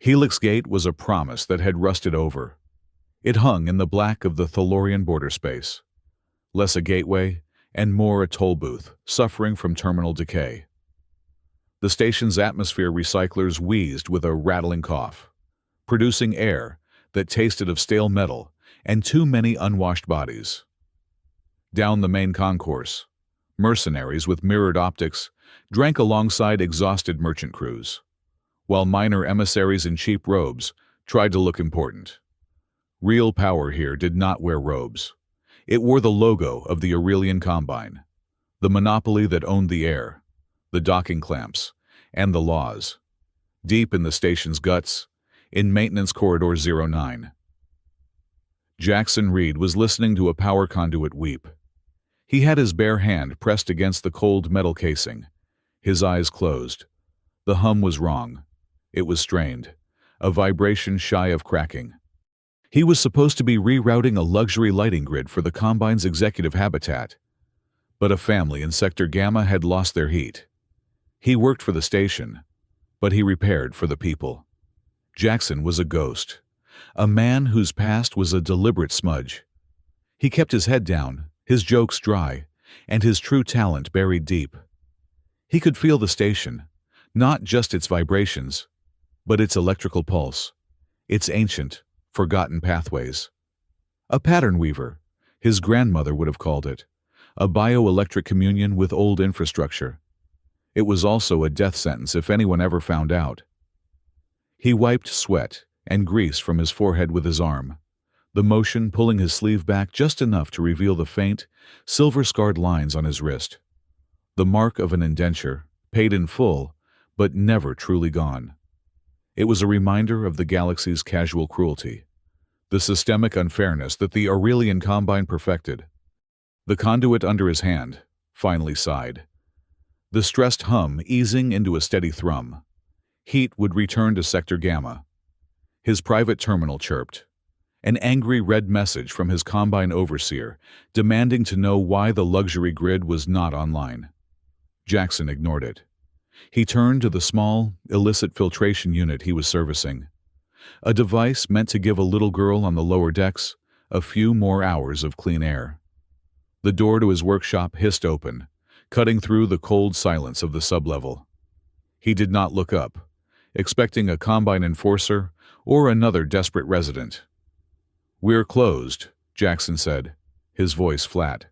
Helix Gate was a promise that had rusted over. It hung in the black of the Thalorian border space. Less a gateway and more a toll booth, suffering from terminal decay. The station's atmosphere recyclers wheezed with a rattling cough, producing air that tasted of stale metal and too many unwashed bodies. Down the main concourse, mercenaries with mirrored optics drank alongside exhausted merchant crews, while minor emissaries in cheap robes tried to look important. Real power here did not wear robes. It wore the logo of the Aurelian Combine, the monopoly that owned the air, the docking clamps, and the laws. Deep in the station's guts, in Maintenance Corridor 09. Jackson Reed was listening to a power conduit weep. He had his bare hand pressed against the cold metal casing, his eyes closed. The hum was wrong. It was strained, a vibration shy of cracking. He was supposed to be rerouting a luxury lighting grid for the Combine's executive habitat, but a family in Sector Gamma had lost their heat. He worked for the station, but he repaired for the people. Jackson was a ghost, a man whose past was a deliberate smudge. He kept his head down, his jokes dry, and his true talent buried deep. He could feel the station, not just its vibrations, but its electrical pulse, its ancient, forgotten pathways. A pattern weaver, his grandmother would have called it, a bioelectric communion with old infrastructure. It was also a death sentence if anyone ever found out. He wiped sweat and grease from his forehead with his arm, the motion pulling his sleeve back just enough to reveal the faint, silver-scarred lines on his wrist. The mark of an indenture, paid in full, but never truly gone. It was a reminder of the galaxy's casual cruelty, the systemic unfairness that the Aurelian Combine perfected. The conduit under his hand finally sighed, the stressed hum easing into a steady thrum. Heat would return to Sector Gamma. His private terminal chirped, an angry red message from his Combine overseer demanding to know why the luxury grid was not online. Jackson ignored it. He turned to the small, illicit filtration unit he was servicing, a device meant to give a little girl on the lower decks a few more hours of clean air. The door to his workshop hissed open, cutting through the cold silence of the sublevel. He did not look up, expecting a Combine enforcer or another desperate resident. "We're closed," Jackson said, his voice flat.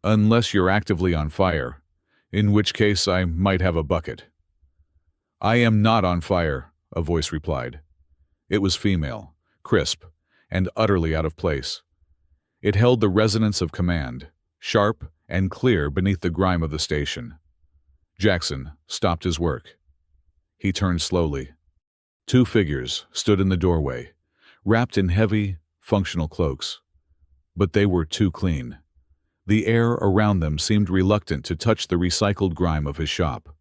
"Unless you're actively on fire, in which case I might have a bucket." "I am not on fire," a voice replied. It was female, crisp, and utterly out of place. It held the resonance of command, sharp and clear beneath the grime of the station. Jackson stopped his work. He turned slowly. Two figures stood in the doorway, wrapped in heavy, functional cloaks. But they were too clean. The air around them seemed reluctant to touch the recycled grime of his shop.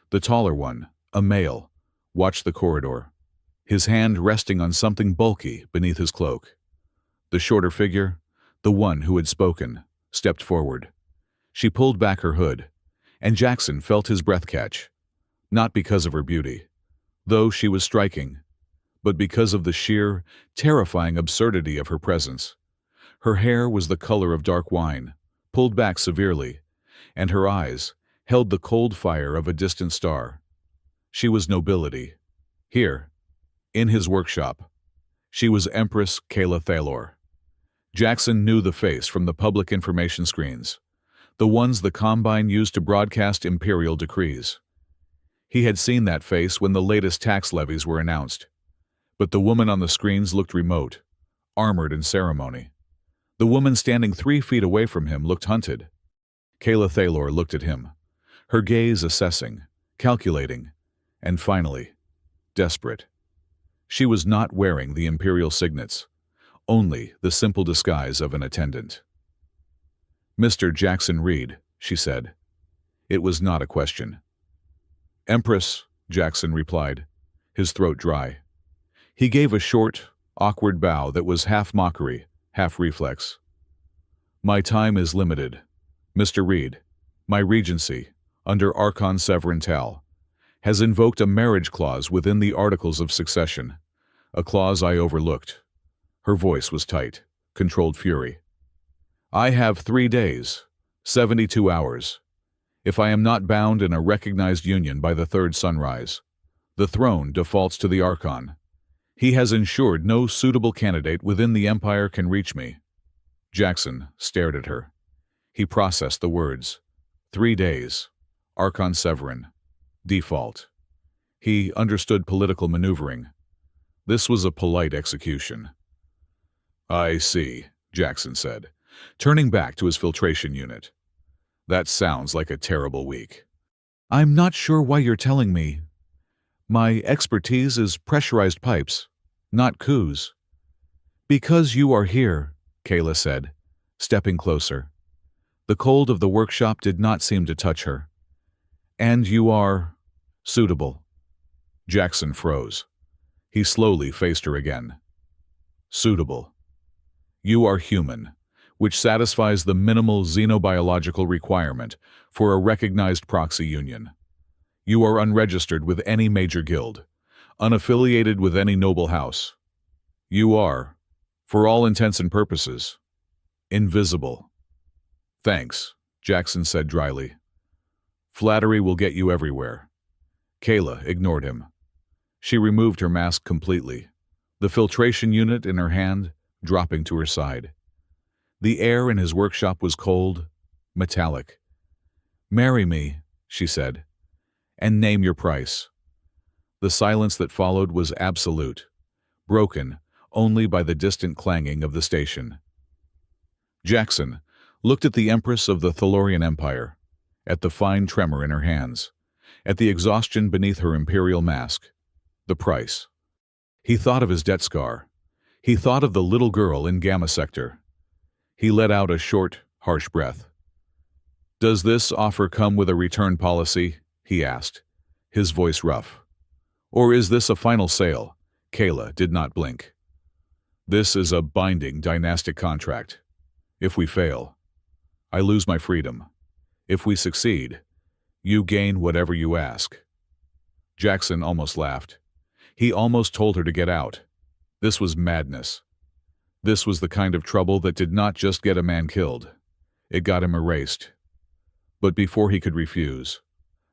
The taller one, a male, watched the corridor, his hand resting on something bulky beneath his cloak. The shorter figure, the one who had spoken, stepped forward. She pulled back her hood, and Jackson felt his breath catch, not because of her beauty, though she was striking, but because of the sheer, terrifying absurdity of her presence. Her hair was the color of dark wine, pulled back severely, and her eyes held the cold fire of a distant star. She was nobility. Here, in his workshop, she was Empress Kayla Thalor. Jackson knew the face from the public information screens, the ones the Combine used to broadcast imperial decrees. He had seen that face when the latest tax levies were announced. But the woman on the screens looked remote, armored in ceremony. The woman standing 3 feet away from him looked hunted. Kayla Thalor looked at him, her gaze assessing, calculating, and finally, desperate. She was not wearing the imperial signets, only the simple disguise of an attendant. "Mr. Jackson Reed," she said. It was not a question. "Empress," Jackson replied, his throat dry. He gave a short, awkward bow that was half mockery, half reflex. "My time is limited. Mr. Reed, my regency, under Archon Severin Tal, has invoked a marriage clause within the Articles of Succession, a clause I overlooked. Her voice was tight, controlled fury. I have 3 days, 72 hours. If I am not bound in a recognized union by the third sunrise, the throne defaults to the Archon. He has ensured no suitable candidate within the Empire can reach me. Jackson stared at her. He processed the words. 3 days. Archon Severin. Default. He understood political maneuvering. This was a polite execution. I see, Jackson said, turning back to his filtration unit. That sounds like a terrible week. I'm not sure why you're telling me. My expertise is pressurized pipes, not coups. Because you are here, Kayla said, stepping closer. The cold of the workshop did not seem to touch her. And you are suitable. Jackson froze. He slowly faced her again. Suitable. You are human, which satisfies the minimal xenobiological requirement for a recognized proxy union. You are unregistered with any major guild, unaffiliated with any noble house. You are, for all intents and purposes, invisible. Thanks, Jackson said dryly. Flattery will get you everywhere. Kayla ignored him. She removed her mask completely, the filtration unit in her hand dropping to her side. The air in his workshop was cold, metallic. Marry me, she said, and name your price. The silence that followed was absolute, broken only by the distant clanging of the station. Jackson looked at the Empress of the Thalorian Empire, at the fine tremor in her hands, at the exhaustion beneath her imperial mask. The price. He thought of his debt scar. He thought of the little girl in Gamma Sector. He let out a short, harsh breath. Does this offer come with a return policy? He asked, his voice rough. Or is this a final sale? Kayla did not blink. This is a binding dynastic contract. If we fail, I lose my freedom. If we succeed, you gain whatever you ask. Jackson almost laughed. He almost told her to get out. This was madness. This was the kind of trouble that did not just get a man killed. It got him erased. But before he could refuse,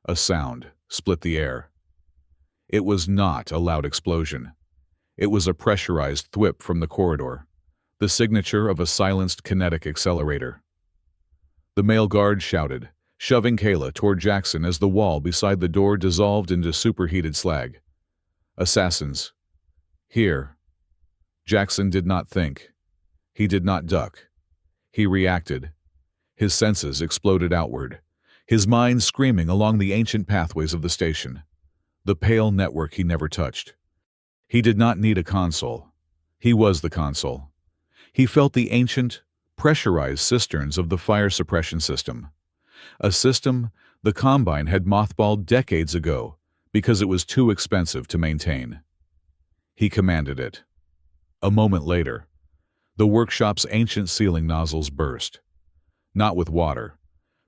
a sound split the air. It was not a loud explosion. It was a pressurized thwip from the corridor, the signature of a silenced kinetic accelerator. The male guard shouted, shoving Kayla toward Jackson as the wall beside the door dissolved into superheated slag. Assassins. Here. Jackson did not think. He did not duck. He reacted. His senses exploded outward, his mind screaming along the ancient pathways of the station, the pale network he never touched. He did not need a console. He was the console. He felt the ancient, pressurized cisterns of the fire suppression system, a system the Combine had mothballed decades ago because it was too expensive to maintain. He commanded it. A moment later, the workshop's ancient sealing nozzles burst, not with water,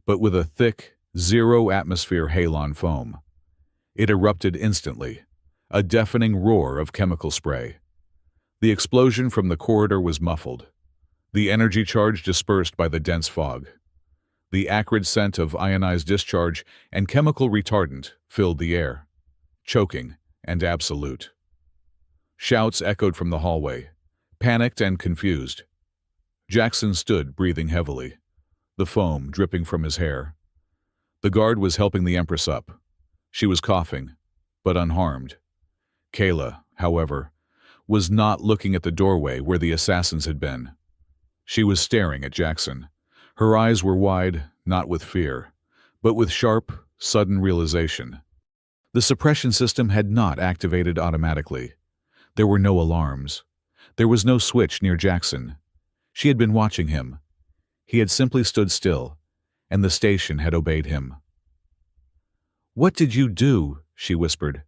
but with a thick, zero-atmosphere halon foam. It erupted instantly, a deafening roar of chemical spray. The explosion from the corridor was muffled, the energy charge dispersed by the dense fog. The acrid scent of ionized discharge and chemical retardant filled the air, choking and absolute. Shouts echoed from the hallway, panicked and confused. Jackson stood breathing heavily, the foam dripping from his hair. The guard was helping the Empress up. She was coughing, but unharmed. Kayla, however, was not looking at the doorway where the assassins had been. She was staring at Jackson. Her eyes were wide, not with fear, but with sharp, sudden realization. The suppression system had not activated automatically. There were no alarms. There was no switch near Jackson. She had been watching him. He had simply stood still, and the station had obeyed him. "What did you do?" she whispered.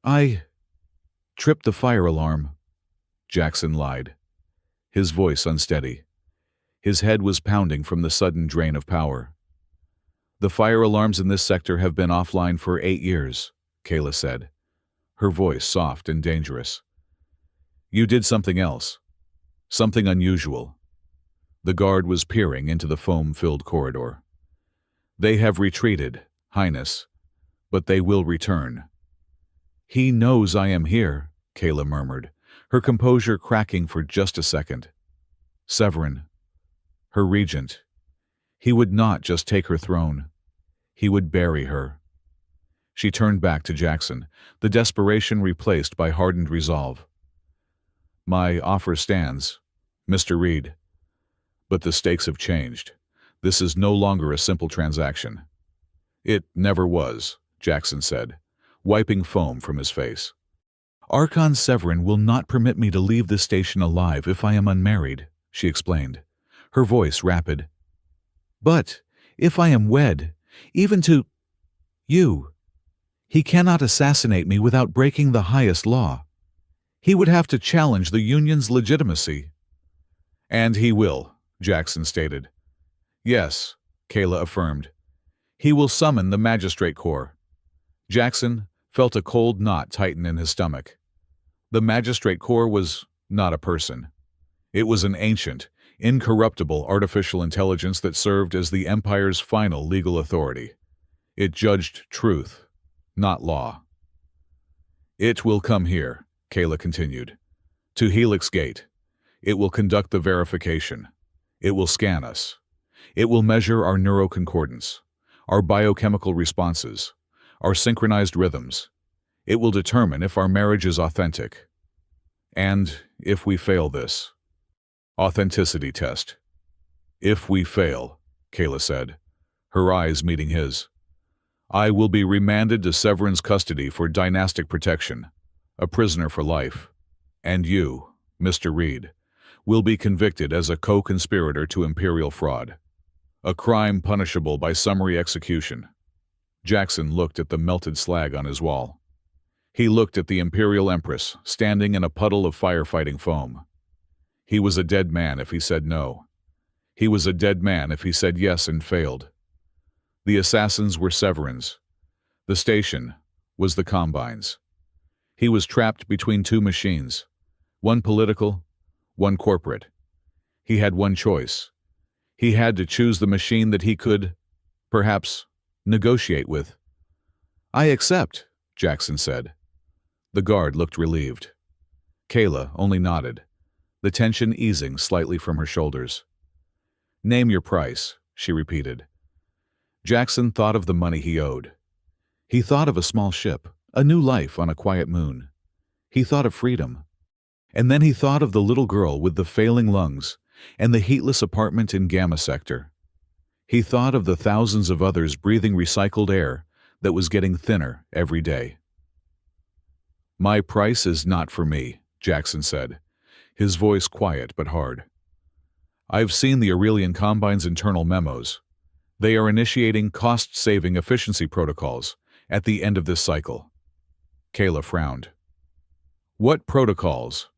"I tripped the fire alarm," Jackson lied, his voice unsteady. His head was pounding from the sudden drain of power. "The fire alarms in this sector have been offline for 8 years. Kayla said, her voice soft and dangerous. You did something else. Something unusual. The guard was peering into the foam-filled corridor. They have retreated, Highness, but they will return. He knows I am here, Kayla murmured, her composure cracking for just a second. Severin, her regent. He would not just take her throne. He would bury her. She turned back to Jackson, the desperation replaced by hardened resolve. My offer stands, Mr. Reed. But the stakes have changed. This is no longer a simple transaction. It never was, Jackson said, wiping foam from his face. Archon Severin will not permit me to leave this station alive if I am unmarried, she explained, her voice rapid. But if I am wed, even to you, he cannot assassinate me without breaking the highest law. He would have to challenge the Union's legitimacy. And he will, Jackson stated. Yes, Kayla affirmed. He will summon the Magistrate Corps. Jackson felt a cold knot tighten in his stomach. The Magistrate Corps was not a person. It was an ancient, incorruptible artificial intelligence that served as the Empire's final legal authority. It judged truth, not law. It will come here, Kayla continued, to Helix Gate. It will conduct the verification. It will scan us. It will measure our neuroconcordance, our biochemical responses, our synchronized rhythms. It will determine if our marriage is authentic. And if we fail this. Authenticity test. If we fail, Kayla said, her eyes meeting his. I will be remanded to Severin's custody for dynastic protection, a prisoner for life. And you, Mr. Reed, will be convicted as a co-conspirator to imperial fraud. A crime punishable by summary execution. Jackson looked at the melted slag on his wall. He looked at the Imperial Empress standing in a puddle of firefighting foam. He was a dead man if he said no. He was a dead man if he said yes and failed. The assassins were Severin's. The station was the Combine's. He was trapped between two machines, one political, one corporate. He had one choice. He had to choose the machine that he could, perhaps, negotiate with. I accept, Jackson said. The guard looked relieved. Kayla only nodded, the tension easing slightly from her shoulders. Name your price, she repeated. Jackson thought of the money he owed. He thought of a small ship, a new life on a quiet moon. He thought of freedom. And then he thought of the little girl with the failing lungs and the heatless apartment in Gamma Sector. He thought of the thousands of others breathing recycled air that was getting thinner every day. My price is not for me, Jackson said, his voice quiet but hard. I've seen the Aurelian Combine's internal memos. They are initiating cost-saving efficiency protocols at the end of this cycle. Kayla frowned. What protocols?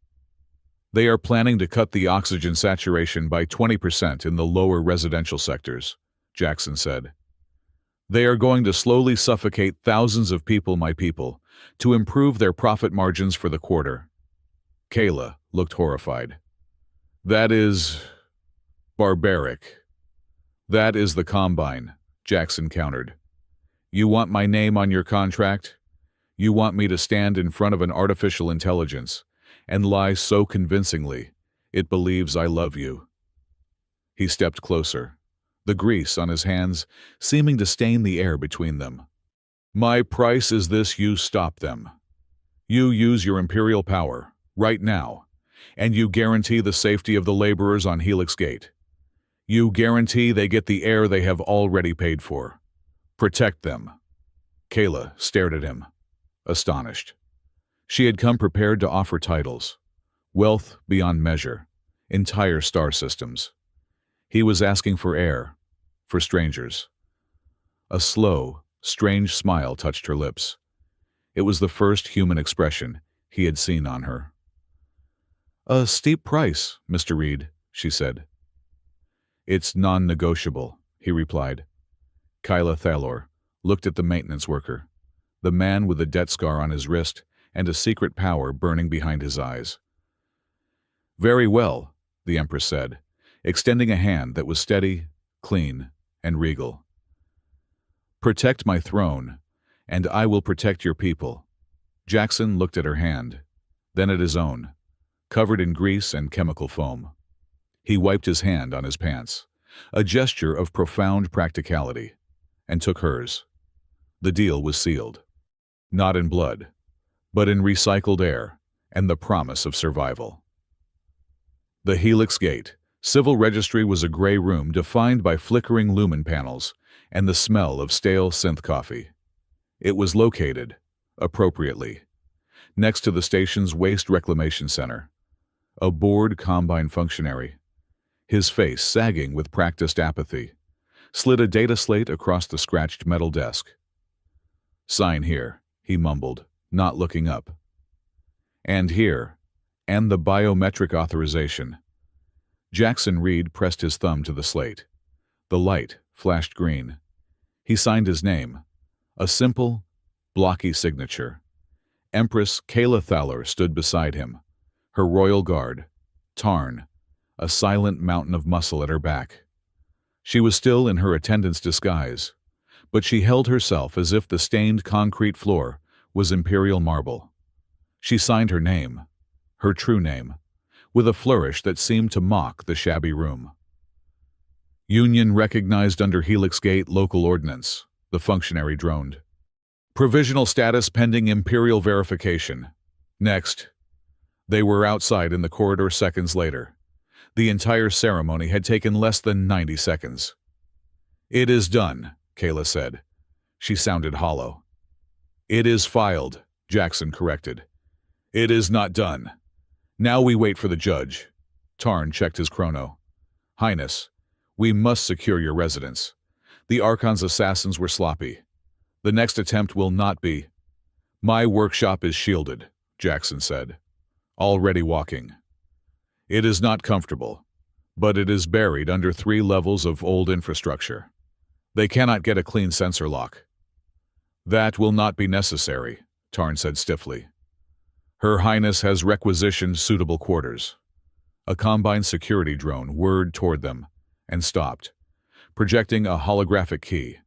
They are planning to cut the oxygen saturation by 20% in the lower residential sectors, Jackson said. They are going to slowly suffocate thousands of people, my people, to improve their profit margins for the quarter. Kayla looked horrified. That is barbaric. That is the Combine, Jackson countered. You want my name on your contract? You want me to stand in front of an artificial intelligence and lie so convincingly it believes I love you. He stepped closer, the grease on his hands seeming to stain the air between them. My price is this: you stop them. You use your imperial power, right now, and you guarantee the safety of the laborers on Helix Gate. You guarantee they get the air they have already paid for. Protect them. Kayla stared at him, astonished. She had come prepared to offer titles, wealth beyond measure, entire star systems. He was asking for air, for strangers. A slow, strange smile touched her lips. It was the first human expression he had seen on her. A steep price, Mr. Reed, she said. It's non-negotiable, he replied. Kyla Thalor looked at the maintenance worker. the man with a debt scar on his wrist and a secret power burning behind his eyes. "Very well," the Empress said, extending a hand that was steady, clean, and regal. "Protect my throne, and I will protect your people." Jackson looked at her hand, then at his own, covered in grease and chemical foam. He wiped his hand on his pants, a gesture of profound practicality, and took hers. The deal was sealed. Not in blood, but in recycled air and the promise of survival. The Helix Gate civil registry was a gray room defined by flickering lumen panels and the smell of stale synth coffee. It was located, appropriately, next to the station's waste reclamation center. A bored combine functionary, his face sagging with practiced apathy, slid a data slate across the scratched metal desk. "Sign here," he mumbled, not looking up. "And here, and the biometric authorization." Jackson Reed pressed his thumb to the slate. The light flashed green. He signed his name, a simple, blocky signature. Empress Kayla Thaler stood beside him, her royal guard, Tarn, a silent mountain of muscle at her back. She was still in her attendant's disguise, but she held herself as if the stained concrete floor was imperial marble. She signed her name, her true name, with a flourish that seemed to mock the shabby room. "Union recognized under Helix Gate local ordinance," the functionary droned. "Provisional status pending imperial verification." Next. They were outside in the corridor seconds later. The entire ceremony had taken less than 90 seconds. "It is done," Kayla said. She sounded hollow. "It is filed," Jackson corrected. "It is not done. Now we wait for the judge." Tarn checked his chrono. "Highness, we must secure your residence. The Archon's assassins were sloppy. The next attempt will not be." "My workshop is shielded," Jackson said. "Already walking. It is not comfortable, but it is buried under 3 levels of old infrastructure. They cannot get a clean sensor lock." "That will not be necessary," Tarn said stiffly. "Her Highness has requisitioned suitable quarters." A Combine security drone whirred toward them and stopped, projecting a holographic key.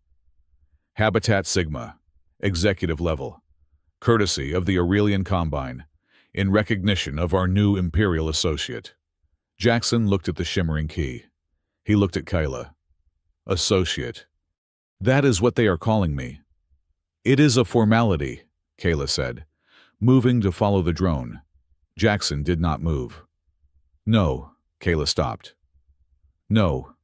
"Habitat Sigma, executive level, courtesy of the Aurelian Combine, in recognition of our new Imperial associate." Jackson looked at the shimmering key. He looked at Kyla. "Associate. That is what they are calling me." "It is a formality," Kayla said, moving to follow the drone. Jackson did not move. "No," Kayla stopped. "No.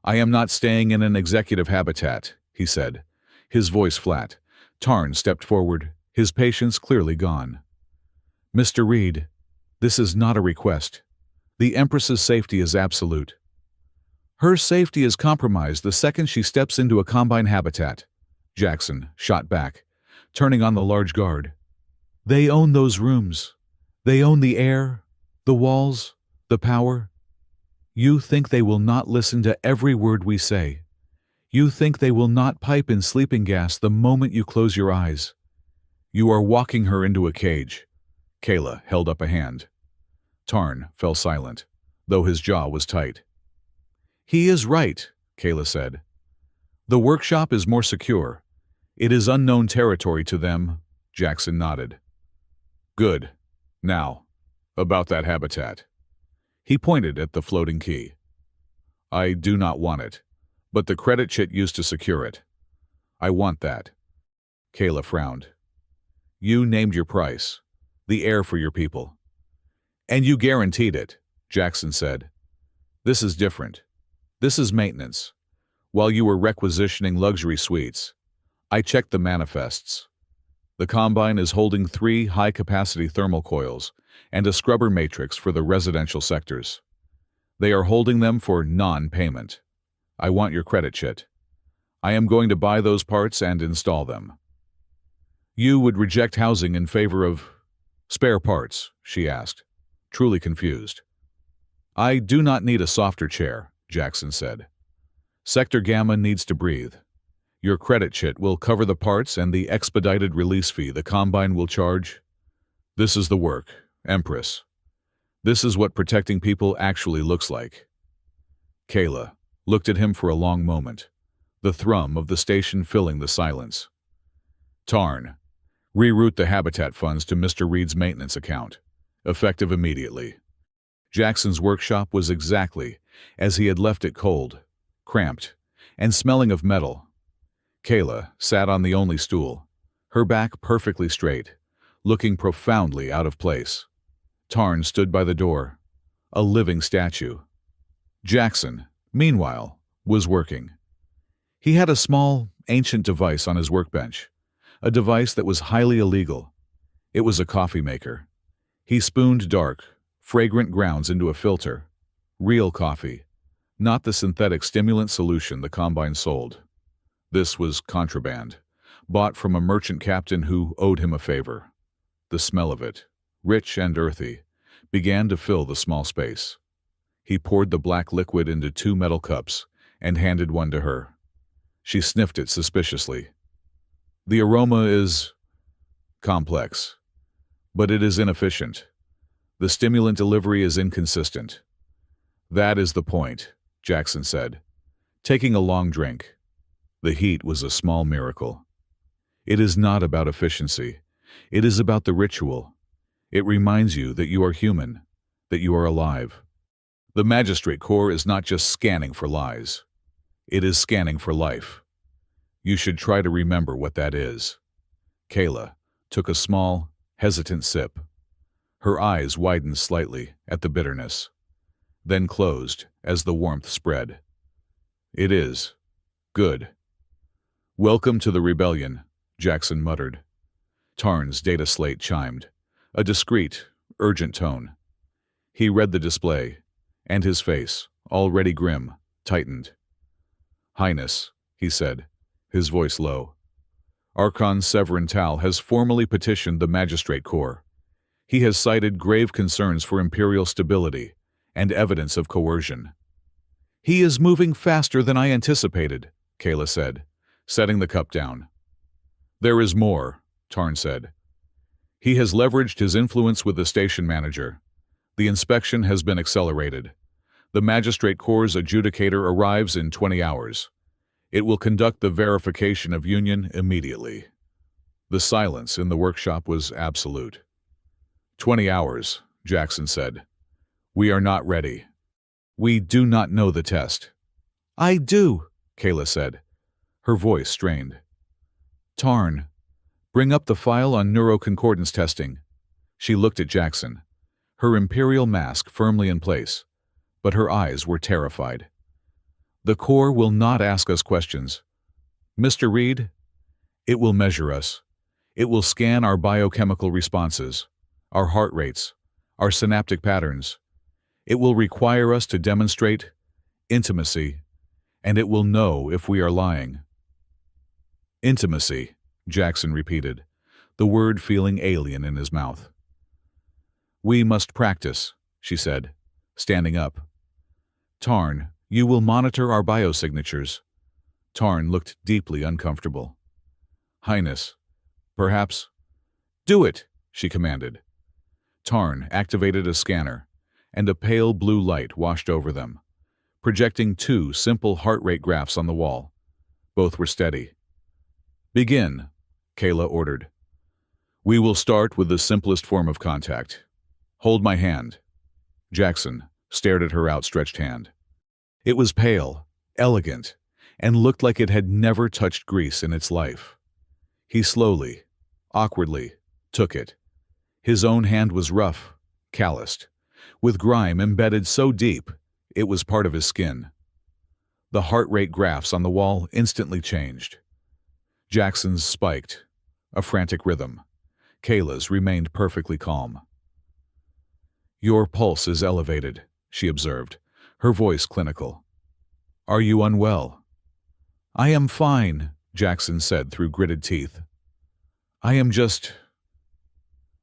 I am not staying in an executive habitat," he said, his voice flat. Tarn stepped forward, his patience clearly gone. "Mr. Reed, this is not a request. The Empress's safety is absolute. Her safety is compromised the second she steps into a Combine habitat," Jackson shot back, turning on the large guard. "They own those rooms. They own the air, the walls, the power. You think they will not listen to every word we say. You think they will not pipe in sleeping gas the moment you close your eyes. You are walking her into a cage." Kayla held up a hand. Tarn fell silent, though his jaw was tight. "He is right," Kayla said. "The workshop is more secure. It is unknown territory to them." Jackson nodded. "Good. Now, about that habitat." He pointed at the floating key. "I do not want it, but the credit chit used to secure it. I want that." Kayla frowned. "You named your price. The air for your people. And you guaranteed it," Jackson said. "This is different. This is maintenance. While you were requisitioning luxury suites, I checked the manifests. The Combine is holding 3 high-capacity thermal coils and a scrubber matrix for the residential sectors. They are holding them for non-payment. I want your credit chit. I am going to buy those parts and install them." "You would reject housing in favor of spare parts?" she asked, truly confused. "I do not need a softer chair," Jackson said. "Sector Gamma needs to breathe. Your credit chit will cover the parts and the expedited release fee the Combine will charge. This is the work, Empress. This is what protecting people actually looks like. Kayla looked at him for a long moment, the thrum of the station filling the silence. Tarn, reroute the habitat funds to Mr. Reed's maintenance account, effective immediately. Jackson's workshop was exactly as he had left it, cold, cramped, and smelling of metal. Kayla sat on the only stool, her back perfectly straight, looking profoundly out of place. Tarn stood by the door, a living statue. Jackson, meanwhile, was working. He had a small, ancient device on his workbench, a device that was highly illegal. It was a coffee maker. He spooned dark, fragrant grounds into a filter. Real coffee, not the synthetic stimulant solution the Combine sold. This was contraband, bought from a merchant captain who owed him a favor. The smell of it, rich and earthy, began to fill the small space. He poured the black liquid into 2 metal cups and handed one to her. She sniffed it suspiciously. The aroma is complex, but it is inefficient. The stimulant delivery is inconsistent. That is the point, Jackson said, taking a long drink. The heat was a small miracle. It is not about efficiency. It is about the ritual. It reminds you that you are human, that you are alive. The Magistrate Corps is not just scanning for lies. It is scanning for life. You should try to remember what that is. Kayla took a small, hesitant sip. Her eyes widened slightly at the bitterness, then closed as the warmth spread. It is. Good. Welcome to the rebellion, Jackson muttered. Tarn's data slate chimed, a discreet, urgent tone. He read the display, and his face, already grim, tightened. Highness, he said, his voice low. Archon Severin Tal has formally petitioned the Magistrate Corps. He has cited grave concerns for imperial stability and evidence of coercion. He is moving faster than I anticipated, Kayla said, setting the cup down. There is more, Tarn said. He has leveraged his influence with the station manager. The inspection has been accelerated. The Magistrate Corps' adjudicator arrives in 20 hours. It will conduct the verification of union immediately. The silence in the workshop was absolute. 20 hours, Jackson said. We are not ready. We do not know the test. I do, Kayla said, her voice strained. Tarn, bring up the file on neuroconcordance testing. She looked at Jackson, her imperial mask firmly in place, but her eyes were terrified. The Corps will not ask us questions. Mr. Reed, it will measure us. It will scan our biochemical responses, our heart rates, our synaptic patterns. It will require us to demonstrate intimacy, and it will know if we are lying. Intimacy, Jackson repeated, the word feeling alien in his mouth. We must practice, she said, standing up. Tarn, you will monitor our biosignatures. Tarn looked deeply uncomfortable. Highness, perhaps. Do it, she commanded. Tarn activated a scanner, and a pale blue light washed over them, projecting 2 simple heart rate graphs on the wall. Both were steady. Begin, Kayla ordered. We will start with the simplest form of contact. Hold my hand. Jackson stared at her outstretched hand. It was pale, elegant, and looked like it had never touched grease in its life. He slowly, awkwardly, took it. His own hand was rough, calloused, with grime embedded so deep it was part of his skin. The heart rate graphs on the wall instantly changed. Jackson's spiked, a frantic rhythm. Kayla's remained perfectly calm. Your pulse is elevated, she observed, her voice clinical. Are you unwell? I am fine, Jackson said through gritted teeth. I am just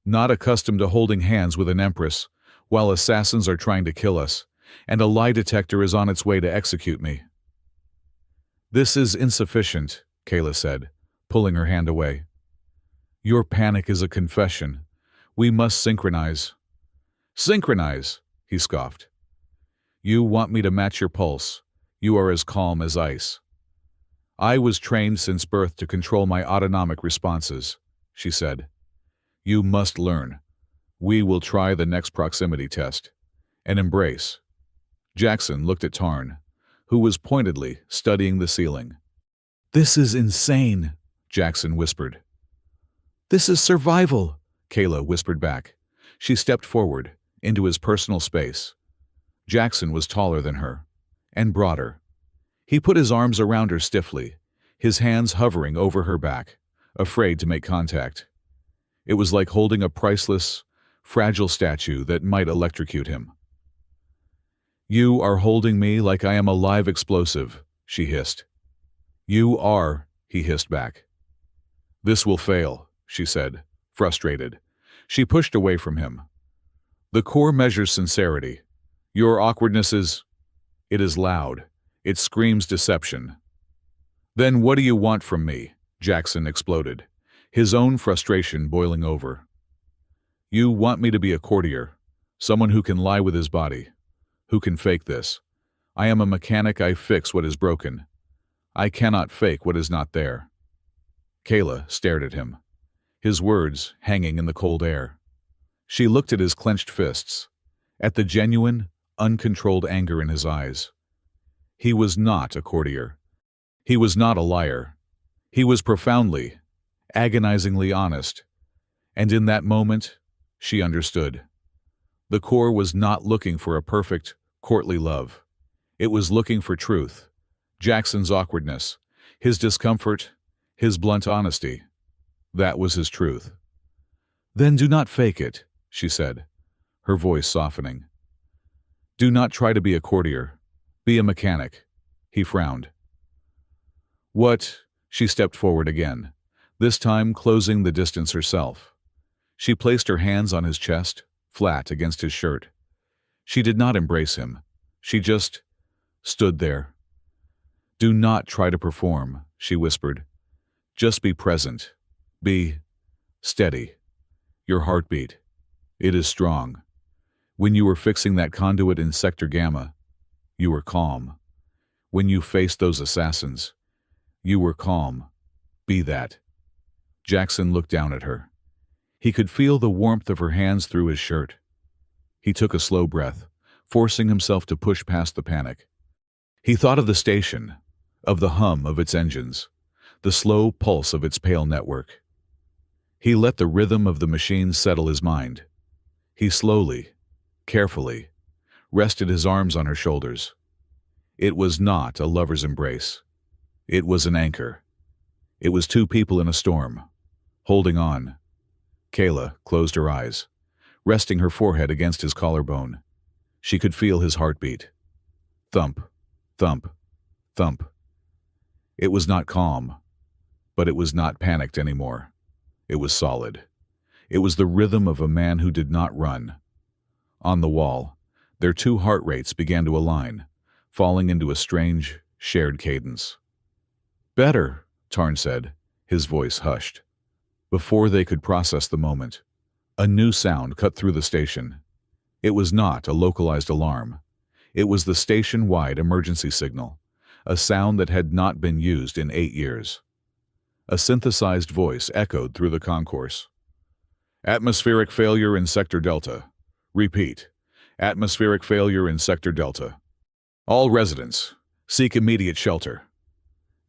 not accustomed to holding hands with an Empress while assassins are trying to kill us, and a lie detector is on its way to execute me. This is insufficient, Kayla said, pulling her hand away. Your panic is a confession. We must synchronize. Synchronize, he scoffed. You want me to match your pulse. You are as calm as ice. I was trained since birth to control my autonomic responses, she said. You must learn. We will try the next proximity test. An embrace. Jackson looked at Tarn, who was pointedly studying the ceiling. This is insane, Jackson whispered. This is survival, Kayla whispered back. She stepped forward, into his personal space. Jackson was taller than her, and broader. He put his arms around her stiffly, his hands hovering over her back, afraid to make contact. It was like holding a priceless, fragile statue that might electrocute him. You are holding me like I am a live explosive, she hissed. You are, he hissed back. This will fail, she said, frustrated. She pushed away from him. The core measures sincerity. Your awkwardness is... It is loud. It screams deception. Then what do you want from me? Jackson exploded, his own frustration boiling over. You want me to be a courtier, someone who can lie with his body, who can fake this. I am a mechanic, I fix what is broken. I cannot fake what is not there. Kayla stared at him, his words hanging in the cold air. She looked at his clenched fists, at the genuine, uncontrolled anger in his eyes. He was not a courtier. He was not a liar. He was profoundly, agonizingly honest. And in that moment, she understood. The core was not looking for a perfect, courtly love. It was looking for truth. Jackson's awkwardness, his discomfort, his blunt honesty. That was his truth. Then do not fake it, she said, her voice softening. Do not try to be a courtier. Be a mechanic. He frowned. What? She stepped forward again, this time closing the distance herself. She placed her hands on his chest, flat against his shirt. She did not embrace him. She just stood there. Do not try to perform, she whispered. Just be present. Be steady. Your heartbeat. It is strong. When you were fixing that conduit in Sector Gamma, you were calm. When you faced those assassins, you were calm. Be that. Jackson looked down at her. He could feel the warmth of her hands through his shirt. He took a slow breath, forcing himself to push past the panic. He thought of the station, of the hum of its engines, the slow pulse of its pale network. He let the rhythm of the machine settle his mind. He slowly, carefully, rested his arms on her shoulders. It was not a lover's embrace. It was an anchor. It was two people in a storm, holding on. Kayla closed her eyes, resting her forehead against his collarbone. She could feel his heartbeat. Thump, thump, thump. It was not calm, but it was not panicked anymore. It was solid. It was the rhythm of a man who did not run. On the wall, their two heart rates began to align, falling into a strange, shared cadence. Better, Tarn said, his voice hushed. Before they could process the moment, a new sound cut through the station. It was not a localized alarm. It was the station-wide emergency signal, a sound that had not been used in 8 years. A synthesized voice echoed through the concourse. Atmospheric failure in Sector Delta. Repeat. Atmospheric failure in Sector Delta. All residents, seek immediate shelter.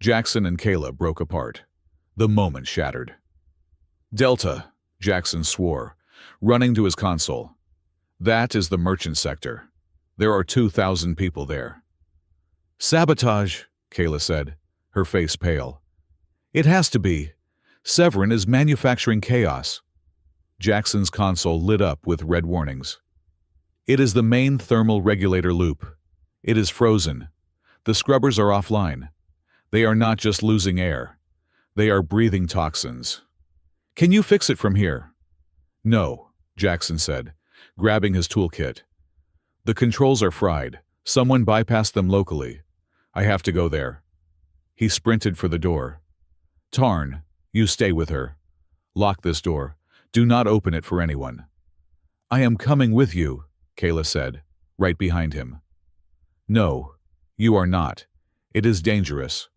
Jackson and Kayla broke apart. The moment shattered. Delta, Jackson swore, running to his console. That is the merchant sector. There are 2,000 people there. Sabotage, Kayla said, her face pale. It has to be. Severin is manufacturing chaos. Jackson's console lit up with red warnings. It is the main thermal regulator loop. It is frozen. The scrubbers are offline. They are not just losing air. They are breathing toxins. Can you fix it from here? No, Jackson said, grabbing his toolkit. The controls are fried. Someone bypassed them locally. I have to go there. He sprinted for the door. Tarn, you stay with her. Lock this door. Do not open it for anyone. I am coming with you, Kayla said, right behind him. No, you are not. It is dangerous.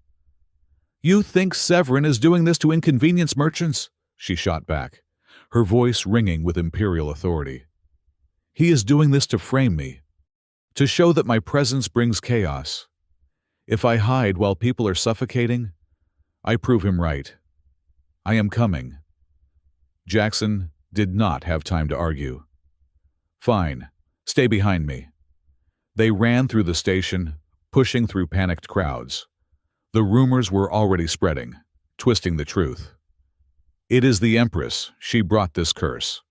You think Severin is doing this to inconvenience merchants? She shot back, her voice ringing with imperial authority. He is doing this to frame me, to show that my presence brings chaos. If I hide while people are suffocating, I prove him right. I am coming. Jackson did not have time to argue. Fine, stay behind me. They ran through the station, pushing through panicked crowds. The rumors were already spreading, twisting the truth. It is the Empress. She brought this curse.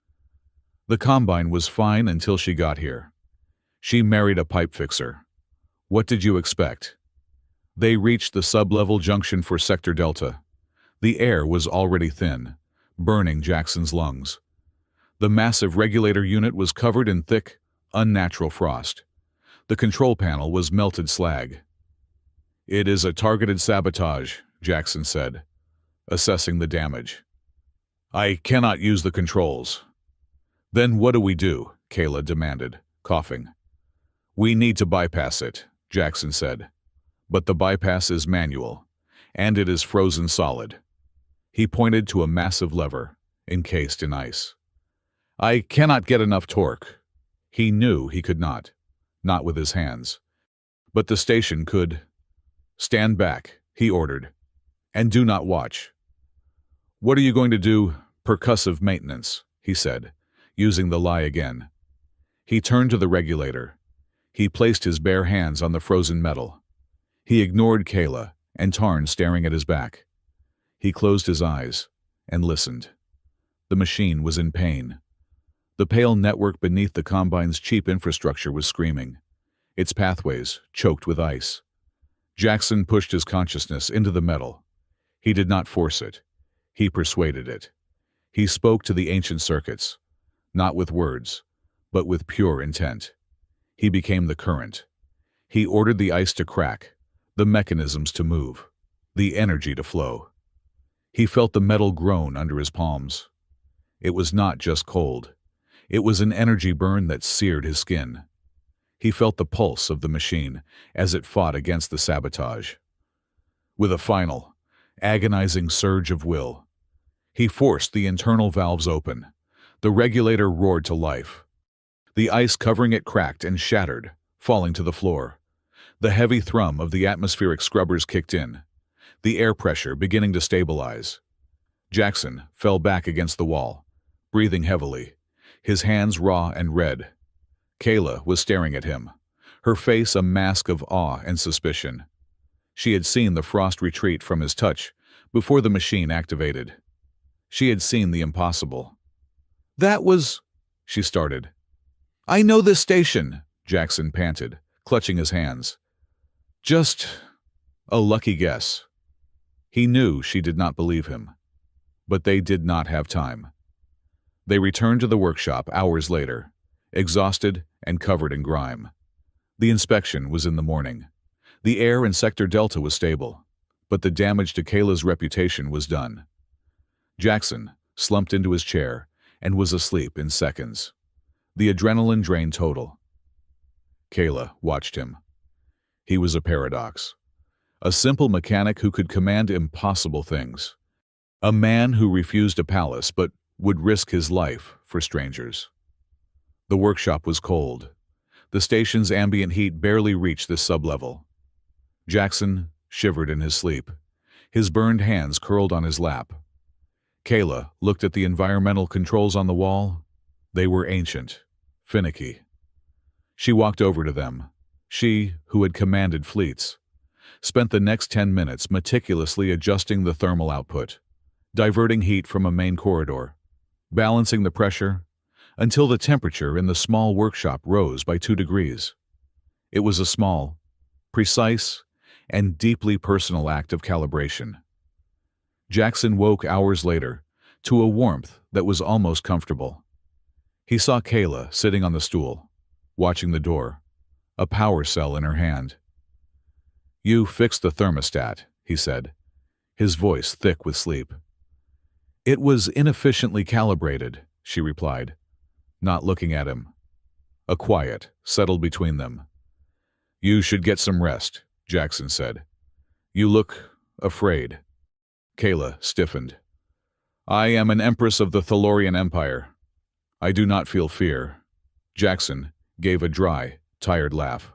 The Combine was fine until she got here. She married a pipe fixer. What did you expect? They reached the sub-level junction for Sector Delta. The air was already thin, burning Jackson's lungs. The massive regulator unit was covered in thick, unnatural frost. The control panel was melted slag. It is a targeted sabotage, Jackson said, assessing the damage. I cannot use the controls. Then what do we do? Kayla demanded, coughing. We need to bypass it, Jackson said. But the bypass is manual, and it is frozen solid. He pointed to a massive lever, encased in ice. I cannot get enough torque. He knew he could not with his hands. But the station could. Stand back, he ordered, and do not watch. What are you going to do? Percussive maintenance, he said, using the lie again. He turned to the regulator. He placed his bare hands on the frozen metal. He ignored Kayla and Tarn staring at his back. He closed his eyes and listened. The machine was in pain. The pale network beneath the Combine's cheap infrastructure was screaming, its pathways choked with ice. Jackson pushed his consciousness into the metal. He did not force it. He persuaded it. He spoke to the ancient circuits, not with words, but with pure intent. He became the current. He ordered the ice to crack, the mechanisms to move, the energy to flow. He felt the metal groan under his palms. It was not just cold. It was an energy burn that seared his skin. He felt the pulse of the machine as it fought against the sabotage. With a final, agonizing surge of will, he forced the internal valves open. The regulator roared to life. The ice covering it cracked and shattered, falling to the floor. The heavy thrum of the atmospheric scrubbers kicked in, the air pressure beginning to stabilize. Jackson fell back against the wall, breathing heavily, his hands raw and red. Kayla was staring at him, her face a mask of awe and suspicion. She had seen the frost retreat from his touch before the machine activated. She had seen the impossible. That was... she started. I know this station, Jackson panted, clutching his hands. Just a lucky guess. He knew she did not believe him, but they did not have time. They returned to the workshop hours later, exhausted and covered in grime. The inspection was in the morning. The air in Sector Delta was stable, but the damage to Kayla's reputation was done. Jackson slumped into his chair and was asleep in seconds. The adrenaline drain total. Kayla watched him. He was a paradox. A simple mechanic who could command impossible things. A man who refused a palace but would risk his life for strangers. The workshop was cold. The station's ambient heat barely reached this sublevel. Jackson shivered in his sleep. His burned hands curled on his lap. Kayla looked at the environmental controls on the wall. They were ancient, finicky. She walked over to them. She, who had commanded fleets, spent the next 10 minutes meticulously adjusting the thermal output, diverting heat from a main corridor, balancing the pressure, until the temperature in the small workshop rose by 2 degrees. It was a small, precise, and deeply personal act of calibration. Jackson woke hours later to a warmth that was almost comfortable. He saw Kayla sitting on the stool, watching the door, a power cell in her hand. You fixed the thermostat, he said, his voice thick with sleep. It was inefficiently calibrated, she replied, not looking at him. A quiet settled between them. You should get some rest, Jackson said. You look afraid. Kayla stiffened. I am an Empress of the Thalorian Empire. I do not feel fear. Jackson gave a dry, tired laugh.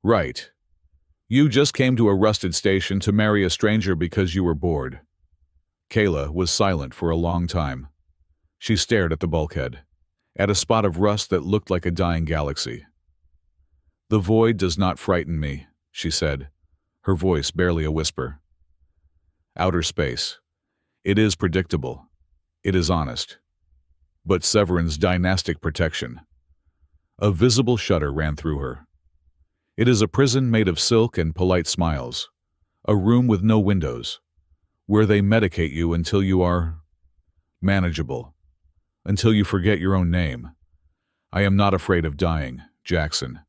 Right. You just came to a rusted station to marry a stranger because you were bored. Kayla was silent for a long time. She stared at the bulkhead, at a spot of rust that looked like a dying galaxy. The void does not frighten me, she said, her voice barely a whisper. Outer space. It is predictable. It is honest. But Severin's dynastic protection. A visible shudder ran through her. It is a prison made of silk and polite smiles, a room with no windows, where they medicate you until you are manageable, until you forget your own name. I am not afraid of dying, Jackson.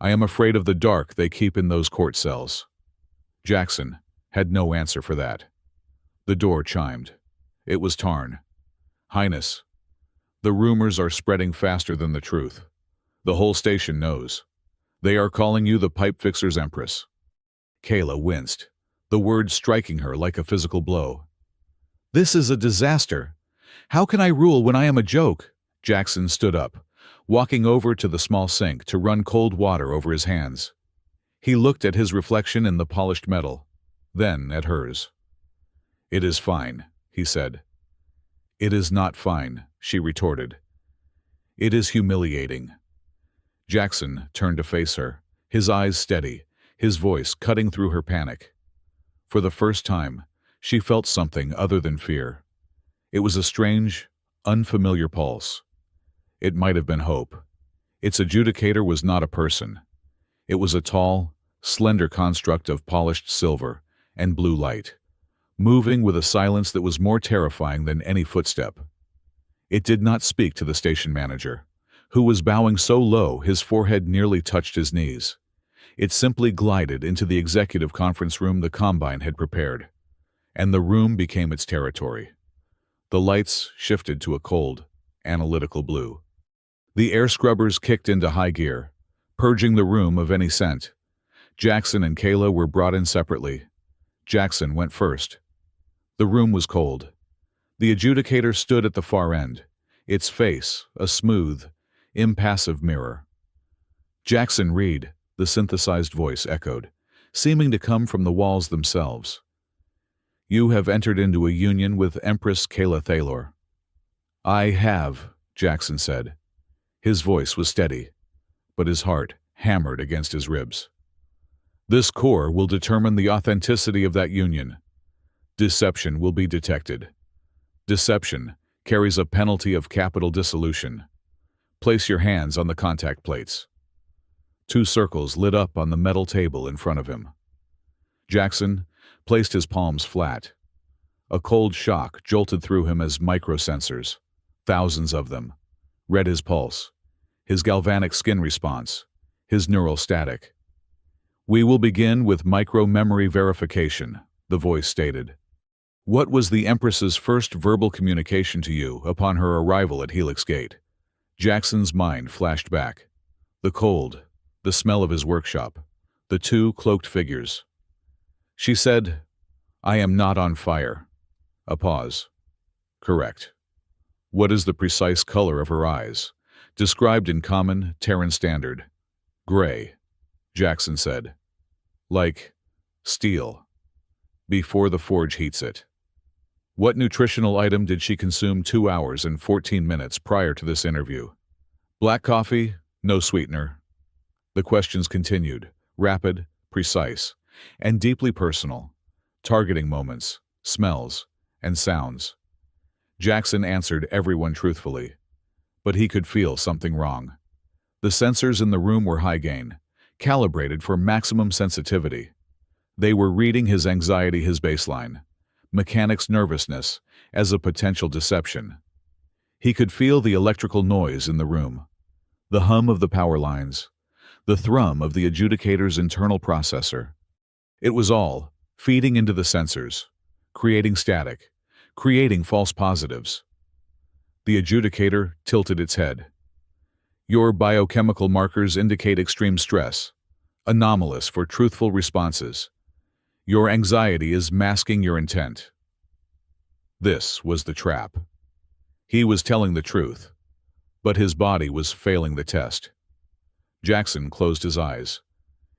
I am afraid of the dark they keep in those court cells. Jackson had no answer for that. The door chimed. It was Tarn. Highness, the rumors are spreading faster than the truth. The whole station knows. They are calling you the pipe fixer's Empress. Kayla winced, the word striking her like a physical blow. This is a disaster. How can I rule when I am a joke? Jackson stood up, walking over to the small sink to run cold water over his hands. He looked at his reflection in the polished metal, then at hers. It is fine, he said. It is not fine, she retorted. It is humiliating. Jackson turned to face her, his eyes steady, his voice cutting through her panic. For the first time, she felt something other than fear. It was a strange, unfamiliar pulse. It might have been hope. Its adjudicator was not a person. It was a tall, slender construct of polished silver and blue light, moving with a silence that was more terrifying than any footstep. It did not speak to the station manager, who was bowing so low his forehead nearly touched his knees. It simply glided into the executive conference room the Combine had prepared, and the room became its territory. The lights shifted to a cold, analytical blue. The air scrubbers kicked into high gear, purging the room of any scent. Jackson and Kayla were brought in separately. Jackson went first. The room was cold. The adjudicator stood at the far end, its face a smooth, impassive mirror. Jackson Reed, the synthesized voice echoed, seeming to come from the walls themselves. You have entered into a union with Empress Kayla Thalor. I have, Jackson said. His voice was steady, but his heart hammered against his ribs. This core will determine the authenticity of that union. Deception will be detected. Deception carries a penalty of capital dissolution. Place your hands on the contact plates. 2 circles lit up on the metal table in front of him. Jackson placed his palms flat. A cold shock jolted through him as microsensors, thousands of them, read his pulse, his galvanic skin response, his neural static. We will begin with micro-memory verification, the voice stated. What was the Empress's first verbal communication to you upon her arrival at Helix Gate? Jackson's mind flashed back. The cold, the smell of his workshop, the 2 cloaked figures. She said, I am not on fire. A pause. Correct. What is the precise color of her eyes? Described in common Terran standard. Gray, Jackson said. Like steel. Before the forge heats it. What nutritional item did she consume 2 hours and 14 minutes prior to this interview? Black coffee, no sweetener. The questions continued, rapid, precise, and deeply personal, targeting moments, smells, and sounds. Jackson answered everyone truthfully, but he could feel something wrong. The sensors in the room were high gain, calibrated for maximum sensitivity. They were reading his anxiety, his baseline, mechanics' nervousness, as a potential deception. He could feel the electrical noise in the room, the hum of the power lines, the thrum of the adjudicator's internal processor. It was all feeding into the sensors, creating static, creating false positives. The adjudicator tilted its head. Your biochemical markers indicate extreme stress, anomalous for truthful responses. Your anxiety is masking your intent. This was the trap. He was telling the truth, but his body was failing the test. Jackson closed his eyes.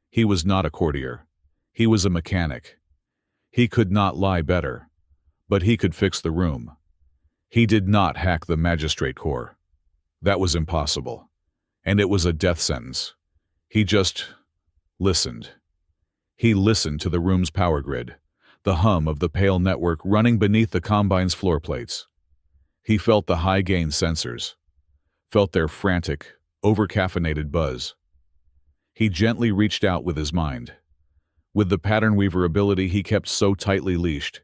He was not a courtier. He was a mechanic. He could not lie better, but he could fix the room. He did not hack the magistrate corps. That was impossible, and it was a death sentence. He just listened. He listened to the room's power grid, the hum of the pale network running beneath the combine's floor plates. He felt the high-gain sensors, felt their frantic, over-caffeinated buzz. He gently reached out with his mind. With the pattern weaver ability he kept so tightly leashed,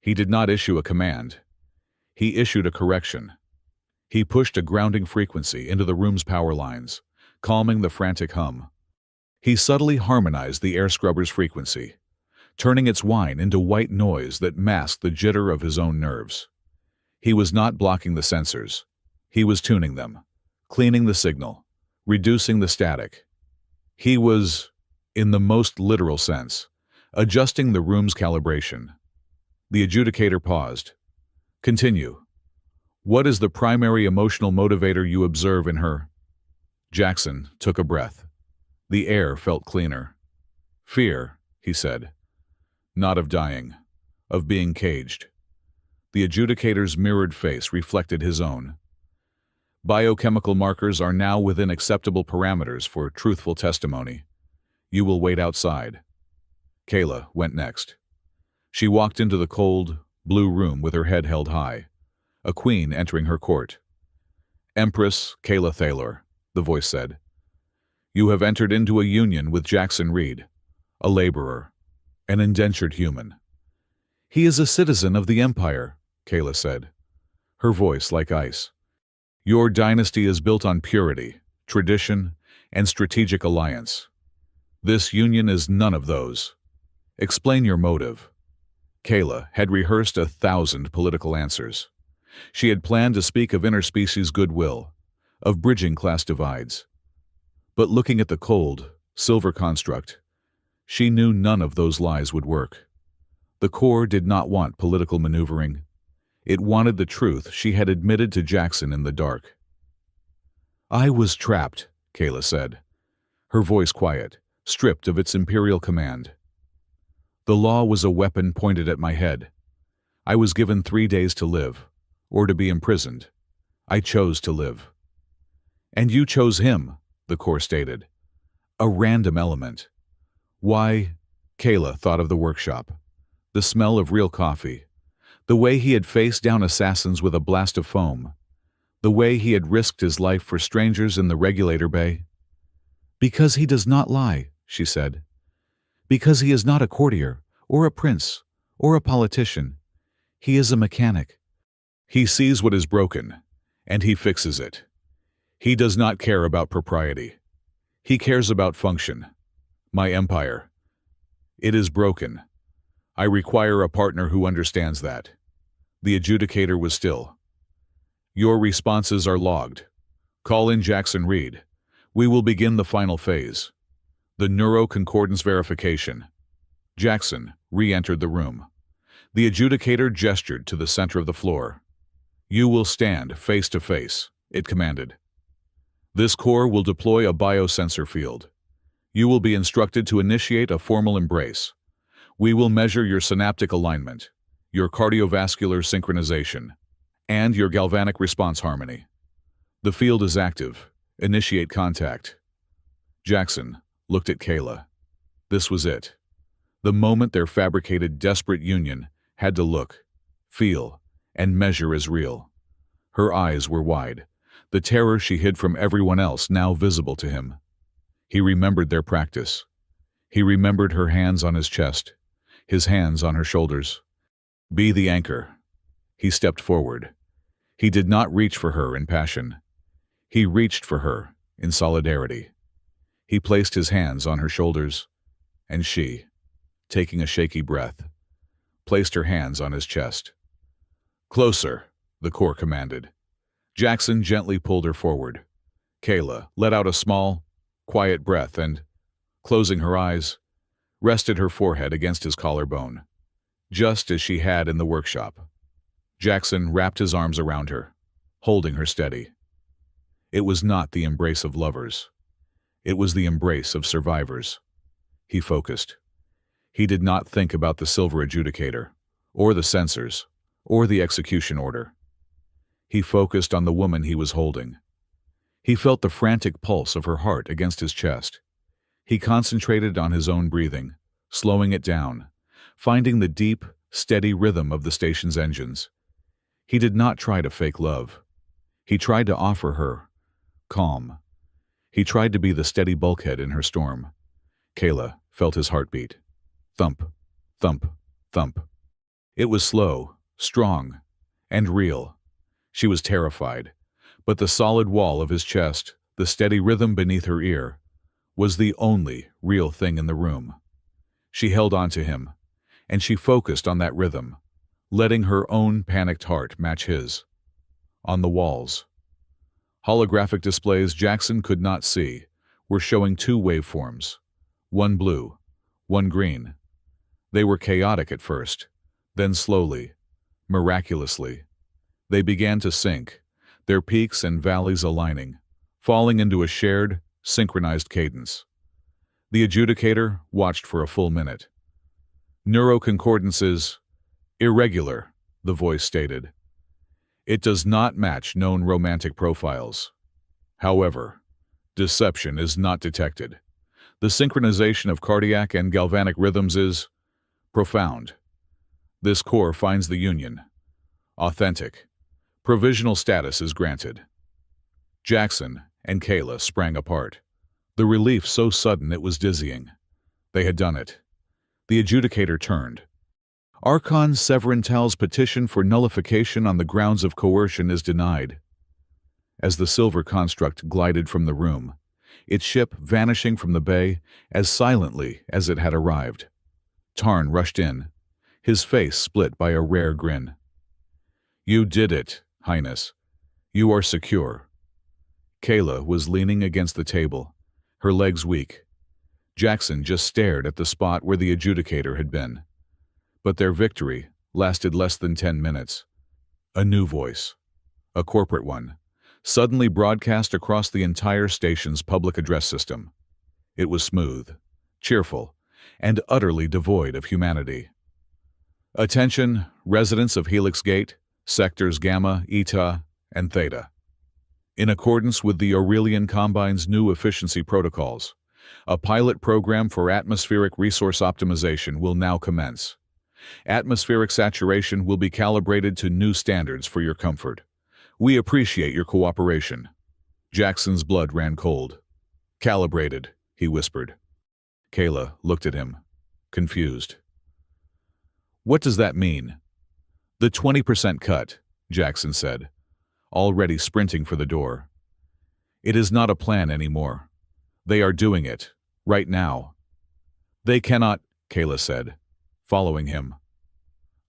he did not issue a command. He issued a correction. He pushed a grounding frequency into the room's power lines, calming the frantic hum. He subtly harmonized the air scrubber's frequency, turning its whine into white noise that masked the jitter of his own nerves. He was not blocking the sensors. He was tuning them, cleaning the signal, reducing the static. He was, in the most literal sense, adjusting the room's calibration. The adjudicator paused. Continue. What is the primary emotional motivator you observe in her? Jackson took a breath. The air felt cleaner. Fear, he said. Not of dying, of being caged. The adjudicator's mirrored face reflected his own. Biochemical markers are now within acceptable parameters for truthful testimony. You will wait outside. Kayla went next. She walked into the cold, blue room with her head held high, a queen entering her court. Empress Kayla Thaler, the voice said. You have entered into a union with Jackson Reed, a laborer, an indentured human. He is a citizen of the Empire, Kayla said, her voice like ice. Your dynasty is built on purity, tradition, and strategic alliance. This union is none of those. Explain your motive. Kayla had rehearsed 1,000 political answers. She had planned to speak of interspecies goodwill, of bridging class divides. But looking at the cold, silver construct, she knew none of those lies would work. The Corps did not want political maneuvering. It wanted the truth she had admitted to Jackson in the dark. I was trapped, Kayla said, her voice quiet, stripped of its imperial command. The law was a weapon pointed at my head. I was given 3 days to live, or to be imprisoned. I chose to live. And you chose him, the Corps stated. A random element. Why? Kayla thought of the workshop. The smell of real coffee. The way he had faced down assassins with a blast of foam. The way he had risked his life for strangers in the regulator bay. Because he does not lie, she said. Because he is not a courtier, or a prince, or a politician. He is a mechanic. He sees what is broken, and he fixes it. He does not care about propriety. He cares about function. My empire. It is broken. I require a partner who understands that. The adjudicator was still. Your responses are logged. Call in Jackson Reed. We will begin the final phase. The neuroconcordance verification. Jackson re-entered the room. The adjudicator gestured to the center of the floor. You will stand face to face, it commanded. This core will deploy a biosensor field. You will be instructed to initiate a formal embrace. We will measure your synaptic alignment, your cardiovascular synchronization, and your galvanic response harmony. The field is active. Initiate contact. Jackson looked at Kayla. This was it. The moment their fabricated, desperate union had to look, feel, and measure as real. Her eyes were wide, the terror she hid from everyone else now visible to him. He remembered their practice. He remembered her hands on his chest, his hands on her shoulders. Be the anchor. He stepped forward. He did not reach for her in passion. He reached for her in solidarity. He placed his hands on her shoulders, and she taking a shaky breath, placed her hands on his chest. "Closer," the core commanded. Jackson gently pulled her forward. Kayla let out a small, quiet breath and, closing her eyes, rested her forehead against his collarbone, just as she had in the workshop. Jackson wrapped his arms around her, holding her steady. It was not the embrace of lovers. It was the embrace of survivors. He focused. He did not think about the silver adjudicator, or the sensors, or the execution order. He focused on the woman he was holding. He felt the frantic pulse of her heart against his chest. He concentrated on his own breathing, slowing it down, finding the deep, steady rhythm of the station's engines. He did not try to fake love. He tried to offer her calm. He tried to be the steady bulkhead in her storm. Kayla felt his heartbeat. Thump, thump, thump. It was slow, strong, and real. She was terrified, but the solid wall of his chest, the steady rhythm beneath her ear, was the only real thing in the room. She held on to him, and she focused on that rhythm, letting her own panicked heart match his. On the walls, holographic displays Jackson could not see were showing two waveforms, one blue, one green. They were chaotic at first, then slowly, miraculously, they began to sync, their peaks and valleys aligning, falling into a shared, synchronized cadence. The adjudicator watched for a full minute. "Neuroconcordances, irregular," the voice stated. "It does not match known romantic profiles. However, deception is not detected. The synchronization of cardiac and galvanic rhythms is profound. This core finds the union. Authentic. Provisional status is granted." Jackson and Kayla sprang apart. The relief so sudden it was dizzying. They had done it. The adjudicator turned. "Archon Severintel's petition for nullification on the grounds of coercion is denied." As the silver construct glided from the room, its ship vanishing from the bay as silently as it had arrived, Tarn rushed in, his face split by a rare grin. "You did it, Highness. You are secure." Kayla was leaning against the table, her legs weak. Jackson just stared at the spot where the adjudicator had been. But their victory lasted less than 10 minutes. A new voice, a corporate one, suddenly broadcast across the entire station's public address system. It was smooth, cheerful, and utterly devoid of humanity. "Attention, residents of Helix Gate, sectors Gamma, Eta, and Theta. In accordance with the Aurelian Combine's new efficiency protocols, a pilot program for atmospheric resource optimization will now commence. Atmospheric saturation will be calibrated to new standards for your comfort. We appreciate your cooperation." Jackson's blood ran cold. "Calibrated," he whispered. Kayla looked at him, confused. "What does that mean?" "The 20% cut," Jackson said, already sprinting for the door. "It is not a plan anymore. They are doing it, right now." "They cannot," Kayla said, following him.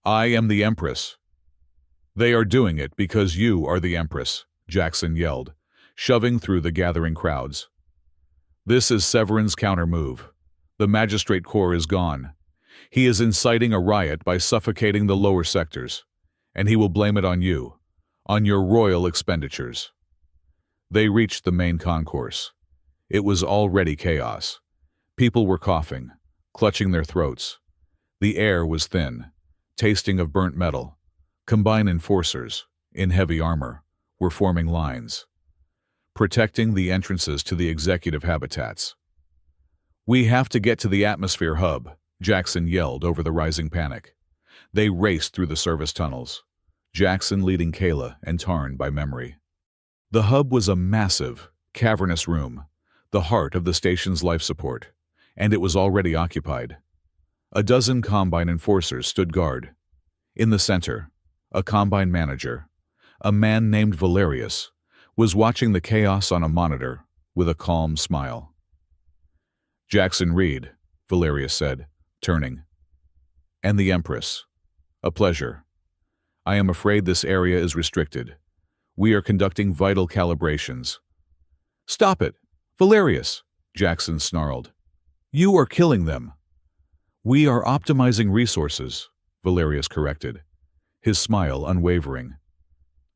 "I am the Empress." "They are doing it because you are the Empress," Jackson yelled, shoving through the gathering crowds. "This is Severin's counter-move. The Magistrate Corps is gone. He is inciting a riot by suffocating the lower sectors, and he will blame it on you, on your royal expenditures." They reached the main concourse. It was already chaos. People were coughing, clutching their throats. The air was thin, tasting of burnt metal. Combine enforcers, in heavy armor, were forming lines, protecting the entrances to the executive habitats. "We have to get to the atmosphere hub," Jackson yelled over the rising panic. They raced through the service tunnels, Jackson leading Kayla and Tarn by memory. The hub was a massive, cavernous room, the heart of the station's life support, and it was already occupied. A dozen Combine enforcers stood guard. In the center, a Combine manager, a man named Valerius, was watching the chaos on a monitor with a calm smile. "Jackson Reed," Valerius said, turning. And the Empress. A pleasure. I am afraid this area is restricted. We are conducting vital calibrations. Stop it! Valerius! Jackson snarled. You are killing them. We are optimizing resources, Valerius corrected, his smile unwavering.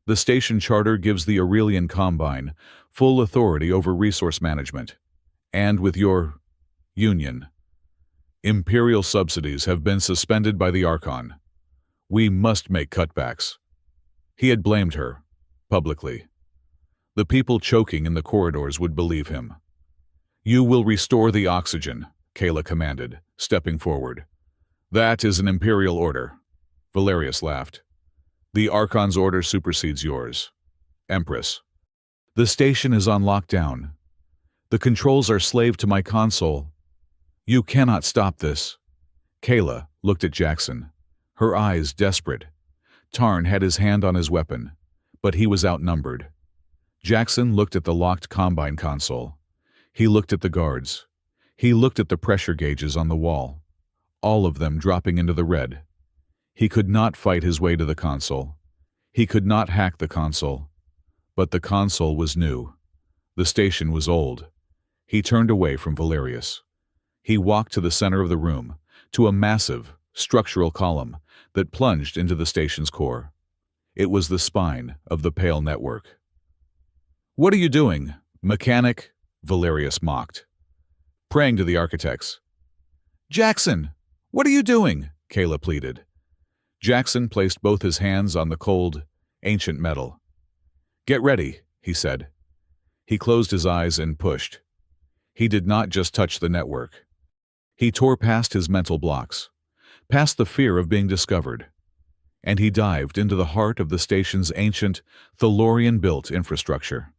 The station charter gives the Aurelian Combine full authority over resource management. And with your union, imperial subsidies have been suspended by the Archon. We must make cutbacks. He had blamed her, publicly. The people choking in the corridors would believe him. You will restore the oxygen, Kayla commanded, stepping forward. That is an imperial order. Valerius laughed. The Archon's order supersedes yours. Empress. The station is on lockdown. The controls are slave to my console. You cannot stop this. Kayla looked at Jackson, her eyes desperate. Tarn had his hand on his weapon, but he was outnumbered. Jackson looked at the locked Combine console. He looked at the guards. He looked at the pressure gauges on the wall, all of them dropping into the red. He could not fight his way to the console. He could not hack the console. But the console was new. The station was old. He turned away from Valerius. He walked to the center of the room, to a massive, structural column that plunged into the station's core. It was the spine of the Pale Network. What are you doing, mechanic? Valerius mocked. Praying to the architects. Jackson, what are you doing? Kayla pleaded. Jackson placed both his hands on the cold, ancient metal. Get ready, he said. He closed his eyes and pushed. He did not just touch the network. He tore past his mental blocks, past the fear of being discovered, and he dived into the heart of the station's ancient, Thalorian-built infrastructure.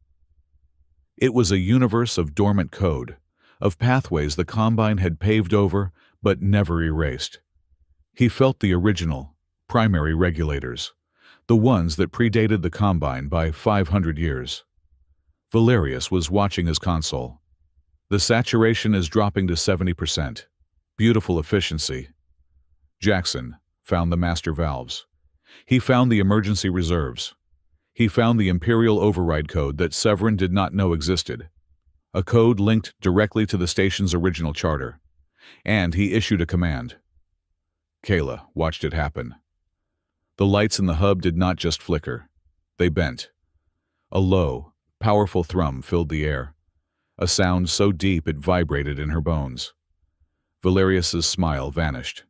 It was a universe of dormant code, of pathways the Combine had paved over but never erased. He felt the original, primary regulators, the ones that predated the Combine by 500 years. Valerius was watching his console. The saturation is dropping to 70%. Beautiful efficiency. Jackson found the master valves. He found the emergency reserves. He found the Imperial override code that Severin did not know existed. A code linked directly to the station's original charter. And he issued a command. Kayla watched it happen. The lights in the hub did not just flicker. They bent. A low, powerful thrum filled the air, a sound so deep it vibrated in her bones. Valerius's smile vanished.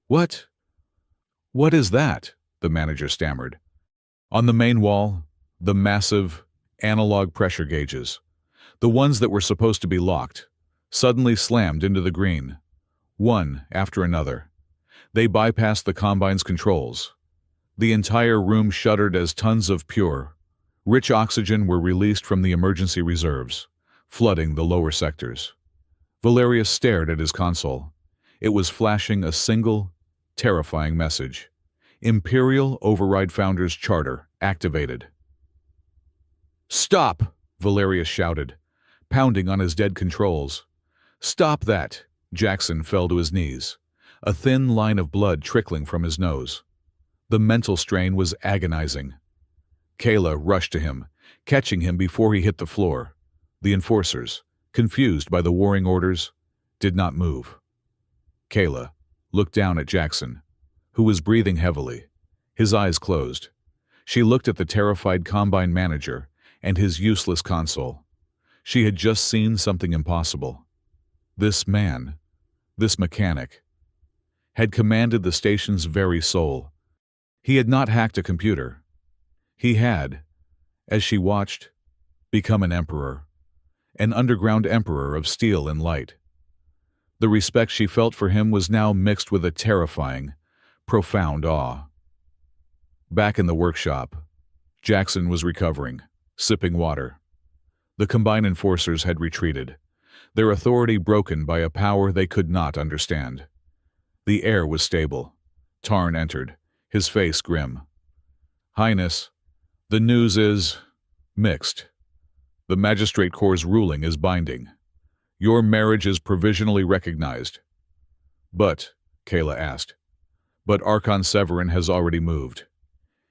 What is that? The manager stammered. On the main wall, the massive, analog pressure gauges, the ones that were supposed to be locked, suddenly slammed into the green, one after another. They bypassed the Combine's controls. The entire room shuddered as tons of pure, rich oxygen were released from the emergency reserves, flooding the lower sectors. Valerius stared at his console. It was flashing a single, terrifying message. Imperial Override Founders Charter activated. Stop! Valerius shouted, pounding on his dead controls. Stop that! Jackson fell to his knees, a thin line of blood trickling from his nose. The mental strain was agonizing. Kayla rushed to him, catching him before he hit the floor. The enforcers, confused by the warring orders, did not move. Kayla looked down at Jackson, who was breathing heavily, his eyes closed. She looked at the terrified Combine manager and his useless console. She had just seen something impossible. This man, this mechanic, had commanded the station's very soul. He had not hacked a computer. He had, as she watched, become an emperor, an underground emperor of steel and light. The respect she felt for him was now mixed with a terrifying, profound awe. Back in the workshop, Jackson was recovering, sipping water. The Combine enforcers had retreated, their authority broken by a power they could not understand. The air was stable. Tarn entered, his face grim. Highness, the news is mixed. The Magistrate Corps' ruling is binding. Your marriage is provisionally recognized. But Kayla asked. But Archon Severin has already moved.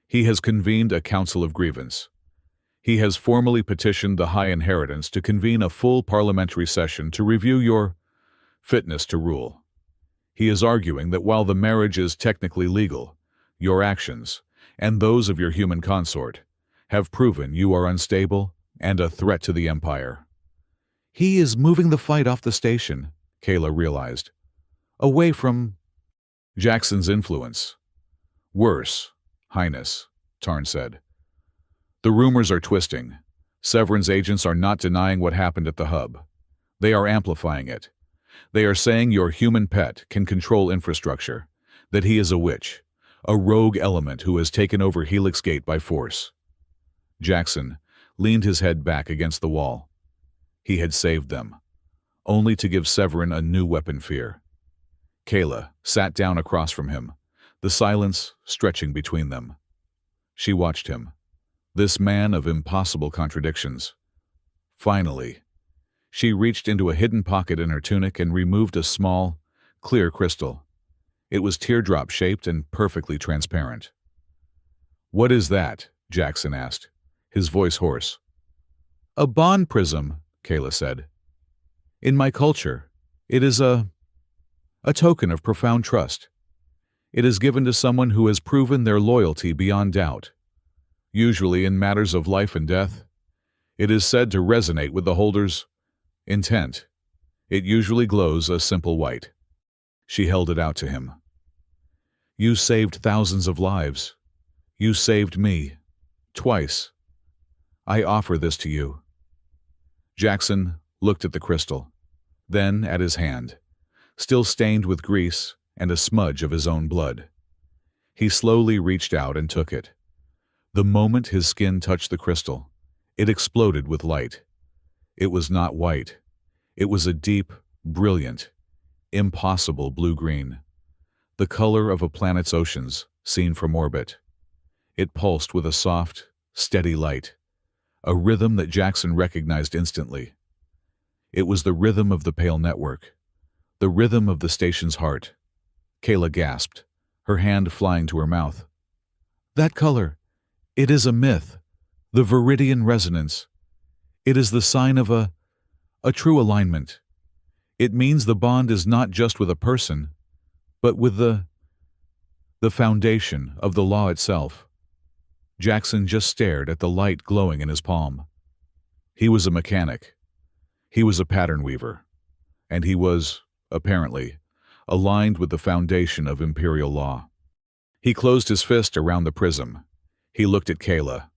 He has convened a council of grievance. He has formally petitioned the High Inheritance to convene a full parliamentary session to review your fitness to rule. He is arguing that while the marriage is technically legal, your actions, and those of your human consort, have proven you are unstable and a threat to the Empire. He is moving the fight off the station, Kayla realized. Away from Jackson's influence. Worse, Highness, Tarn said. The rumors are twisting. Severin's agents are not denying what happened at the hub. They are amplifying it. They are saying your human pet can control infrastructure, that he is a witch, a rogue element who has taken over Helix Gate by force. Jackson leaned his head back against the wall. He had saved them, only to give Severin a new weapon fear. Kayla sat down across from him, the silence stretching between them. She watched him, this man of impossible contradictions. Finally, she reached into a hidden pocket in her tunic and removed a small, clear crystal. It was teardrop-shaped and perfectly transparent. "What is that?" Jackson asked, his voice hoarse. "A bond prism," Kayla said. "In my culture, it is a token of profound trust. It is given to someone who has proven their loyalty beyond doubt. Usually in matters of life and death, it is said to resonate with the holder's intent. It usually glows a simple white." She held it out to him. "You saved thousands of lives. You saved me. Twice. I offer this to you." Jackson looked at the crystal, then at his hand, still stained with grease and a smudge of his own blood. He slowly reached out and took it. The moment his skin touched the crystal, it exploded with light. It was not white. It was a deep, brilliant, impossible blue-green, the color of a planet's oceans seen from orbit. It pulsed with a soft, steady light, a rhythm that Jackson recognized instantly. It was the rhythm of the Pale Network, the rhythm of the station's heart. Kayla gasped, her hand flying to her mouth. "That color, it is a myth, the Viridian resonance. It is the sign of a true alignment. It means the bond is not just with a person, but with the foundation of the law itself." Jackson just stared at the light glowing in his palm. He was a mechanic. He was a pattern weaver. And he was, apparently, aligned with the foundation of imperial law. He closed his fist around the prism. He looked at Kayla.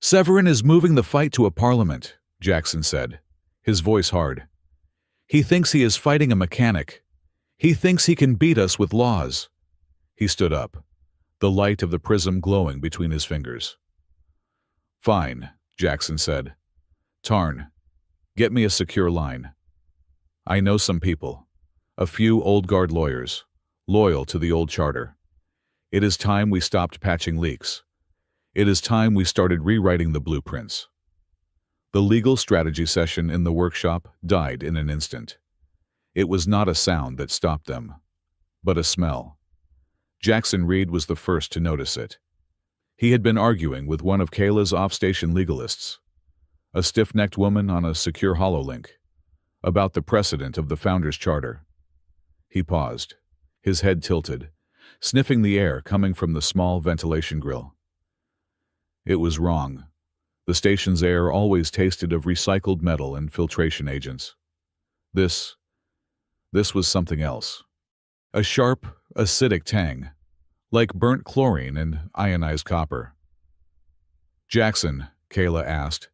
"Severin is moving the fight to a parliament," Jackson said, his voice hard. "He thinks he is fighting a mechanic. He thinks he can beat us with laws." He stood up, the light of the prism glowing between his fingers. "Fine," Jackson said. "Tarn, get me a secure line. I know some people, a few old guard lawyers, loyal to the old charter. It is time we stopped patching leaks. It is time we started rewriting the blueprints." The legal strategy session in the workshop died in an instant. It was not a sound that stopped them, but a smell. Jackson Reed was the first to notice it. He had been arguing with one of Kayla's off-station legalists, a stiff-necked woman on a secure hololink, about the precedent of the Founder's Charter. He paused, his head tilted, sniffing the air coming from the small ventilation grill. It was wrong. The station's air always tasted of recycled metal and filtration agents. This was something else. A sharp, acidic tang, like burnt chlorine and ionized copper. "Jackson," Kayla asked,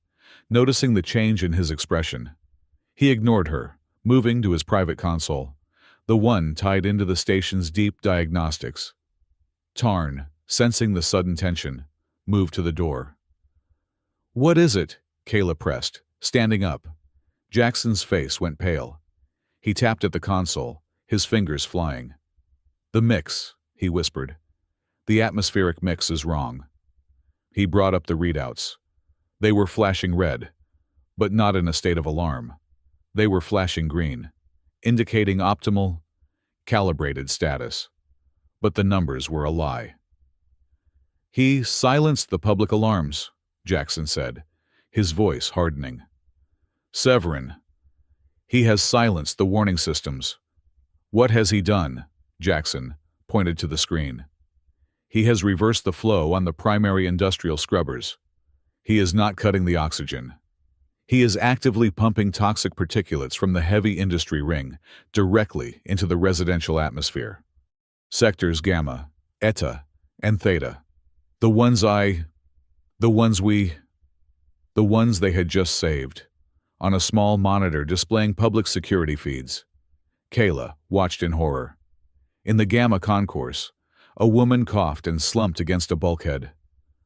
noticing the change in his expression. He ignored her, moving to his private console, the one tied into the station's deep diagnostics. Tarn, sensing the sudden tension, moved to the door. "What is it?" Kayla pressed, standing up. Jackson's face went pale. He tapped at the console, his fingers flying. "The mix," he whispered. "The atmospheric mix is wrong." He brought up the readouts. They were flashing red, but not in a state of alarm. They were flashing green, indicating optimal calibrated status. But the numbers were a lie. He silenced the public alarms, Jackson said, his voice hardening. Severin, he has silenced the warning systems. What has he done? Jackson pointed to the screen. He has reversed the flow on the primary industrial scrubbers. He is not cutting the oxygen. He is actively pumping toxic particulates from the heavy industry ring directly into the residential atmosphere. Sectors Gamma, Eta, and Theta. The ones they had just saved. On a small monitor displaying public security feeds. Kayla watched in horror. In the Gamma concourse, a woman coughed and slumped against a bulkhead.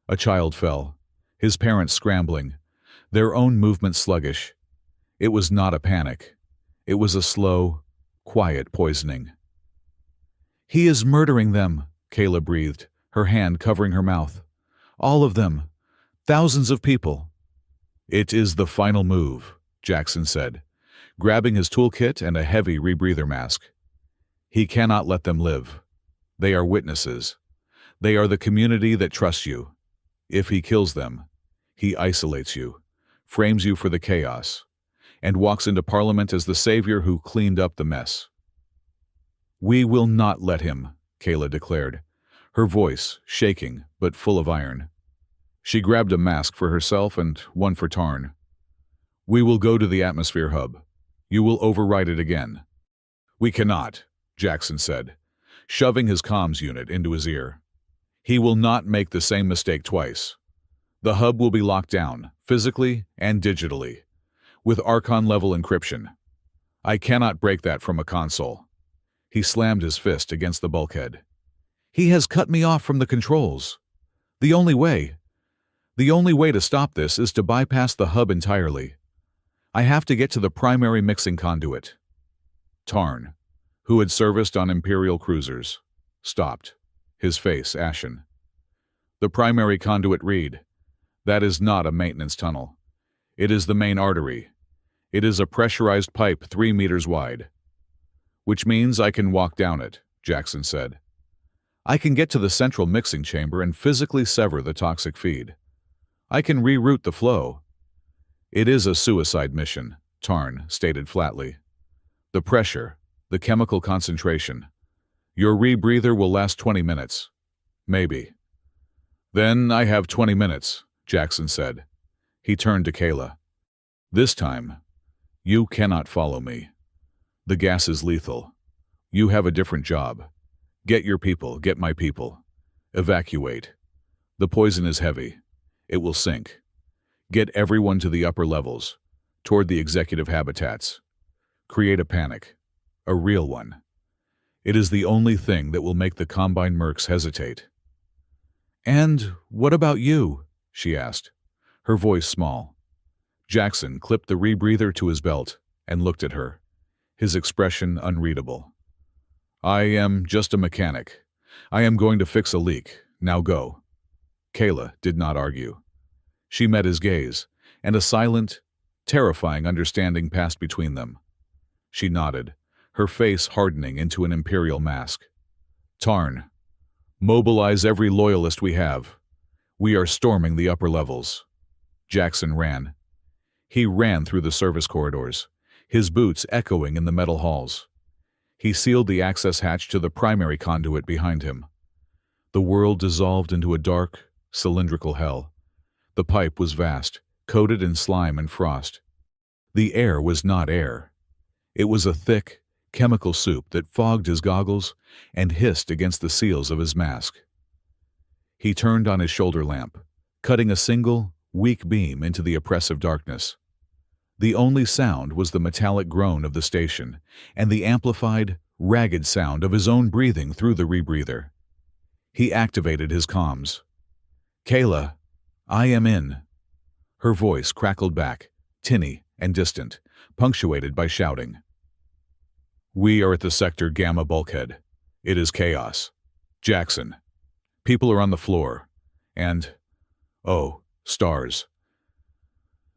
A child fell, his parents scrambling, their own movement sluggish. It was not a panic. It was a slow, quiet poisoning. He is murdering them, Kayla breathed, her hand covering her mouth. All of them. Thousands of people. It is the final move, Jackson said, grabbing his toolkit and a heavy rebreather mask. He cannot let them live. They are witnesses. They are the community that trusts you. If he kills them, he isolates you, frames you for the chaos, and walks into Parliament as the savior who cleaned up the mess. We will not let him, Kayla declared, her voice shaking but full of iron. She grabbed a mask for herself and one for Tarn. We will go to the atmosphere hub. You will override it again. We cannot, Jackson said, shoving his comms unit into his ear. He will not make the same mistake twice. The hub will be locked down, physically and digitally, with Archon-level encryption. I cannot break that from a console. He slammed his fist against the bulkhead. He has cut me off from the controls. The only way to stop this is to bypass the hub entirely. I have to get to the primary mixing conduit. Tarn, who had serviced on Imperial cruisers, stopped, his face ashen. The primary conduit read, that is not a maintenance tunnel. It is the main artery. It is a pressurized pipe 3 meters wide. Which means I can walk down it, Jackson said. I can get to the central mixing chamber and physically sever the toxic feed. I can reroute the flow. It is a suicide mission, Tarn stated flatly. The pressure, the chemical concentration. Your rebreather will last 20 minutes. Maybe. Then I have 20 minutes, Jackson said. He turned to Kayla. This time, you cannot follow me. The gas is lethal. You have a different job. Get your people, get my people. Evacuate. The poison is heavy. It will sink. Get everyone to the upper levels, toward the executive habitats. Create a panic. A real one. It is the only thing that will make the Combine mercs hesitate. And what about you? She asked, her voice small. Jackson clipped the rebreather to his belt and looked at her, his expression unreadable. I am just a mechanic. I am going to fix a leak. Now go. Kayla did not argue. She met his gaze, and a silent, terrifying understanding passed between them. She nodded, her face hardening into an imperial mask. Tarn, mobilize every loyalist we have. We are storming the upper levels. Jackson ran. He ran through the service corridors, his boots echoing in the metal halls. He sealed the access hatch to the primary conduit behind him. The world dissolved into a dark, cylindrical hell. The pipe was vast, coated in slime and frost. The air was not air. It was a thick, chemical soup that fogged his goggles and hissed against the seals of his mask. He turned on his shoulder lamp, cutting a single, weak beam into the oppressive darkness. The only sound was the metallic groan of the station and the amplified, ragged sound of his own breathing through the rebreather. He activated his comms. Kayla, I am in. Her voice crackled back, tinny and distant, punctuated by shouting. We are at the Sector Gamma bulkhead. It is chaos. Jackson. People are on the floor. And, oh, stars.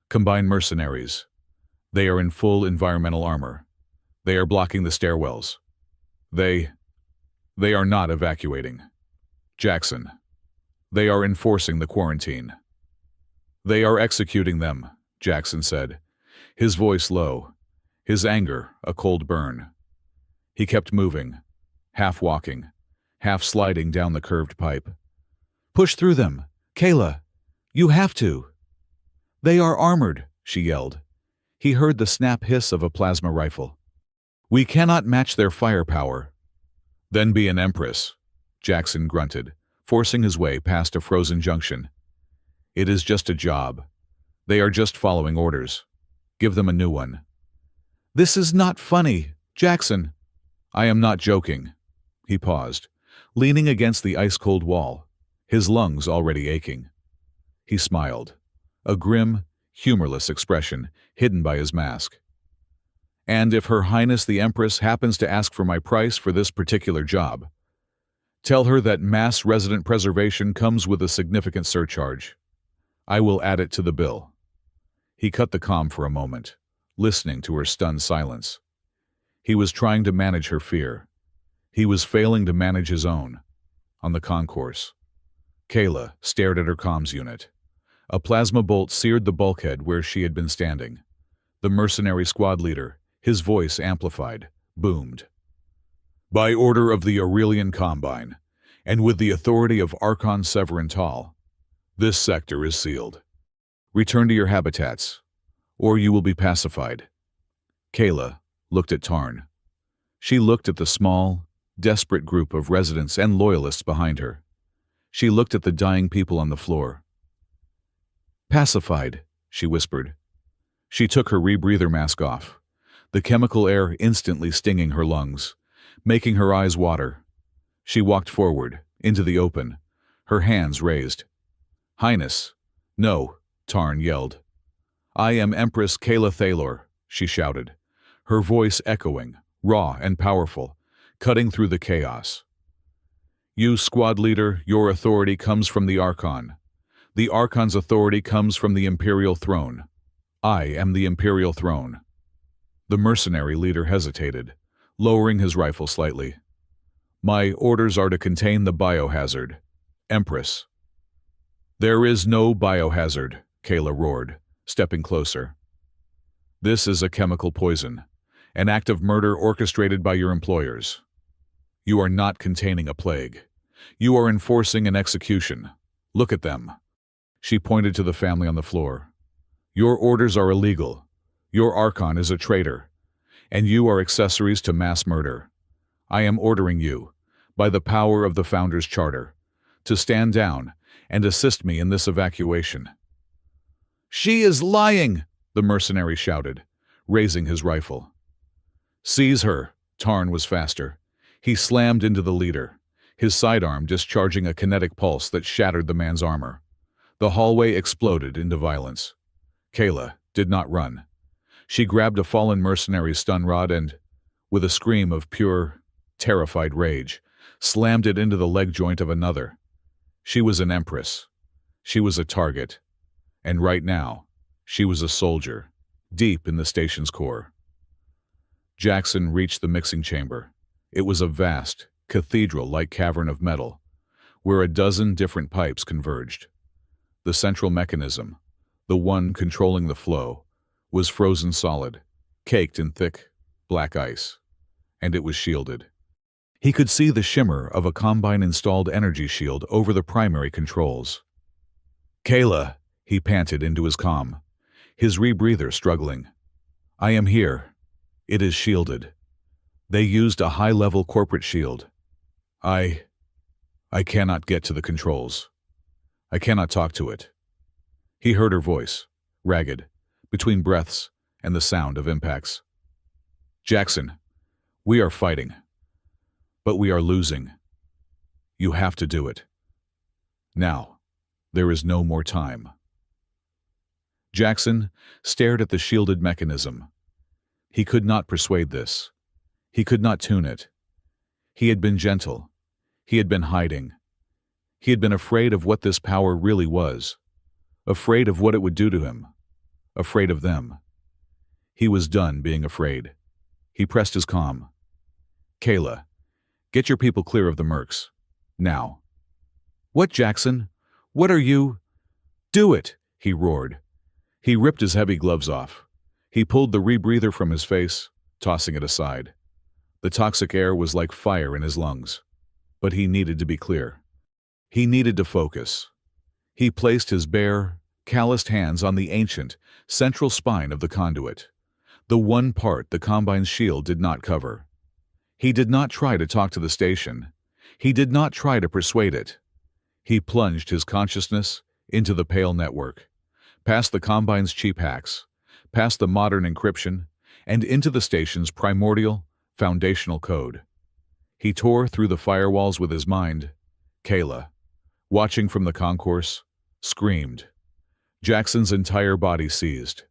Combined mercenaries. They are in full environmental armor. They are blocking the stairwells. They, they are not evacuating. Jackson, they are enforcing the quarantine. They are executing them, Jackson said, his voice low, his anger a cold burn. He kept moving, half walking, half sliding down the curved pipe. Push through them, Kayla. You have to. They are armored, she yelled. He heard the snap hiss of a plasma rifle. We cannot match their firepower. Then be an Empress, Jackson grunted, forcing his way past a frozen junction. It is just a job. They are just following orders. Give them a new one. This is not funny, Jackson. I am not joking. He paused, leaning against the ice-cold wall, his lungs already aching. He smiled, a grim, humorless expression hidden by his mask. And if Her Highness the Empress happens to ask for my price for this particular job, tell her that mass resident preservation comes with a significant surcharge. I will add it to the bill. He cut the comm for a moment, listening to her stunned silence. He was trying to manage her fear. He was failing to manage his own. On the concourse, Kayla stared at her comms unit. A plasma bolt seared the bulkhead where she had been standing. The mercenary squad leader, his voice amplified, boomed. By order of the Aurelian Combine, and with the authority of Archon Severin Tal, this sector is sealed. Return to your habitats, or you will be pacified. Kayla looked at Tarn. She looked at the small, desperate group of residents and loyalists behind her. She looked at the dying people on the floor. Pacified, she whispered. She took her rebreather mask off, the chemical air instantly stinging her lungs, making her eyes water. She walked forward, into the open, her hands raised. Highness. No, Tarn yelled. I am Empress Kayla Thalor, she shouted, her voice echoing, raw and powerful, cutting through the chaos. You, squad leader, your authority comes from the Archon. The Archon's authority comes from the Imperial Throne. I am the Imperial Throne. The mercenary leader hesitated, lowering his rifle slightly. My orders are to contain the biohazard. Empress. There is no biohazard, Kayla roared, stepping closer. This is a chemical poison, an act of murder orchestrated by your employers. You are not containing a plague. You are enforcing an execution. Look at them. She pointed to the family on the floor. Your orders are illegal. Your Archon is a traitor, and you are accessories to mass murder. I am ordering you, by the power of the Founder's Charter, to stand down and assist me in this evacuation. She is lying, the mercenary shouted, raising his rifle. Seize her, Tarn was faster. He slammed into the leader, his sidearm discharging a kinetic pulse that shattered the man's armor. The hallway exploded into violence. Kayla did not run. She grabbed a fallen mercenary's stun rod and, with a scream of pure, terrified rage, slammed it into the leg joint of another. She was an Empress. She was a target. And right now, she was a soldier, deep in the station's core. Jackson reached the mixing chamber. It was a vast, cathedral-like cavern of metal, where a dozen different pipes converged. The central mechanism, the one controlling the flow, was frozen solid, caked in thick, black ice, and it was shielded. He could see the shimmer of a Combine-installed energy shield over the primary controls. Kayla, he panted into his comm, his rebreather struggling. I am here. It is shielded. They used a high-level corporate shield. I cannot get to the controls. I cannot talk to it. He heard her voice, ragged, between breaths and the sound of impacts. Jackson, we are fighting. But we are losing. You have to do it. Now, there is no more time. Jackson stared at the shielded mechanism. He could not persuade this. He could not tune it. He had been gentle. He had been hiding. He had been afraid of what this power really was, afraid of what it would do to him, afraid of them. He was done being afraid. He pressed his comm. Kayla, Get your people clear of the mercs. Now." "What, Jackson? What are you—" "Do it!" he roared. He ripped his heavy gloves off. He pulled the rebreather from his face, tossing it aside. The toxic air was like fire in his lungs. But he needed to be clear. He needed to focus. He placed his bare, calloused hands on the ancient, central spine of the conduit, the one part the Combine's shield did not cover. He did not try to talk to the station. He did not try to persuade it. He plunged his consciousness into the pale network, past the Combine's cheap hacks, past the modern encryption, and into the station's primordial, foundational code. He tore through the firewalls with his mind. Kayla, watching from the concourse, screamed. Jackson's entire body seized.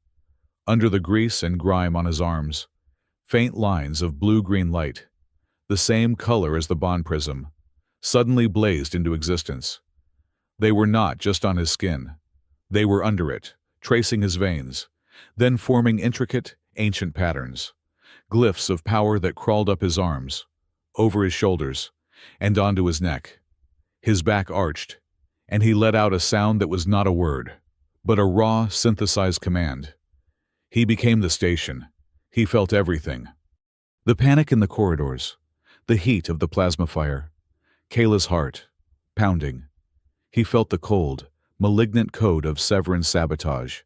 Under the grease and grime on his arms, faint lines of blue-green light, the same color as the bond prism, suddenly blazed into existence. They were not just on his skin. They were under it, tracing his veins, then forming intricate, ancient patterns, glyphs of power that crawled up his arms, over his shoulders, and onto his neck. His back arched, and he let out a sound that was not a word, but a raw, synthesized command. He became the station. He felt everything. The panic in the corridors, the heat of the plasma fire, Kayla's heart, pounding. He felt the cold, malignant code of Severan's sabotage,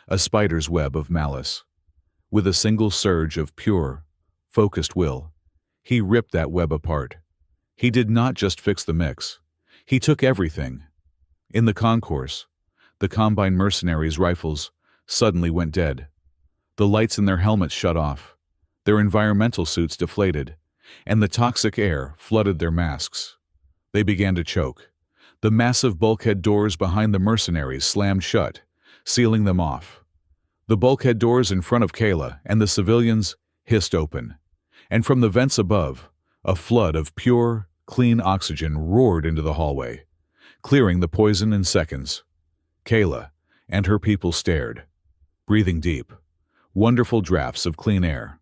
a spider's web of malice. With a single surge of pure, focused will, he ripped that web apart. He did not just fix the mix. He took everything. In the concourse, the Combine mercenaries' rifles suddenly went dead. The lights in their helmets shut off. Their environmental suits deflated, and the toxic air flooded their masks. They began to choke. The massive bulkhead doors behind the mercenaries slammed shut, sealing them off. The bulkhead doors in front of Kayla and the civilians hissed open, and from the vents above, a flood of pure, clean oxygen roared into the hallway, clearing the poison in seconds. Kayla and her people stared, breathing deep, wonderful drafts of clean air.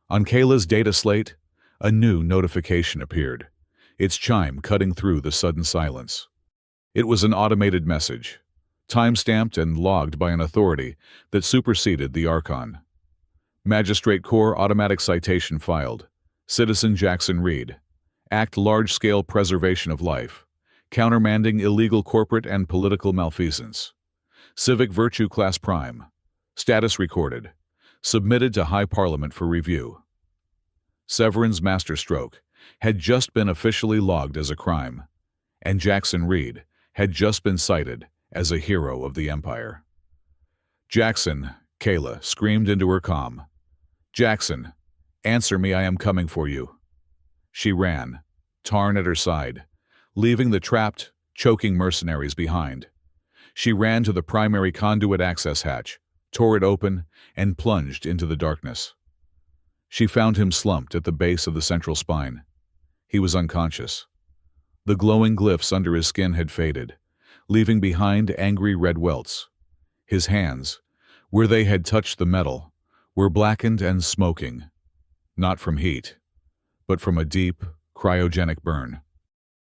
On Kayla's data slate, a new notification appeared, its chime cutting through the sudden silence. It was an automated message, time-stamped and logged by an authority that superseded the Archon. Magistrate Corps automatic citation filed. Citizen Jackson Reed. Act large-scale preservation of life. Countermanding illegal corporate and political malfeasance. Civic virtue class prime. Status recorded. Submitted to High Parliament for review. Severan's masterstroke had just been officially logged as a crime, and Jackson Reed had just been cited as a hero of the Empire. "Jackson," Kayla screamed into her comm. "Jackson, answer me, I am coming for you." She ran, Tarn at her side, leaving the trapped, choking mercenaries behind. She ran to the primary conduit access hatch, tore it open, and plunged into the darkness. She found him slumped at the base of the central spine. He was unconscious. The glowing glyphs under his skin had faded, leaving behind angry red welts. His hands, where they had touched the metal, were blackened and smoking, not from heat, but from a deep, cryogenic burn.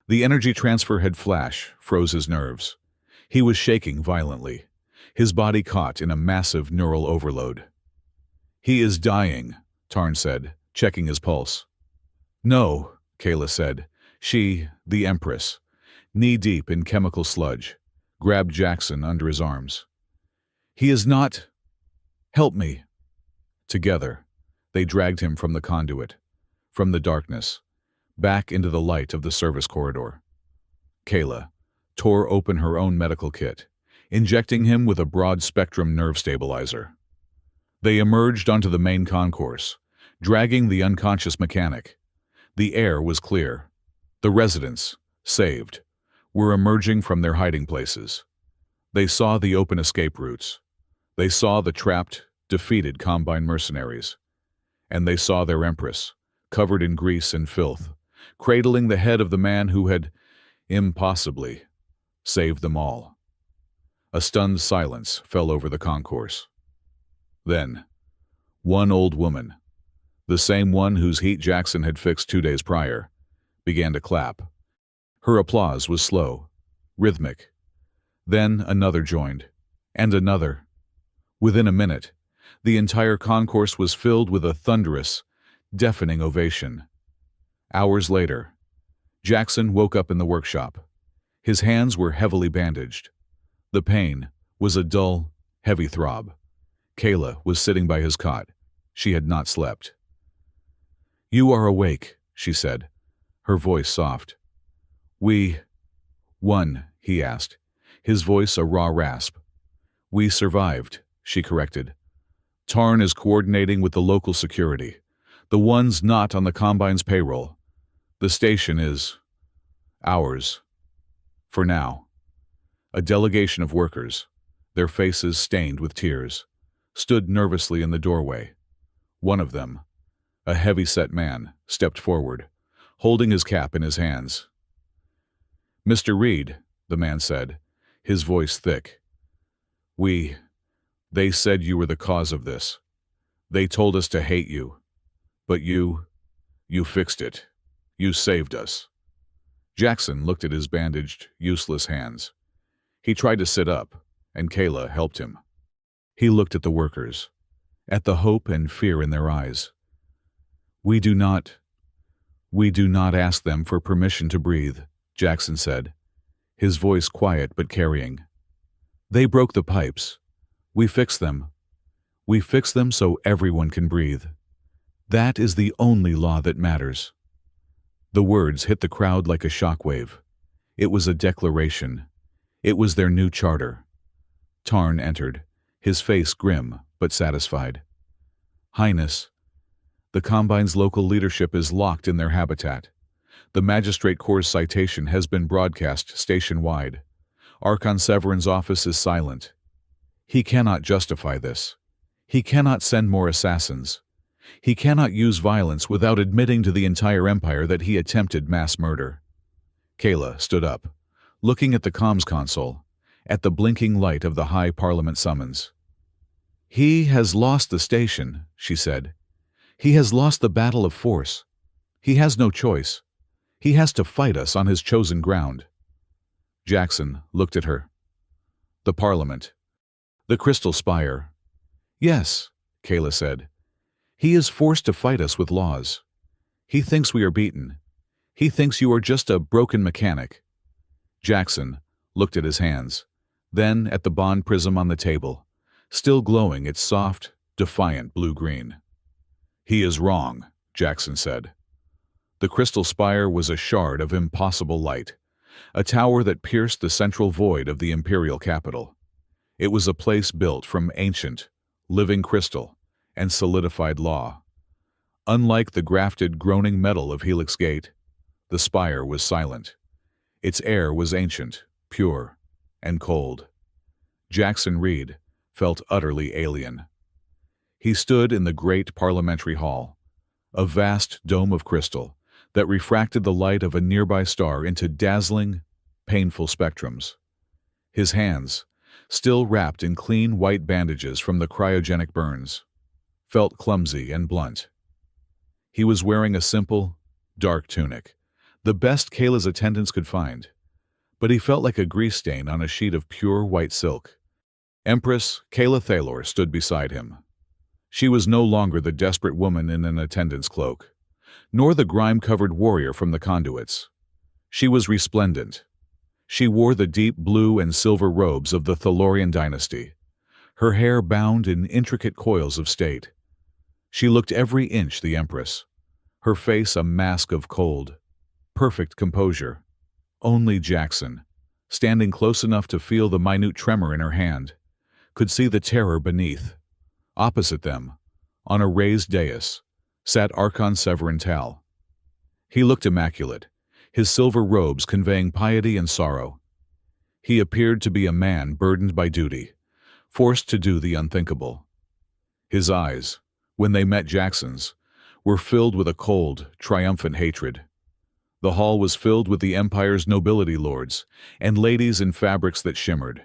The energy transfer had froze his nerves. He was shaking violently, his body caught in a massive neural overload. "He is dying," Tarn said, checking his pulse. "No," Kayla said. She, the Empress, knee-deep in chemical sludge, grabbed Jackson under his arms. "He is not. Help me." Together, they dragged him from the conduit, from the darkness, back into the light of the service corridor. Kayla tore open her own medical kit, injecting him with a broad-spectrum nerve stabilizer. They emerged onto the main concourse, dragging the unconscious mechanic. The air was clear. The residents, saved, were emerging from their hiding places. They saw the open escape routes. They saw the trapped, defeated Combine mercenaries. And they saw their Empress, covered in grease and filth, cradling the head of the man who had, impossibly, saved them all. A stunned silence fell over the concourse. Then, one old woman, the same one whose heat Jackson had fixed 2 days prior, began to clap. Her applause was slow, rhythmic. Then another joined, and another. Within a minute, the entire concourse was filled with a thunderous, deafening ovation. Hours later, Jackson woke up in the workshop. His hands were heavily bandaged. The pain was a dull, heavy throb. Kayla was sitting by his cot. She had not slept. "You are awake," she said, her voice soft. "We won," he asked, his voice a raw rasp. "We survived," she corrected. "Tarn is coordinating with the local security, the ones not on the Combine's payroll. The station is ours. For now." A delegation of workers, their faces stained with tears, stood nervously in the doorway. One of them, a heavy-set man, stepped forward, holding his cap in his hands. "Mr. Reed," the man said, his voice thick. They said you were the cause of this. They told us to hate you. But you fixed it. You saved us." Jackson looked at his bandaged, useless hands. He tried to sit up, and Kayla helped him. He looked at the workers, at the hope and fear in their eyes. We do not ask them for permission to breathe," Jackson said, his voice quiet but carrying. "They broke the pipes. We fixed them. We fixed them so everyone can breathe. That is the only law that matters." The words hit the crowd like a shockwave. It was a declaration. It was their new charter. Tarn entered, his face grim but satisfied. "Highness, the Combine's local leadership is locked in their habitat. The Magistrate Corps' citation has been broadcast station-wide. Archon Severin's office is silent. He cannot justify this. He cannot send more assassins. He cannot use violence without admitting to the entire Empire that he attempted mass murder." Kayla stood up, looking at the comms console, at the blinking light of the High Parliament summons. "He has lost the station," she said. "He has lost the battle of force. He has no choice. He has to fight us on his chosen ground." Jackson looked at her. "The Parliament. The Crystal Spire." "Yes," Kayla said. "He is forced to fight us with laws. He thinks we are beaten. He thinks you are just a broken mechanic." Jackson looked at his hands, then at the bond prism on the table, still glowing its soft, defiant blue-green. "He is wrong," Jackson said. The Crystal Spire was a shard of impossible light, a tower that pierced the central void of the imperial capital. It was a place built from ancient, living crystal and solidified law. Unlike the grafted, groaning metal of Helix Gate, the spire was silent. Its air was ancient, pure, and cold. Jackson Reed felt utterly alien. He stood in the great parliamentary hall, a vast dome of crystal that refracted the light of a nearby star into dazzling, painful spectrums. His hands, still wrapped in clean white bandages from the cryogenic burns, felt clumsy and blunt. He was wearing a simple, dark tunic, the best Kayla's attendants could find, but he felt like a grease stain on a sheet of pure white silk. Empress Kayla Thalor stood beside him. She was no longer the desperate woman in an attendant's cloak, nor the grime-covered warrior from the conduits. She was resplendent. She wore the deep blue and silver robes of the Thalorian dynasty, her hair bound in intricate coils of state. She looked every inch the Empress, her face a mask of cold, perfect composure. Only Jackson, standing close enough to feel the minute tremor in her hand, could see the terror beneath. Opposite them, on a raised dais, sat Archon Severin Tal. He looked immaculate, his silver robes conveying piety and sorrow. He appeared to be a man burdened by duty, forced to do the unthinkable. His eyes, when they met Jackson's, were filled with a cold, triumphant hatred. The hall was filled with the Empire's nobility lords and ladies in fabrics that shimmered,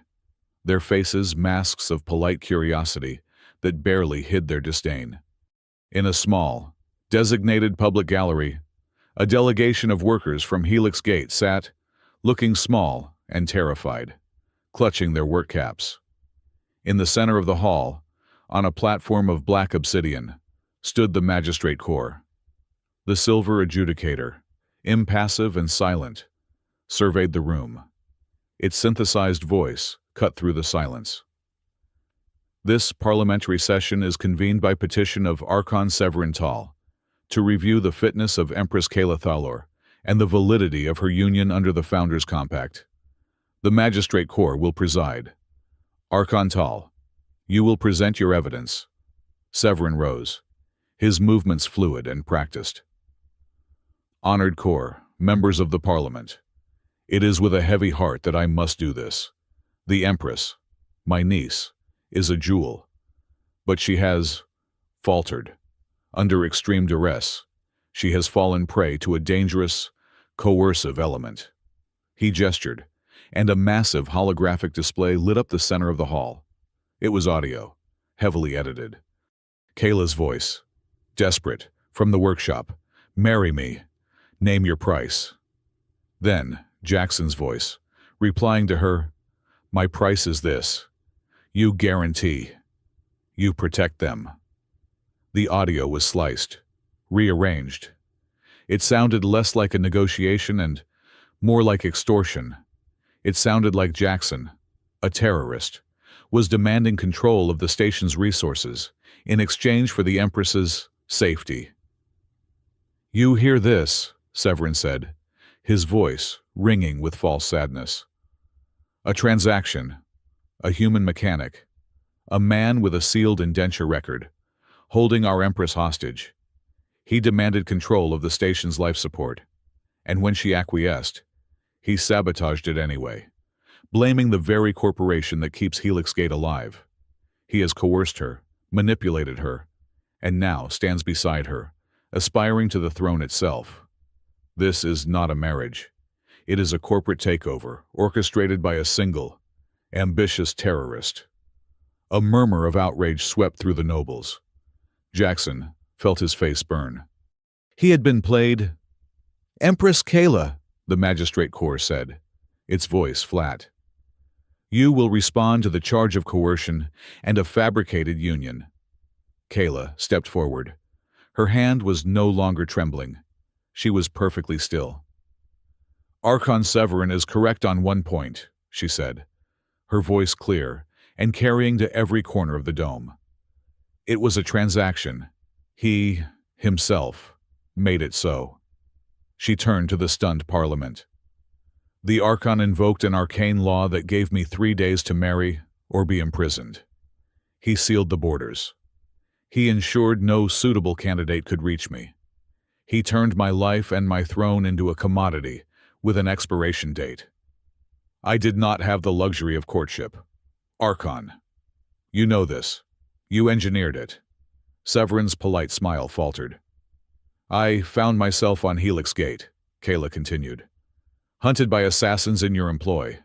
their faces masks of polite curiosity that barely hid their disdain. In a small, designated public gallery, A delegation of workers from Helix Gate sat, looking small and terrified, clutching their work caps. In the center of the hall, on a platform of black obsidian, stood the magistrate corps. The silver adjudicator, impassive and silent, surveyed the room. Its synthesized voice cut through the silence. This parliamentary session is convened by petition of Archon Severin Tal to review the fitness of Empress Kayla Thalor and the validity of her union under the Founders' Compact. The magistrate corps will preside. Archon Tal, you will present your evidence. Severin rose, his movements fluid and practiced. Honored corps, members of the Parliament, it is with a heavy heart that I must do this. The Empress, my niece, is a jewel, but she has faltered. Under extreme duress, she has fallen prey to a dangerous, coercive element. He gestured, and a massive holographic display lit up the center of the hall. It was audio, heavily edited. Kayla's voice, desperate, from the workshop. Marry me. Name your price. Then, Jackson's voice, replying to her, my price is this. You guarantee. You protect them. The audio was sliced, rearranged. It sounded less like a negotiation and more like extortion. It sounded like Jackson, a terrorist, was demanding control of the station's resources in exchange for the Empress's safety. You hear this, Severin said, his voice ringing with false sadness. A transaction, a human mechanic, a man with a sealed indenture record, holding our Empress hostage. He demanded control of the station's life support, and when she acquiesced, he sabotaged it anyway, blaming the very corporation that keeps Helix Gate alive. He has coerced her, manipulated her, and now stands beside her, aspiring to the throne itself. This is not a marriage. It is a corporate takeover, orchestrated by a single, ambitious terrorist. A murmur of outrage swept through the nobles. Jackson felt his face burn. He had been played. Empress Kayla, the magistrate corps said, its voice flat. You will respond to the charge of coercion and a fabricated union. Kayla stepped forward. Her hand was no longer trembling. She was perfectly still. Archon Severin is correct on one point, she said, her voice clear and carrying to every corner of the dome. It was a transaction. He, himself, made it so. She turned to the stunned Parliament. The Archon invoked an arcane law that gave me 3 days to marry or be imprisoned. He sealed the borders. He ensured no suitable candidate could reach me. He turned my life and my throne into a commodity with an expiration date. I did not have the luxury of courtship. Archon, you know this. You engineered it. Severin's polite smile faltered. I found myself on Helix Gate, Kayla continued, hunted by assassins in your employ.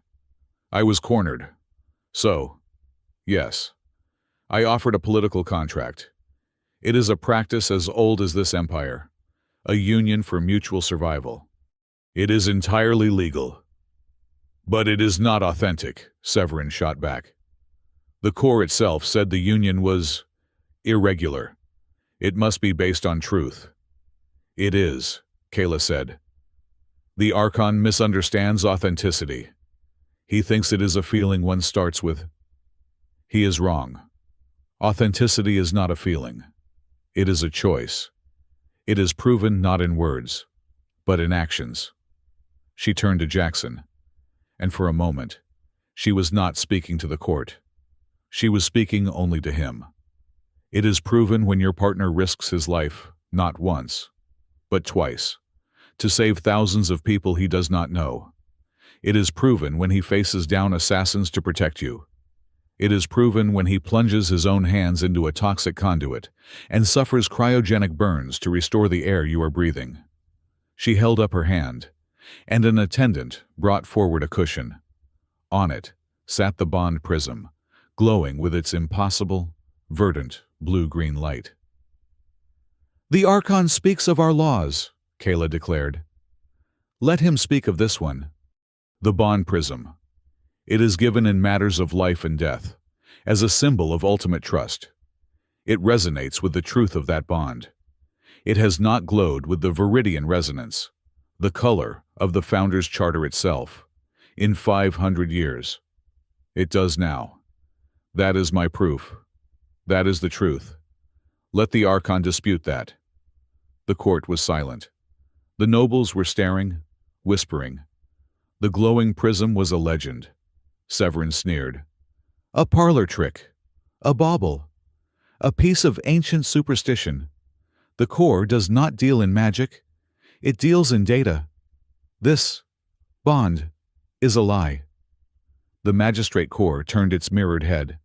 I was cornered. So, yes, I offered a political contract. It is a practice as old as this empire, a union for mutual survival. It is entirely legal. But it is not authentic, Severin shot back. The Corps itself said the union was irregular. It must be based on truth. It is, Kayla said. The Archon misunderstands authenticity. He thinks it is a feeling one starts with. He is wrong. Authenticity is not a feeling. It is a choice. It is proven not in words, but in actions. She turned to Jackson, and for a moment, she was not speaking to the court. She was speaking only to him. It is proven when your partner risks his life, not once, but twice, to save thousands of people he does not know. It is proven when he faces down assassins to protect you. It is proven when he plunges his own hands into a toxic conduit and suffers cryogenic burns to restore the air you are breathing. She held up her hand, and an attendant brought forward a cushion. On it sat the bond prism, glowing with its impossible, verdant, blue-green light. The Archon speaks of our laws, Kayla declared. Let him speak of this one. The bond prism. It is given in matters of life and death, as a symbol of ultimate trust. It resonates with the truth of that bond. It has not glowed with the viridian resonance, the color of the Founder's Charter itself, in 500 years. It does now. That is my proof. That is the truth. Let the Archon dispute that. The court was silent. The nobles were staring, whispering. The glowing prism was a legend. Severin sneered. A parlor trick. A bauble. A piece of ancient superstition. The core does not deal in magic. It deals in data. This bond is a lie. The magistrate core turned its mirrored head.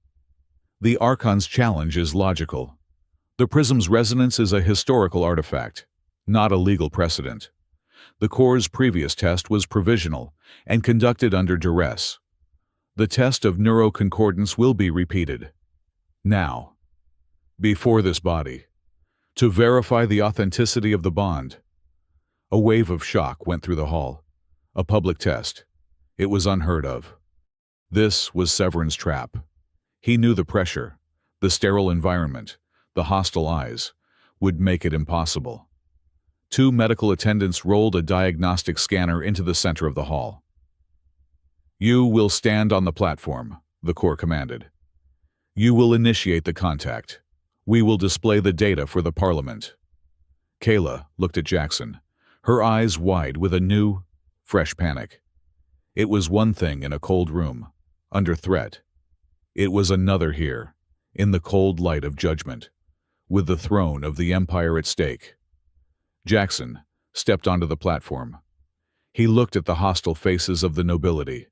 The Archon's challenge is logical. The prism's resonance is a historical artifact, not a legal precedent. The core's previous test was provisional and conducted under duress. The test of neuroconcordance will be repeated. Now, before this body, to verify the authenticity of the bond. A wave of shock went through the hall. A public test. It was unheard of. This was Severin's trap. He knew the pressure, the sterile environment, the hostile eyes, would make it impossible. 2 medical attendants rolled a diagnostic scanner into the center of the hall. You will stand on the platform, the core commanded. You will initiate the contact. We will display the data for the Parliament. Kayla looked at Jackson, her eyes wide with a new, fresh panic. It was one thing in a cold room, under threat. It was another here, in the cold light of judgment, with the throne of the Empire at stake. Jackson stepped onto the platform. He looked at the hostile faces of the nobility.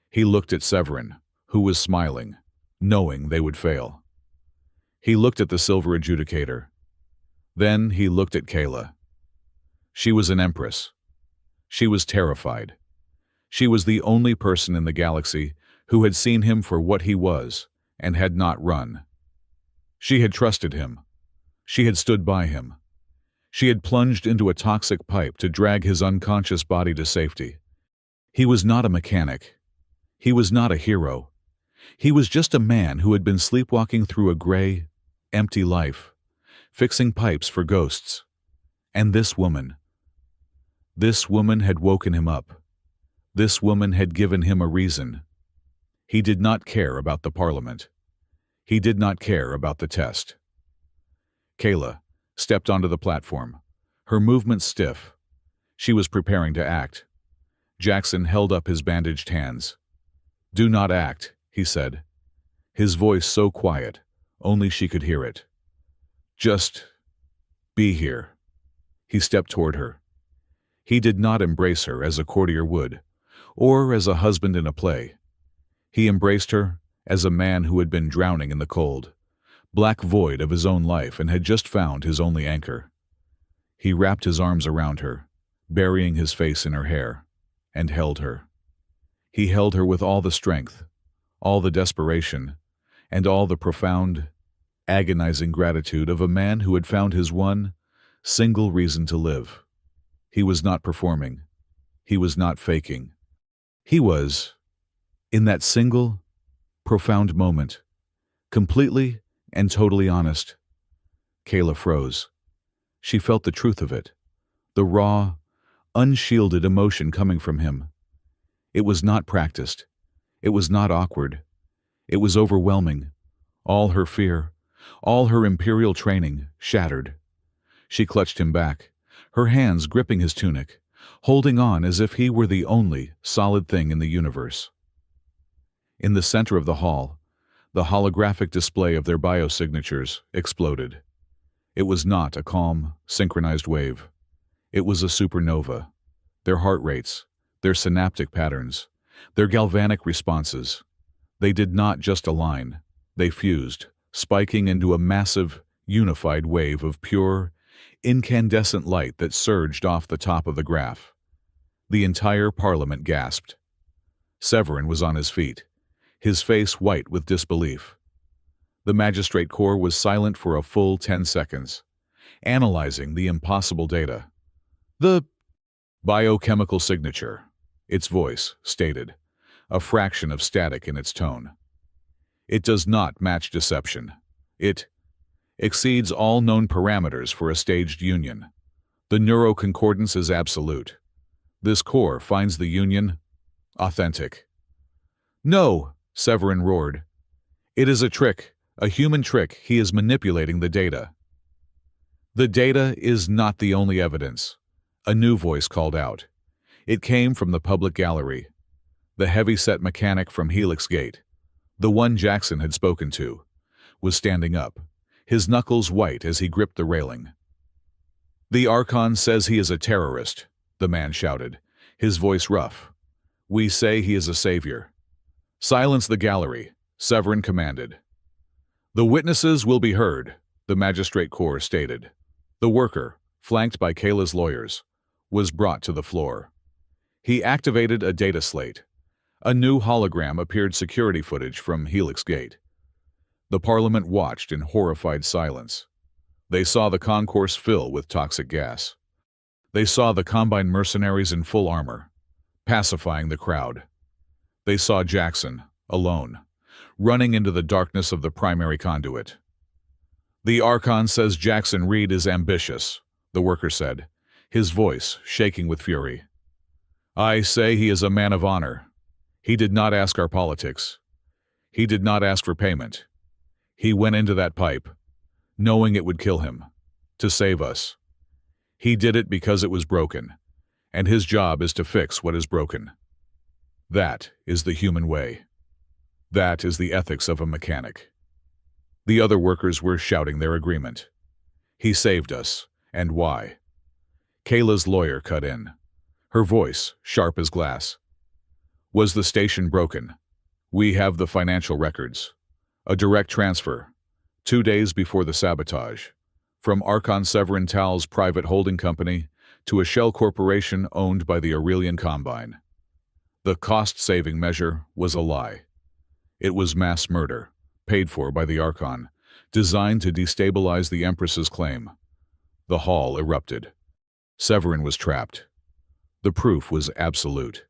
He looked at Severin, who was smiling, knowing they would fail. He looked at the silver adjudicator. Then he looked at Kayla. She was an Empress. She was terrified. She was the only person in the galaxy who had seen him for what he was and had not run. She had trusted him. She had stood by him. She had plunged into a toxic pipe to drag his unconscious body to safety. He was not a mechanic. He was not a hero. He was just a man who had been sleepwalking through a gray, empty life, fixing pipes for ghosts. And this woman had woken him up. This woman had given him a reason. He did not care about the Parliament. He did not care about the test. Kayla stepped onto the platform, her movements stiff. She was preparing to act. Jackson held up his bandaged hands. Do not act, he said, his voice so quiet, only she could hear it. Just be here. He stepped toward her. He did not embrace her as a courtier would, or as a husband in a play. He embraced her as a man who had been drowning in the cold, black void of his own life and had just found his only anchor. He wrapped his arms around her, burying his face in her hair, and held her. He held her with all the strength, all the desperation, and all the profound, agonizing gratitude of a man who had found his one, single reason to live. He was not performing. He was not faking. He was, in that single, profound moment, completely and totally honest. Kayla froze. She felt the truth of it, the raw, unshielded emotion coming from him. It was not practiced. It was not awkward. It was overwhelming. All her fear, all her imperial training, shattered. She clutched him back, her hands gripping his tunic, holding on as if he were the only solid thing in the universe. In the center of the hall, the holographic display of their biosignatures exploded. It was not a calm, synchronized wave. It was a supernova. Their heart rates, their synaptic patterns, their galvanic responses. They did not just align. They fused, spiking into a massive, unified wave of pure, incandescent light that surged off the top of the graph. The entire Parliament gasped. Severin was on his feet, his face white with disbelief. The magistrate corps was silent for a full 10 seconds, analyzing the impossible data. The biochemical signature, its voice stated, a fraction of static in its tone. It does not match deception. It exceeds all known parameters for a staged union. The neuroconcordance is absolute. This core finds the union authentic. No, Severin roared. It is a trick, a human trick. He is manipulating the data. The data is not the only evidence, a new voice called out. It came from the public gallery. The heavy-set mechanic from Helix Gate, the one Jackson had spoken to, was standing up, his knuckles white as he gripped the railing. The Archon says he is a terrorist, the man shouted, his voice rough. We say he is a savior. Silence the gallery, Severin commanded. The witnesses will be heard, the magistrate corps stated. The worker, flanked by Kayla's lawyers, was brought to the floor. He activated a data slate. A new hologram appeared, security footage from Helix Gate. The Parliament watched in horrified silence. They saw the concourse fill with toxic gas. They saw the Combine mercenaries in full armor, pacifying the crowd. They saw Jackson, alone, running into the darkness of the primary conduit. The Archon says Jackson Reed is ambitious, the worker said, his voice shaking with fury. I say he is a man of honor. He did not ask our politics. He did not ask for payment. He went into that pipe, knowing it would kill him, to save us. He did it because it was broken, and his job is to fix what is broken. That is the human way. That is the ethics of a mechanic. The other workers were shouting their agreement. He saved us, and why? Kayla's lawyer cut in, her voice sharp as glass. Was the station broken? We have the financial records. A direct transfer, 2 days before the sabotage, from Archon Severin Tal's private holding company to a shell corporation owned by the Aurelian Combine. The cost-saving measure was a lie. It was mass murder, paid for by the Archon, designed to destabilize the Empress's claim. The hall erupted. Severin was trapped. The proof was absolute.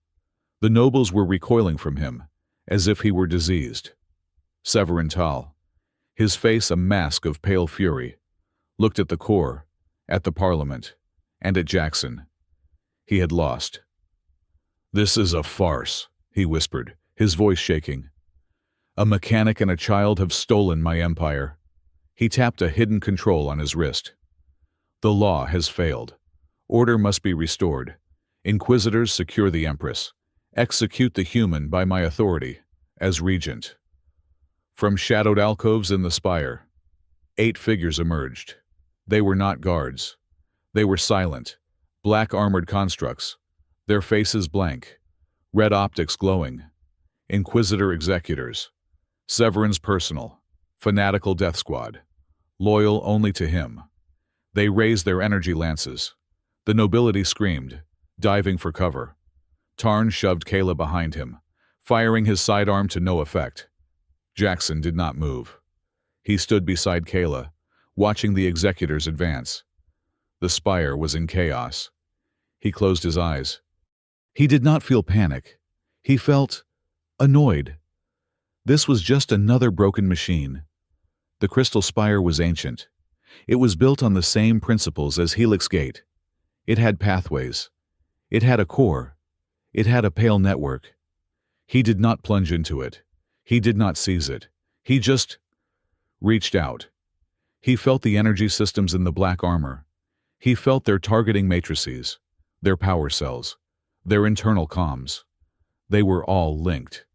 The nobles were recoiling from him, as if he were diseased. Severin Tal, his face a mask of pale fury, looked at the core, at the Parliament, and at Jackson. He had lost. This is a farce, he whispered, his voice shaking. A mechanic and a child have stolen my empire. He tapped a hidden control on his wrist. The law has failed. Order must be restored. Inquisitors secure the Empress. Execute the human by my authority, as regent. From shadowed alcoves in the spire, 8 figures emerged. They were not guards. They were silent, black-armored constructs, their faces blank, red optics glowing. Inquisitor executors. Severin's personal, fanatical death squad, loyal only to him. They raised their energy lances. The nobility screamed, diving for cover. Tarn shoved Kayla behind him, firing his sidearm to no effect. Jackson did not move. He stood beside Kayla, watching the executors advance. The spire was in chaos. He closed his eyes. He did not feel panic. He felt annoyed. This was just another broken machine. The crystal spire was ancient. It was built on the same principles as Helix Gate. It had pathways. It had a core. It had a pale network. He did not plunge into it. He did not seize it. He just reached out. He felt the energy systems in the black armor. He felt their targeting matrices, their power cells, their internal comms. They were all linked.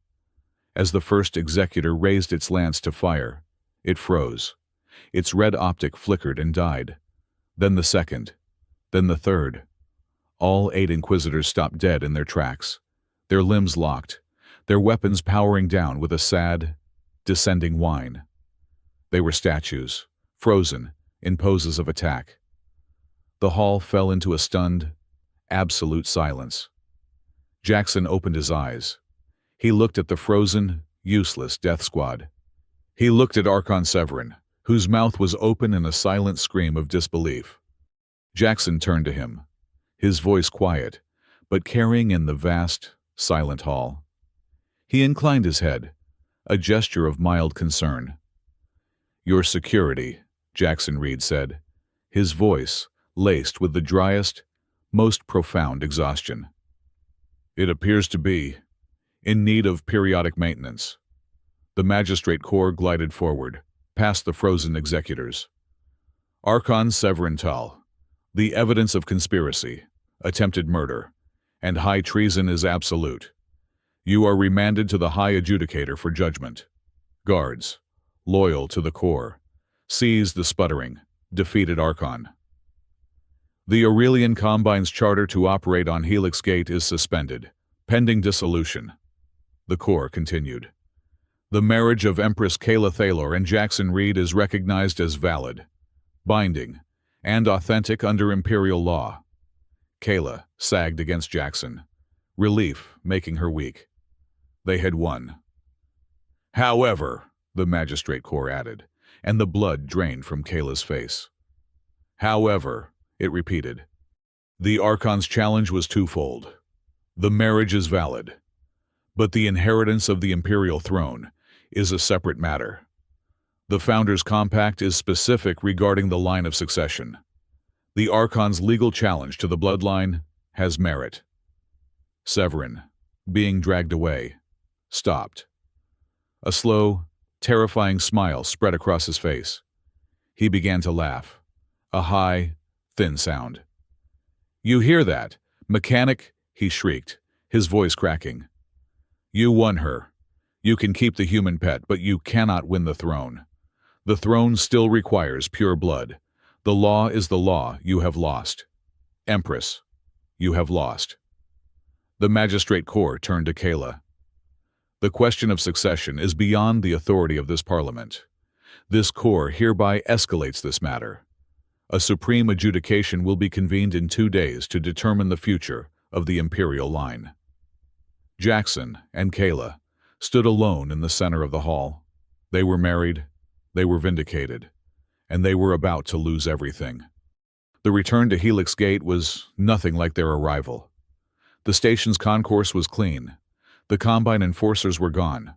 As the first executor raised its lance to fire, it froze. Its red optic flickered and died. Then the second. Then the third. All 8 inquisitors stopped dead in their tracks, their limbs locked, their weapons powering down with a sad, descending whine. They were statues, frozen, in poses of attack. The hall fell into a stunned, absolute silence. Jackson opened his eyes. He looked at the frozen, useless death squad. He looked at Archon Severin, whose mouth was open in a silent scream of disbelief. Jackson turned to him. his voice quiet, but carrying in the vast, silent hall. He inclined his head, a gesture of mild concern. "Your security," Jackson Reed said, his voice laced with the driest, most profound exhaustion. "It appears to be in need of periodic maintenance." The magistrate corps glided forward, past the frozen executors. "Archon Severin Tal, the evidence of conspiracy, attempted murder, and high treason is absolute. You are remanded to the High Adjudicator for judgment. Guards, loyal to the corps, seize the sputtering, defeated Archon." "The Aurelian Combine's charter to operate on Helix Gate is suspended, pending dissolution," the corps continued. "The marriage of Empress Kayla Thaylor and Jackson Reed is recognized as valid, binding, and authentic under Imperial law." Kayla sagged against Jackson, relief making her weak. They had won. "However," the magistrate corps added, and the blood drained from Kayla's face. "However," it repeated, "the Archon's challenge was twofold. The marriage is valid, but the inheritance of the Imperial throne is a separate matter. The Founders' Compact is specific regarding the line of succession. The Archon's legal challenge to the bloodline has merit." Severin, being dragged away, stopped. A slow, terrifying smile spread across his face. He began to laugh, a high, thin sound. "You hear that, mechanic?" he shrieked, his voice cracking. "You won her. You can keep the human pet, but you cannot win the throne. The throne still requires pure blood. The law is the law. You have lost. Empress, you have lost." The magistrate corps turned to Kayla. "The question of succession is beyond the authority of this parliament. This corps hereby escalates this matter. A supreme adjudication will be convened in 2 days to determine the future of the Imperial line." Jackson and Kayla stood alone in the center of the hall. They were married, they were vindicated, and they were about to lose everything. The return to Helix Gate was nothing like their arrival. The station's concourse was clean. The Combine enforcers were gone,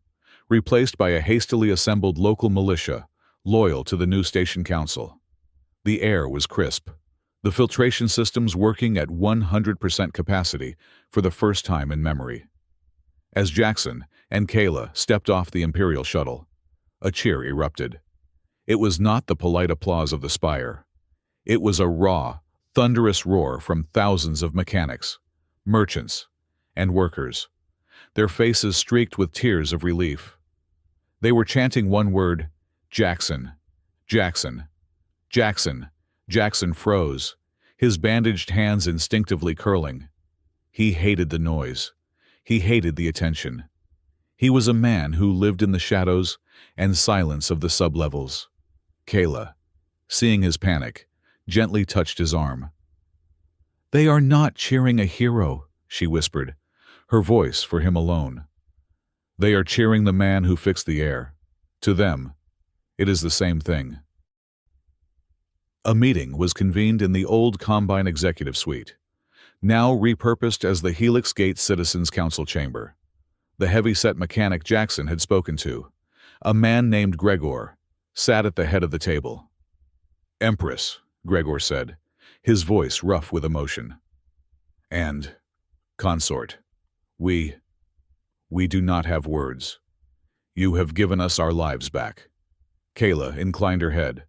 replaced by a hastily assembled local militia loyal to the new station council. The air was crisp, the filtration systems working at 100% capacity for the first time in memory. As Jackson and Kayla stepped off the Imperial shuttle, a cheer erupted. It was not the polite applause of the spire. It was a raw, thunderous roar from thousands of mechanics, merchants, and workers, their faces streaked with tears of relief. They were chanting one word: "Jackson, Jackson, Jackson." Jackson froze, his bandaged hands instinctively curling. He hated the noise. He hated the attention. He was a man who lived in the shadows and silence of the sublevels. Kayla, seeing his panic, gently touched his arm. "They are not cheering a hero," she whispered, her voice for him alone. "They are cheering the man who fixed the air. To them, it is the same thing." A meeting was convened in the old Combine Executive Suite, now repurposed as the Helix Gate Citizens Council chamber. The heavy-set mechanic Jackson had spoken to, a man named Gregor, sat at the head of the table. "Empress," Gregor said, his voice rough with emotion. "And, consort, we do not have words. You have given us our lives back." Kayla inclined her head,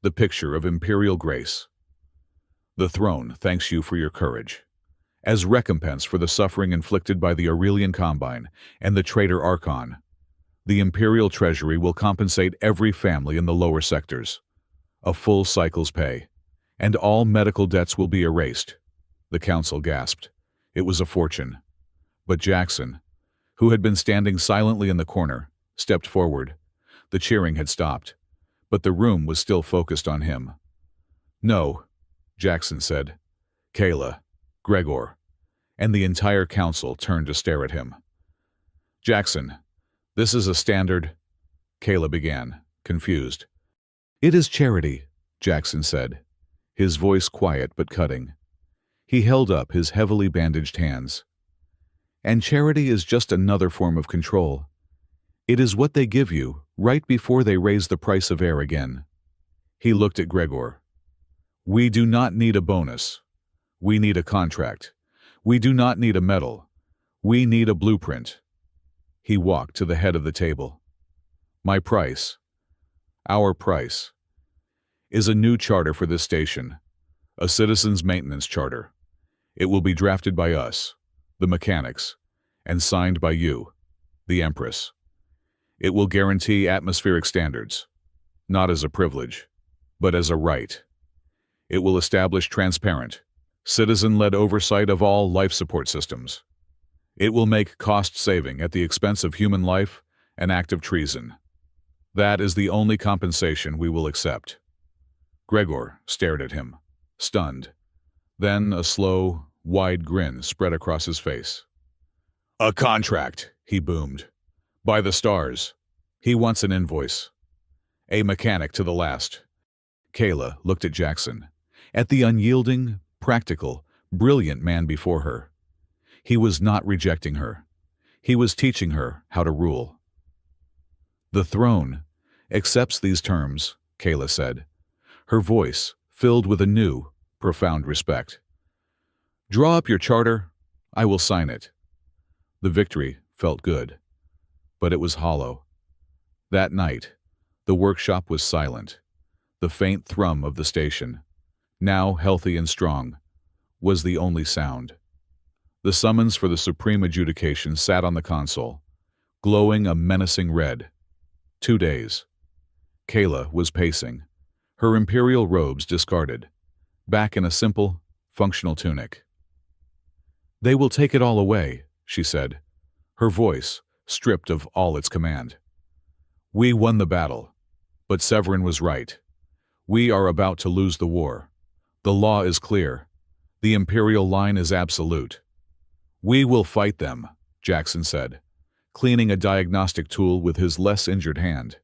the picture of imperial grace. "The throne thanks you for your courage. As recompense for the suffering inflicted by the Aurelian Combine and the traitor Archon, the Imperial Treasury will compensate every family in the lower sectors. A full cycle's pay, and all medical debts will be erased." The council gasped. It was a fortune. But Jackson, who had been standing silently in the corner, stepped forward. The cheering had stopped, but the room was still focused on him. "No," Jackson said. "Kayla, Gregor," and the entire council turned to stare at him. "Jackson, this is a standard," Kayla began, confused. "It is charity," Jackson said, his voice quiet but cutting. He held up his heavily bandaged hands. And charity is just another form of control. It is what they give you right before they raise the price of air again. He looked at Gregor. We do not need a bonus. We need a contract. We do not need a medal. We need a blueprint. He walked to the head of the table. My price, our price, is a new charter for this station, a citizens' maintenance charter. It will be drafted by us, the mechanics, and signed by you, the Empress. It will guarantee atmospheric standards, not as a privilege, but as a right. It will establish transparent, citizen-led oversight of all life support systems. It will make cost-saving at the expense of human life an act of treason. That is the only compensation we will accept. Gregor stared at him, stunned. Then a slow, wide grin spread across his face. A contract, he boomed. By the stars. He wants an invoice. A mechanic to the last. Kayla looked at Jackson, at the unyielding, practical, brilliant man before her. He was not rejecting her. He was teaching her how to rule. The throne accepts these terms, Kayla said, her voice filled with a new, profound respect. Draw up your charter. I will sign it. The victory felt good, but it was hollow. That night, the workshop was silent. The faint thrum of the station, now healthy and strong, was the only sound. The summons for the supreme adjudication sat on the console, glowing a menacing red. 2 days. Kayla was pacing, her imperial robes discarded, back in a simple, functional tunic. They will take it all away, she said, her voice stripped of all its command. We won the battle, but Severin was right. We are about to lose the war. The law is clear. The imperial line is absolute. We will fight them, Jackson said, cleaning a diagnostic tool with his less injured hand.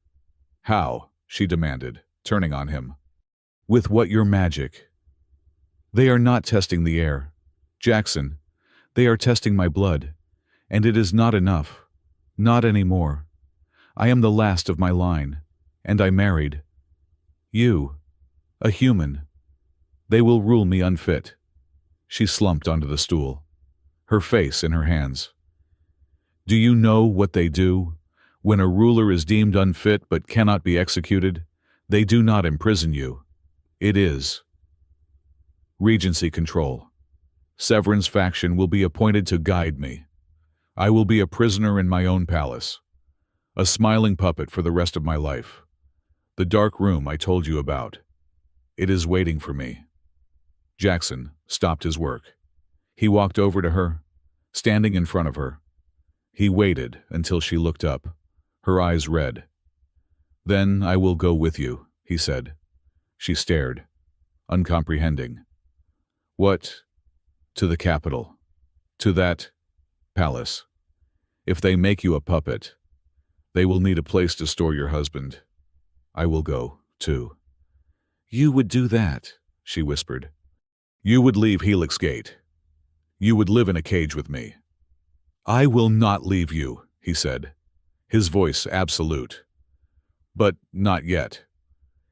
How? She demanded, turning on him. With what your magic? They are not testing the air. Jackson, they are testing my blood, and it is not enough. Not anymore. I am the last of my line, and I married. You, a human. They will rule me unfit. She slumped onto the stool, her face in her hands. Do you know what they do? When a ruler is deemed unfit but cannot be executed, they do not imprison you. It is Regency control. Severin's faction will be appointed to guide me. I will be a prisoner in my own palace, a smiling puppet for the rest of my life. The dark room I told you about. It is waiting for me. Jackson stopped his work. He walked over to her, standing in front of her. He waited until she looked up, her eyes red. Then I will go with you, he said. She stared, uncomprehending. What? To the capital. To that palace. If they make you a puppet, they will need a place to store your husband. I will go, too. You would do that, she whispered. You would leave Helix Gate. You would live in a cage with me. I will not leave you, he said, his voice absolute. But not yet.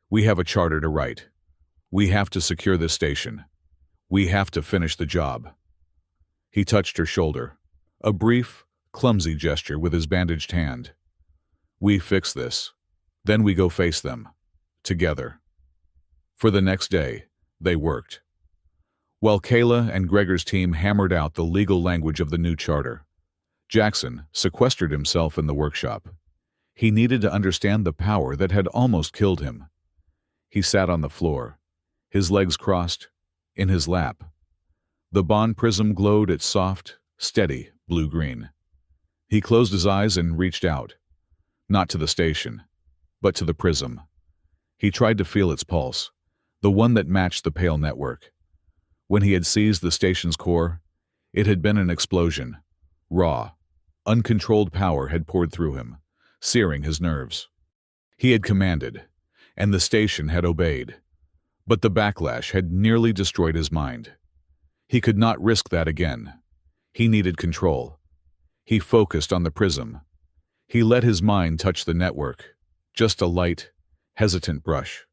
We have a charter to write. We have to secure this station. We have to finish the job. He touched her shoulder, a brief, clumsy gesture with his bandaged hand. We fix this. Then we go face them. Together. For the next day, they worked. While Kayla and Gregor's team hammered out the legal language of the new charter, Jackson sequestered himself in the workshop. He needed to understand the power that had almost killed him. He sat on the floor, his legs crossed, in his lap. The bond prism glowed its soft, steady blue-green. He closed his eyes and reached out, not to the station, but to the prism. He tried to feel its pulse, the one that matched the pale network. When he had seized the station's core, it had been an explosion. Raw, uncontrolled power had poured through him, searing his nerves. He had commanded, and the station had obeyed. But the backlash had nearly destroyed his mind. He could not risk that again. He needed control. He focused on the prism. He let his mind touch the network, just a light, hesitant brush.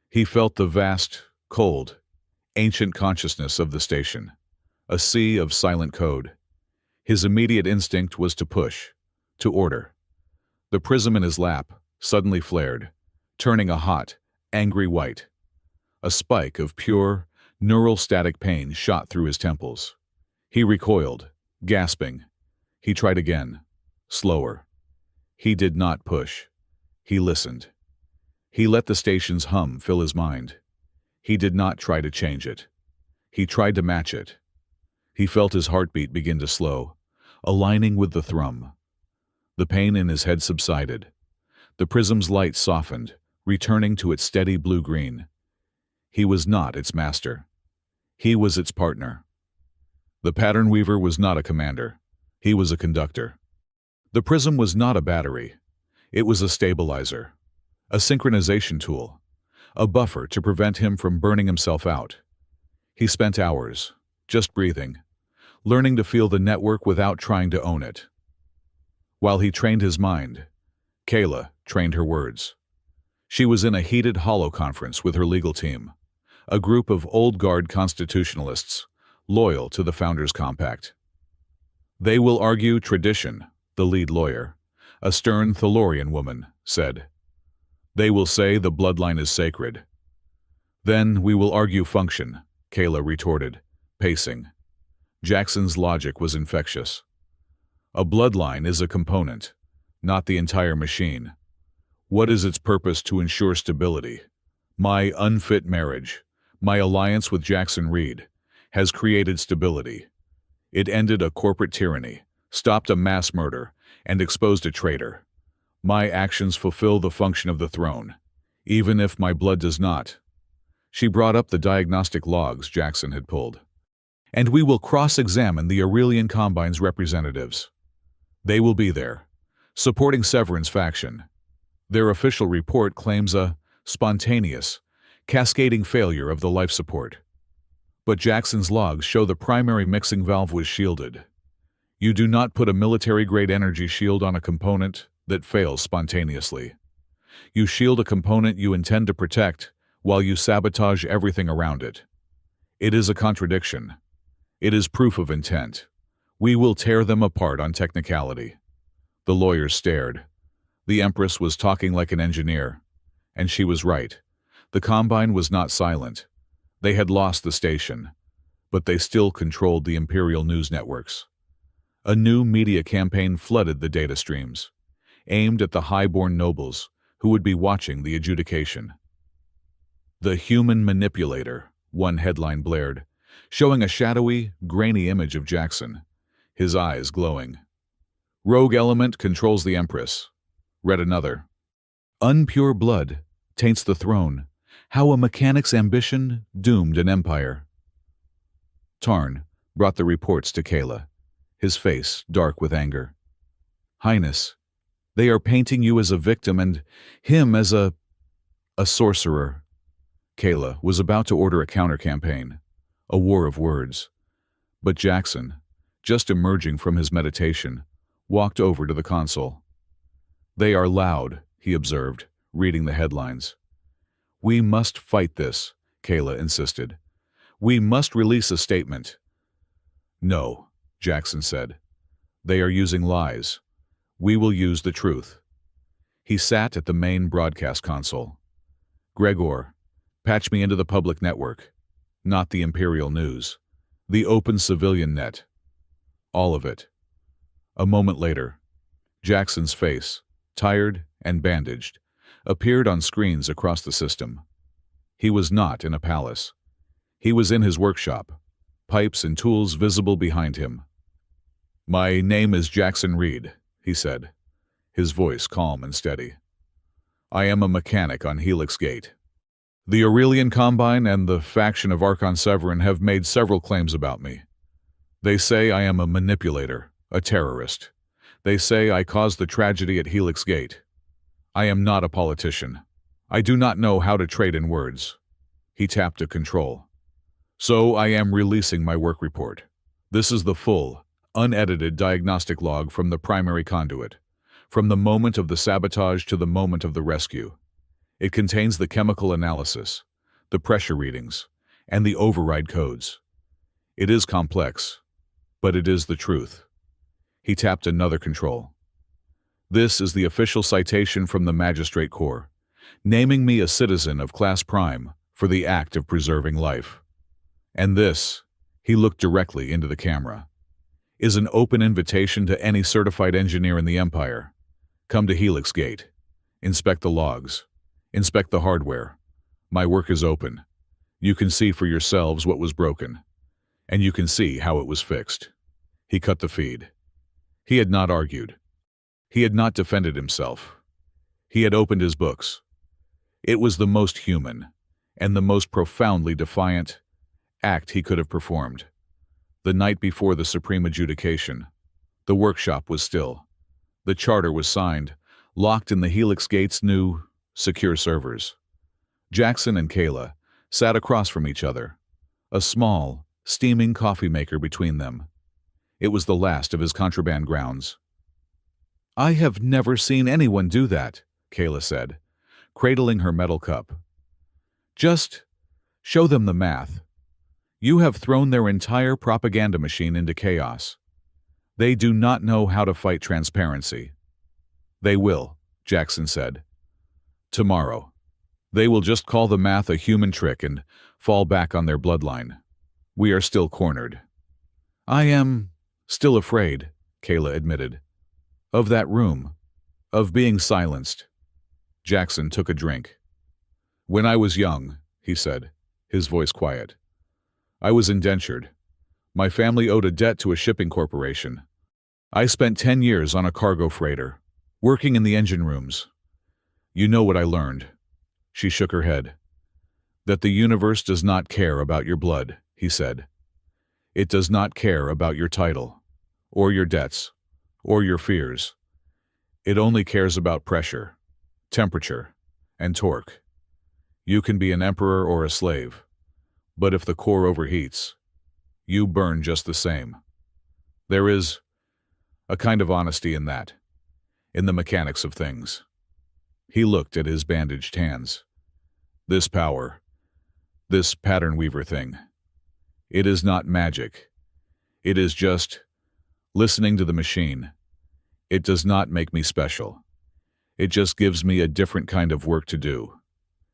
He felt the vast, cold, ancient consciousness of the station, a sea of silent code. His immediate instinct was to push, to order. The prism in his lap suddenly flared, turning a hot, angry white. A spike of pure, neural static pain shot through his temples. He recoiled, gasping. He tried again, slower. He did not push. He listened. He let the station's hum fill his mind. He did not try to change it. He tried to match it. He felt his heartbeat begin to slow, aligning with the thrum. The pain in his head subsided. The prism's light softened, returning to its steady blue-green. He was not its master. He was its partner. The pattern weaver was not a commander. He was a conductor. The prism was not a battery. It was a stabilizer, a synchronization tool, a buffer to prevent him from burning himself out. He spent hours, just breathing, learning to feel the network without trying to own it. While he trained his mind, Kayla trained her words. She was in a heated holo conference with her legal team, a group of old-guard constitutionalists, loyal to the Founders' Compact. They will argue tradition, the lead lawyer, a stern Thalorian woman, said. They will say the bloodline is sacred. Then we will argue function, Kayla retorted, pacing. Jackson's logic was infectious. A bloodline is a component, not the entire machine. What is its purpose to ensure stability? My unfit marriage, my alliance with Jackson Reed, has created stability. It ended a corporate tyranny, stopped a mass murder, and exposed a traitor. My actions fulfill the function of the throne, even if my blood does not. She brought up the diagnostic logs Jackson had pulled. And we will cross-examine the Aurelian Combine's representatives. They will be there, supporting Severin's faction. Their official report claims a spontaneous, cascading failure of the life support. But Jackson's logs show the primary mixing valve was shielded. You do not put a military-grade energy shield on a component that fails spontaneously. You shield a component you intend to protect while you sabotage everything around it. It is a contradiction. It is proof of intent. We will tear them apart on technicality. The lawyers stared. The Empress was talking like an engineer. And she was right. The Combine was not silent. They had lost the station, but they still controlled the Imperial news networks. A new media campaign flooded the data streams, aimed at the high-born nobles who would be watching the adjudication. The human manipulator, one headline blared, showing a shadowy, grainy image of Jackson, his eyes glowing. Rogue element controls the Empress, read another. Unpure blood taints the throne. How a mechanic's ambition doomed an empire. Tarn brought the reports to Kayla, his face dark with anger. Highness, they are painting you as a victim and him as a sorcerer. Kayla was about to order a counter-campaign, a war of words. But Jackson, just emerging from his meditation, walked over to the console. They are loud, he observed, reading the headlines. We must fight this, Kayla insisted. We must release a statement. No, Jackson said. They are using lies. We will use the truth. He sat at the main broadcast console. Gregor, patch me into the public network. Not the Imperial News. The open civilian net. All of it. A moment later, Jackson's face, tired and bandaged, appeared on screens across the system. He was not in a palace. He was in his workshop, pipes and tools visible behind him. My name is Jackson Reed, he said, his voice calm and steady. I am a mechanic on Helix Gate. The Aurelian Combine and the faction of Archon Severin have made several claims about me. They say I am a manipulator, a terrorist. They say I caused the tragedy at Helix Gate. I am not a politician. I do not know how to trade in words. He tapped a control. So I am releasing my work report. This is the full, unedited diagnostic log from the primary conduit, from the moment of the sabotage to the moment of the rescue. It contains the chemical analysis, the pressure readings, and the override codes. It is complex, but it is the truth. He tapped another control. This is the official citation from the Magistrate Corps, naming me a citizen of Class Prime for the act of preserving life. And this, he looked directly into the camera, is an open invitation to any certified engineer in the Empire. Come to Helix Gate. Inspect the logs. Inspect the hardware. My work is open. You can see for yourselves what was broken. And you can see how it was fixed. He cut the feed. He had not argued. He had not defended himself. He had opened his books. It was the most human, and the most profoundly defiant, act he could have performed. The night before the supreme adjudication, the workshop was still. The charter was signed, locked in the Helix Gate's new, secure servers. Jackson and Kayla sat across from each other, a small, steaming coffee maker between them. It was the last of his contraband grounds. "I have never seen anyone do that," Kayla said, cradling her metal cup. "Just show them the math. You have thrown their entire propaganda machine into chaos. They do not know how to fight transparency." "They will," Jackson said. "Tomorrow. They will just call the math a human trick and fall back on their bloodline. We are still cornered." "I am still afraid," Kayla admitted. "Of that room. Of being silenced." Jackson took a drink. "When I was young," he said, his voice quiet, "I was indentured. My family owed a debt to a shipping corporation. I spent 10 years on a cargo freighter, working in the engine rooms. You know what I learned?" She shook her head. "That the universe does not care about your blood," he said. "It does not care about your title, or your debts, or your fears. It only cares about pressure, temperature, and torque. You can be an emperor or a slave, but if the core overheats, you burn just the same. There is a kind of honesty in that, in the mechanics of things." He looked at his bandaged hands. "This power, this pattern weaver thing, it is not magic. It is just listening to the machine. It does not make me special. It just gives me a different kind of work to do."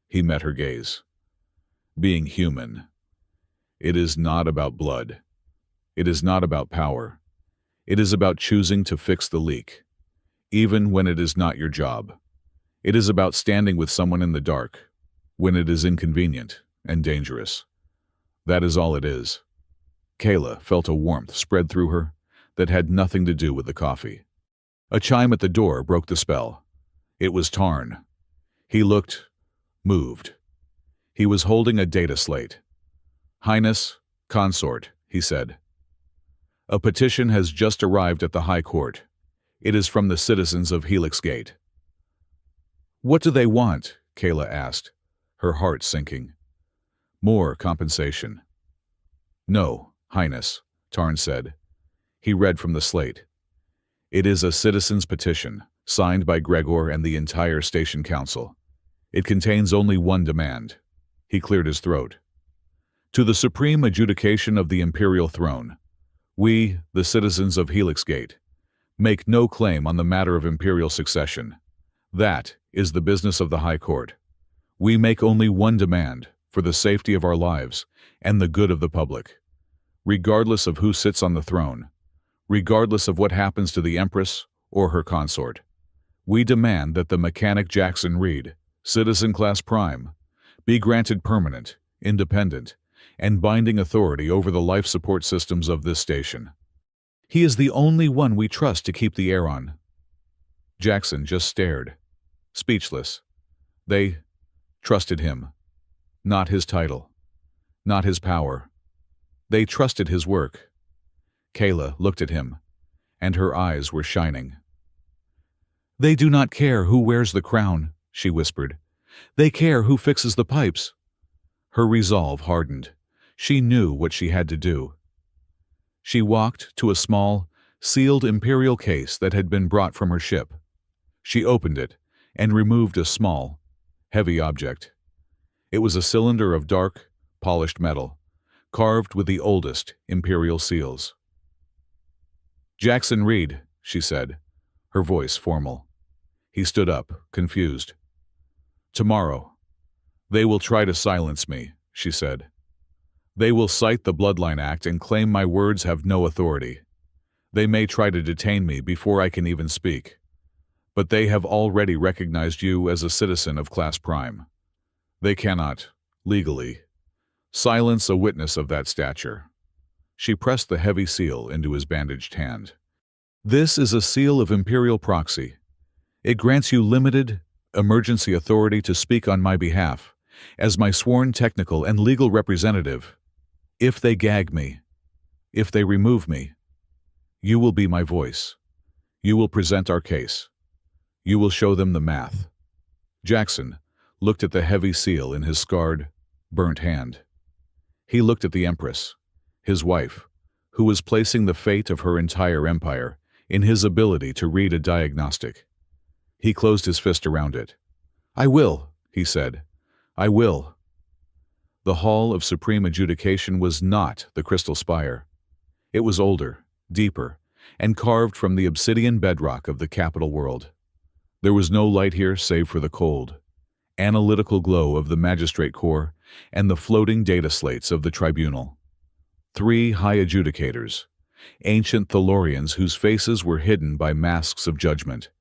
He met her gaze. "Being human. It is not about blood. It is not about power. It is about choosing to fix the leak, even when it is not your job. It is about standing with someone in the dark, when it is inconvenient and dangerous. That is all it is." Kayla felt a warmth spread through her that had nothing to do with the coffee. A chime at the door broke the spell. It was Tarn. He looked moved. He was holding a data slate. "Highness, consort," he said. "A petition has just arrived at the High Court. It is from the citizens of Helix Gate." "What do they want?" Kayla asked, her heart sinking. "More compensation." "No, Highness," Tarn said. He read from the slate. "It is a citizen's petition, signed by Gregor and the entire station council. It contains only one demand." He cleared his throat. "To the supreme adjudication of the imperial throne, we, the citizens of Helix Gate, make no claim on the matter of imperial succession. That is the business of the High Court. We make only one demand, for the safety of our lives and the good of the public. Regardless of who sits on the throne, regardless of what happens to the Empress or her consort, we demand that the mechanic Jackson Reed, Citizen Class Prime, be granted permanent, independent, and binding authority over the life support systems of this station. He is the only one we trust to keep the air on." Jackson just stared, speechless. They trusted him. Not his title. Not his power. They trusted his work. Kayla looked at him, and her eyes were shining. "They do not care who wears the crown," she whispered. "They care who fixes the pipes." Her resolve hardened. She knew what she had to do. She walked to a small, sealed imperial case that had been brought from her ship. She opened it and removed a small, heavy object. It was a cylinder of dark, polished metal, carved with the oldest imperial seals. "Jackson Reed," she said, her voice formal. He stood up, confused. "Tomorrow, they will try to silence me," she said. "They will cite the Bloodline Act and claim my words have no authority. They may try to detain me before I can even speak. But they have already recognized you as a citizen of Class Prime. They cannot, legally, silence a witness of that stature." She pressed the heavy seal into his bandaged hand. "This is a seal of Imperial proxy. It grants you limited, emergency authority to speak on my behalf, as my sworn technical and legal representative. If they gag me, if they remove me, you will be my voice. You will present our case. You will show them the math." Jackson looked at the heavy seal in his scarred, burnt hand. He looked at the Empress, his wife, who was placing the fate of her entire empire in his ability to read a diagnostic. He closed his fist around it. "I will," he said. "I will." The Hall of Supreme Adjudication was not the Crystal Spire. It was older, deeper, and carved from the obsidian bedrock of the capital world. There was no light here save for the cold, analytical glow of the magistrate corps and the floating data slates of the tribunal. 3 high adjudicators, ancient Thalorians whose faces were hidden by masks of judgment,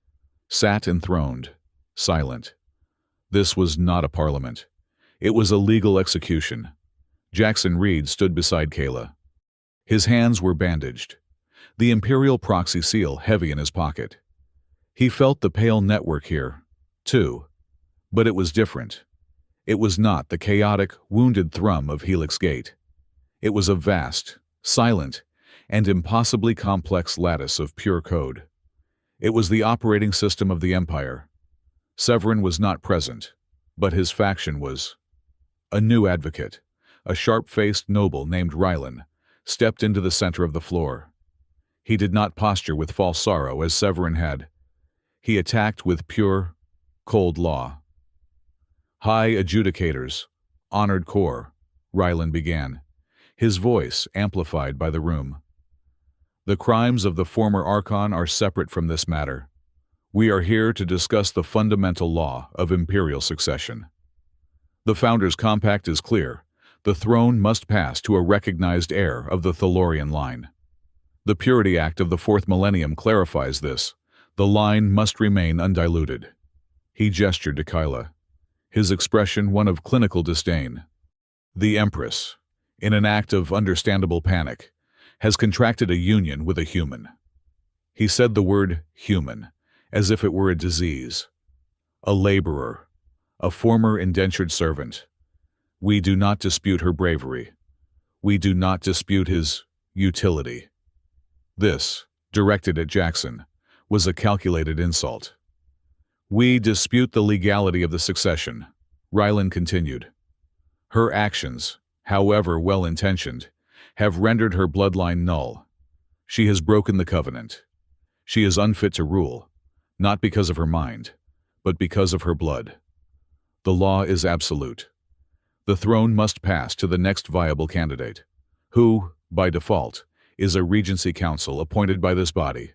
sat enthroned, silent. This was not a parliament. It was a legal execution. Jackson Reed stood beside Kayla. His hands were bandaged, the Imperial proxy seal heavy in his pocket. He felt the pale network here, too. But it was different. It was not the chaotic, wounded thrum of Helix Gate. It was a vast, silent, and impossibly complex lattice of pure code. It was the operating system of the Empire. Severin was not present, but his faction was. A new advocate, a sharp-faced noble named Rylan, stepped into the center of the floor. He did not posture with false sorrow as Severin had. He attacked with pure, cold law. "High adjudicators, honored corps," Rylan began, his voice amplified by the room. "The crimes of the former Archon are separate from this matter. We are here to discuss the fundamental law of imperial succession. The Founders' Compact is clear. The throne must pass to a recognized heir of the Thalorian line. The Purity Act of the 4th Millennium clarifies this. The line must remain undiluted." He gestured to Kyla, his expression one of clinical disdain. "The Empress, in an act of understandable panic, has contracted a union with a human." He said the word human, as if it were a disease. "A laborer, a former indentured servant. We do not dispute her bravery. We do not dispute his utility." This, directed at Jackson, was a calculated insult. "We dispute the legality of the succession," Rylan continued. "Her actions, however well-intentioned, have rendered her bloodline null. She has broken the covenant. She is unfit to rule, not because of her mind, but because of her blood. The law is absolute. The throne must pass to the next viable candidate, who, by default, is a Regency Council appointed by this body.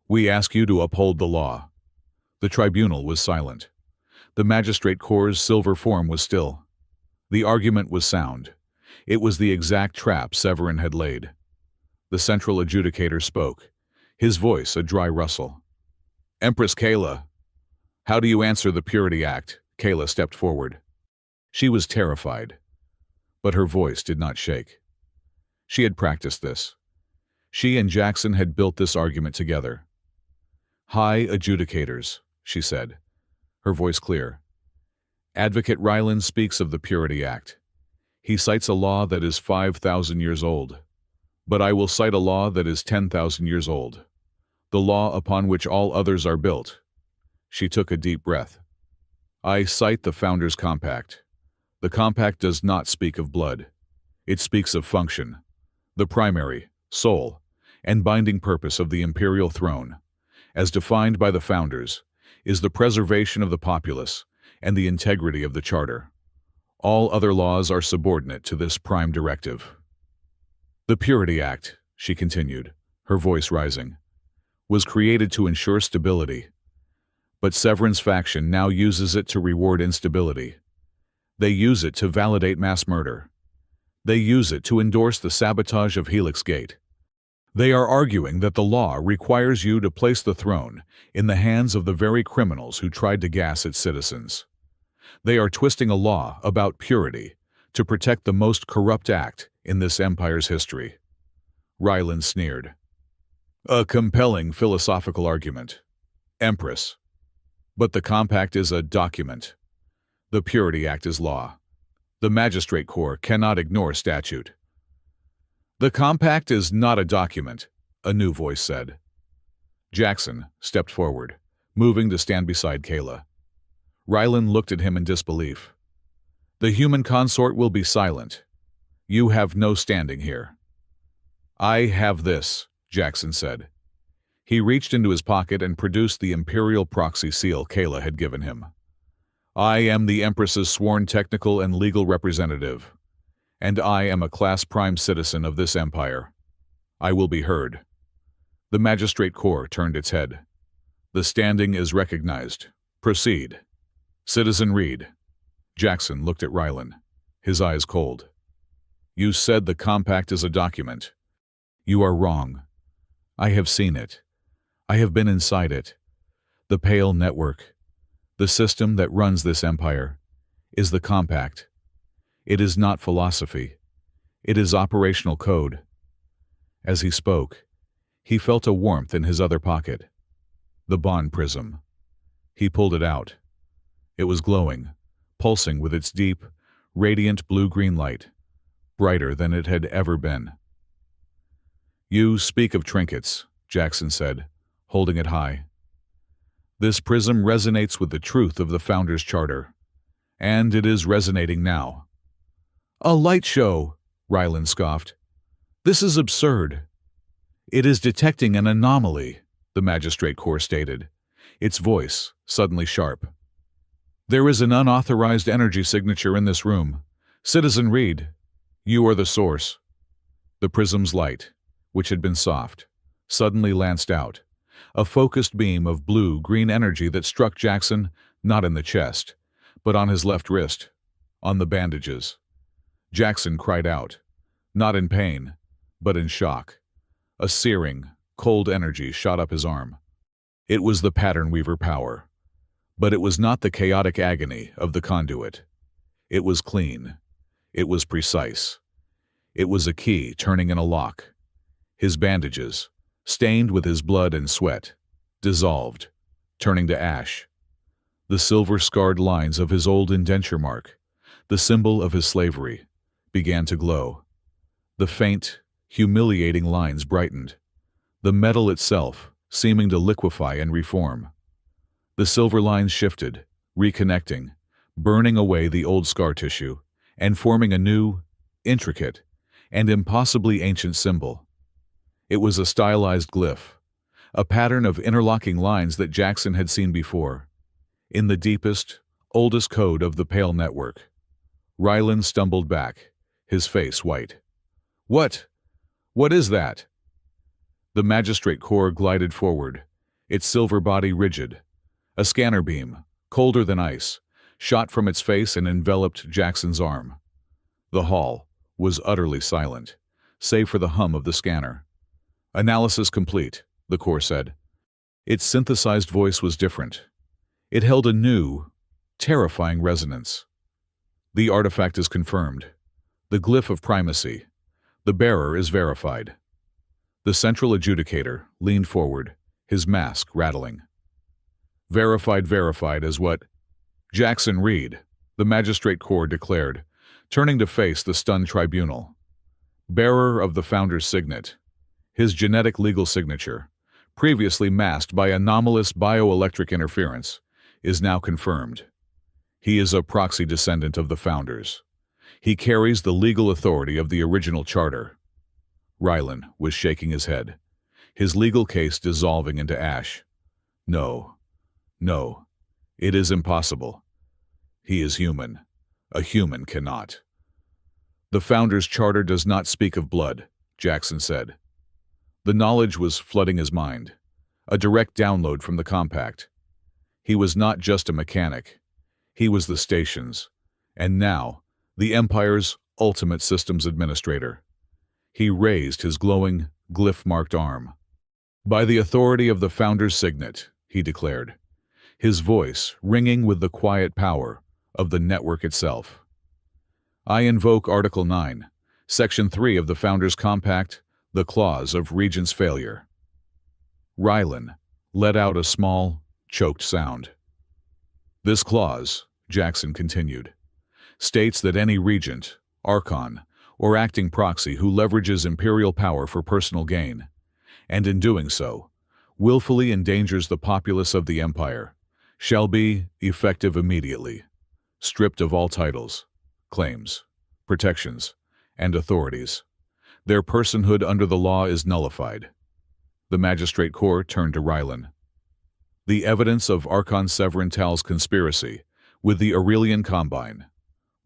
We ask you to uphold the law." The tribunal was silent. The magistrate corps' silver form was still. The argument was sound. It was the exact trap Severin had laid. The central adjudicator spoke, his voice a dry rustle. "Empress Kayla, how do you answer the Purity Act?" Kayla stepped forward. She was terrified, but her voice did not shake. She had practiced this. She and Jackson had built this argument together. "High adjudicators," she said, her voice clear. "Advocate Rylan speaks of the Purity Act. He cites a law that is 5,000 years old. But I will cite a law that is 10,000 years old. The law upon which all others are built." She took a deep breath. "I cite the Founders' Compact. The Compact does not speak of blood. It speaks of function, the primary, sole, and binding purpose of the imperial throne, as defined by the founders, is the preservation of the populace and the integrity of the charter. All other laws are subordinate to this prime directive. The Purity Act, she continued, her voice rising, was created to ensure stability, but Severin's faction now uses it to reward instability. They use it to validate mass murder. They use it to endorse the sabotage of Helix Gate. They are arguing that the law requires you to place the throne in the hands of the very criminals who tried to gas its citizens. They are twisting a law about purity to protect the most corrupt act in this empire's history. Ryland sneered. A compelling philosophical argument. Empress. But the compact is a document. The Purity Act is law. The Magistrate Corps cannot ignore statute. The compact is not a document, a new voice said. Jackson stepped forward, moving to stand beside Kayla. Ryland looked at him in disbelief. The human consort will be silent. You have no standing here. I have this, Jackson said. He reached into his pocket and produced the imperial proxy seal Kayla had given him. I am the Empress's sworn technical and legal representative, and I am a class prime citizen of this empire. I will be heard. The Magistrate Corps turned its head. The standing is recognized. Proceed. Citizen Reed. Jackson looked at Ryland, his eyes cold. You said the compact is a document. You are wrong. I have seen it. I have been inside it. The Pale Network, the system that runs this empire, is the compact. It is not philosophy. It is operational code. As he spoke, he felt a warmth in his other pocket. The bond prism. He pulled it out. It was glowing, pulsing with its deep, radiant blue-green light, brighter than it had ever been. You speak of trinkets, Jackson said, holding it high. This prism resonates with the truth of the Founders' Charter, and it is resonating now. A light show, Ryland scoffed. This is absurd. It is detecting an anomaly, the Magistrate Corps stated, its voice suddenly sharp. There is an unauthorized energy signature in this room. Citizen Reed, you are the source. The prism's light, which had been soft, suddenly lanced out, a focused beam of blue-green energy that struck Jackson not in the chest, but on his left wrist, on the bandages. Jackson cried out, not in pain, but in shock. A searing, cold energy shot up his arm. It was the pattern weaver power, but it was not the chaotic agony of the conduit. It was clean. It was precise. It was a key turning in a lock. His bandages, stained with his blood and sweat, dissolved, turning to ash. The silver-scarred lines of his old indenture mark, the symbol of his slavery, began to glow. The faint, humiliating lines brightened, the metal itself seeming to liquefy and reform. The silver lines shifted, reconnecting, burning away the old scar tissue, and forming a new, intricate, and impossibly ancient symbol. It was a stylized glyph, a pattern of interlocking lines that Jackson had seen before, in the deepest, oldest code of the Pale Network. Ryland stumbled back, his face white. What? What is that? The Magistrate Corps glided forward, its silver body rigid. A scanner beam, colder than ice, shot from its face and enveloped Jackson's arm. The hall was utterly silent, save for the hum of the scanner. Analysis complete, the Corps said. Its synthesized voice was different. It held a new, terrifying resonance. The artifact is confirmed. The glyph of primacy. The bearer is verified. The central adjudicator leaned forward, his mask rattling. Verified as what? Jackson Reed, the Magistrate Corps declared, turning to face the stunned tribunal. Bearer of the Founder's signet. His genetic legal signature, previously masked by anomalous bioelectric interference, is now confirmed. He is a proxy descendant of the Founders. He carries the legal authority of the original charter. Rylan was shaking his head, his legal case dissolving into ash. No, no, it is impossible. He is human. A human cannot. The Founders' Charter does not speak of blood, Jackson said. The knowledge was flooding his mind, a direct download from the compact. He was not just a mechanic. He was the station's, and now, the Empire's ultimate systems administrator. He raised his glowing, glyph-marked arm. By the authority of the Founder's Signet, he declared, his voice ringing with the quiet power of the network itself. I invoke Article 9, Section 3 of the Founder's Compact, the clause of Regent's failure. Rylan let out a small, choked sound. This clause, Jackson continued, states that any regent, archon, or acting proxy who leverages imperial power for personal gain, and in doing so, willfully endangers the populace of the Empire, shall be effective immediately, stripped of all titles, claims, protections, and authorities. Their personhood under the law is nullified. The Magistrate Corps turned to Rylan. The evidence of Archon Severin Tal's conspiracy with the Aurelian Combine,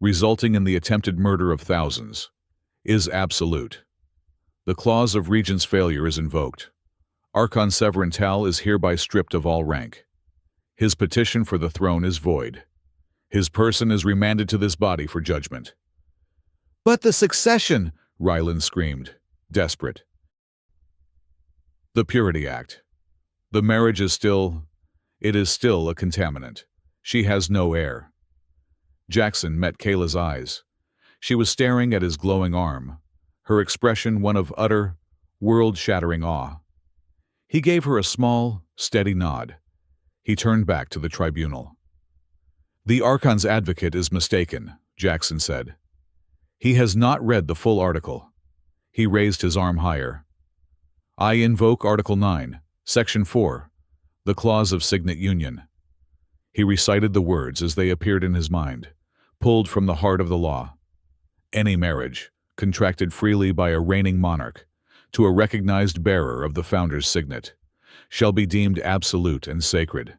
resulting in the attempted murder of thousands, is absolute. The clause of Regent's failure is invoked. Archon Severin Tal is hereby stripped of all rank. His petition for the throne is void. His person is remanded to this body for judgment. But the succession, Rylan screamed, desperate. The Purity Act. The marriage is still a contaminant. She has no heir. Jackson met Kayla's eyes. She was staring at his glowing arm, her expression one of utter, world-shattering awe. He gave her a small, steady nod. He turned back to the tribunal. The Archon's advocate is mistaken, Jackson said. He has not read the full article. He raised his arm higher. I invoke Article 9, Section 4, the clause of signet union. He recited the words as they appeared in his mind, pulled from the heart of the law. Any marriage, contracted freely by a reigning monarch, to a recognized bearer of the Founder's signet, shall be deemed absolute and sacred.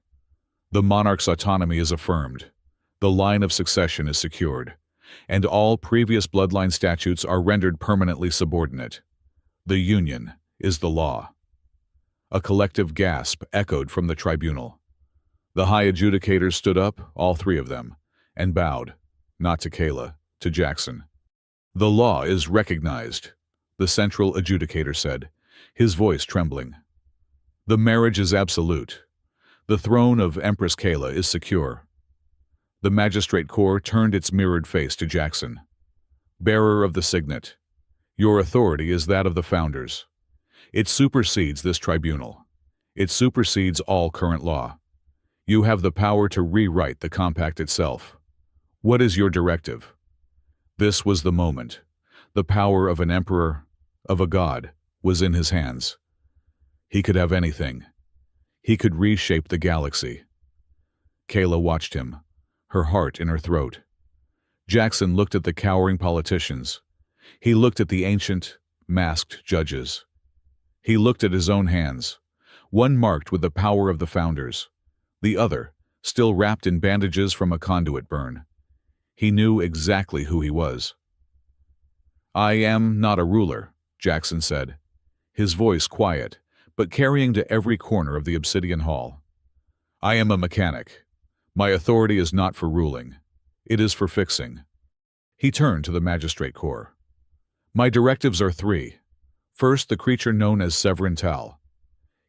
The monarch's autonomy is affirmed, the line of succession is secured, and all previous bloodline statutes are rendered permanently subordinate. The union is the law. A collective gasp echoed from the tribunal. The high adjudicators stood up, all three of them, and bowed, not to Kayla, to Jackson. The law is recognized, the central adjudicator said, his voice trembling. The marriage is absolute. The throne of Empress Kayla is secure. The Magistrate Corps turned its mirrored face to Jackson. Bearer of the signet, your authority is that of the Founders. It supersedes this tribunal. It supersedes all current law. You have the power to rewrite the compact itself. What is your directive? This was the moment. The power of an emperor, of a god, was in his hands. He could have anything. He could reshape the galaxy. Kayla watched him, her heart in her throat. Jackson looked at the cowering politicians. He looked at the ancient, masked judges. He looked at his own hands, one marked with the power of the Founders, the other still wrapped in bandages from a conduit burn. He knew exactly who he was. I am not a ruler, Jackson said, his voice quiet, but carrying to every corner of the obsidian hall. I am a mechanic. My authority is not for ruling. It is for fixing. He turned to the Magistrate Corps. My directives are three. First, the creature known as Severin Tal.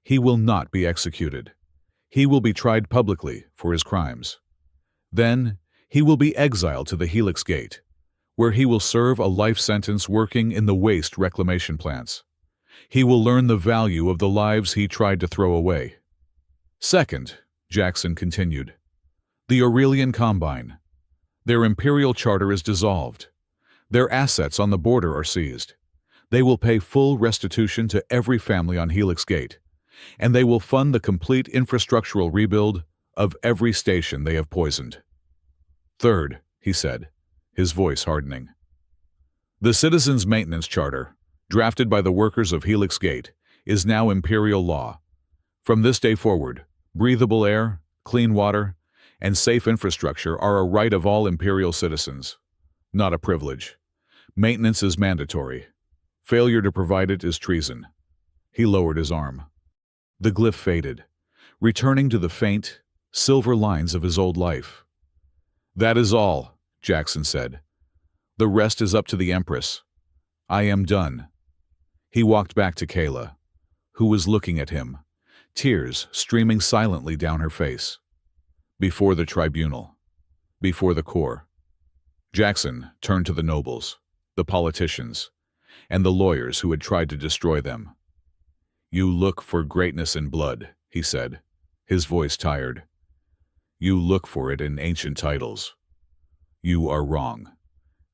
He will not be executed. He will be tried publicly for his crimes. Then, he will be exiled to the Helix Gate, where he will serve a life sentence working in the waste reclamation plants. He will learn the value of the lives he tried to throw away. Second, Jackson continued, the Aurelian Combine. Their imperial charter is dissolved. Their assets on the border are seized. They will pay full restitution to every family on Helix Gate, and they will fund the complete infrastructural rebuild of every station they have poisoned. Third, he said, his voice hardening. The Citizens Maintenance Charter, drafted by the workers of Helix Gate, is now imperial law. From this day forward, breathable air, clean water, and safe infrastructure are a right of all imperial citizens, not a privilege. Maintenance is mandatory. Failure to provide it is treason. He lowered his arm. The glyph faded, returning to the faint, silver lines of his old life. "That is all," Jackson said. "The rest is up to the Empress. I am done." He walked back to Kayla, who was looking at him, tears streaming silently down her face. Before the tribunal, before the core. Jackson turned to the nobles, the politicians, and the lawyers who had tried to destroy them. "You look for greatness in blood," he said, his voice tired. "You look for it in ancient titles. You are wrong.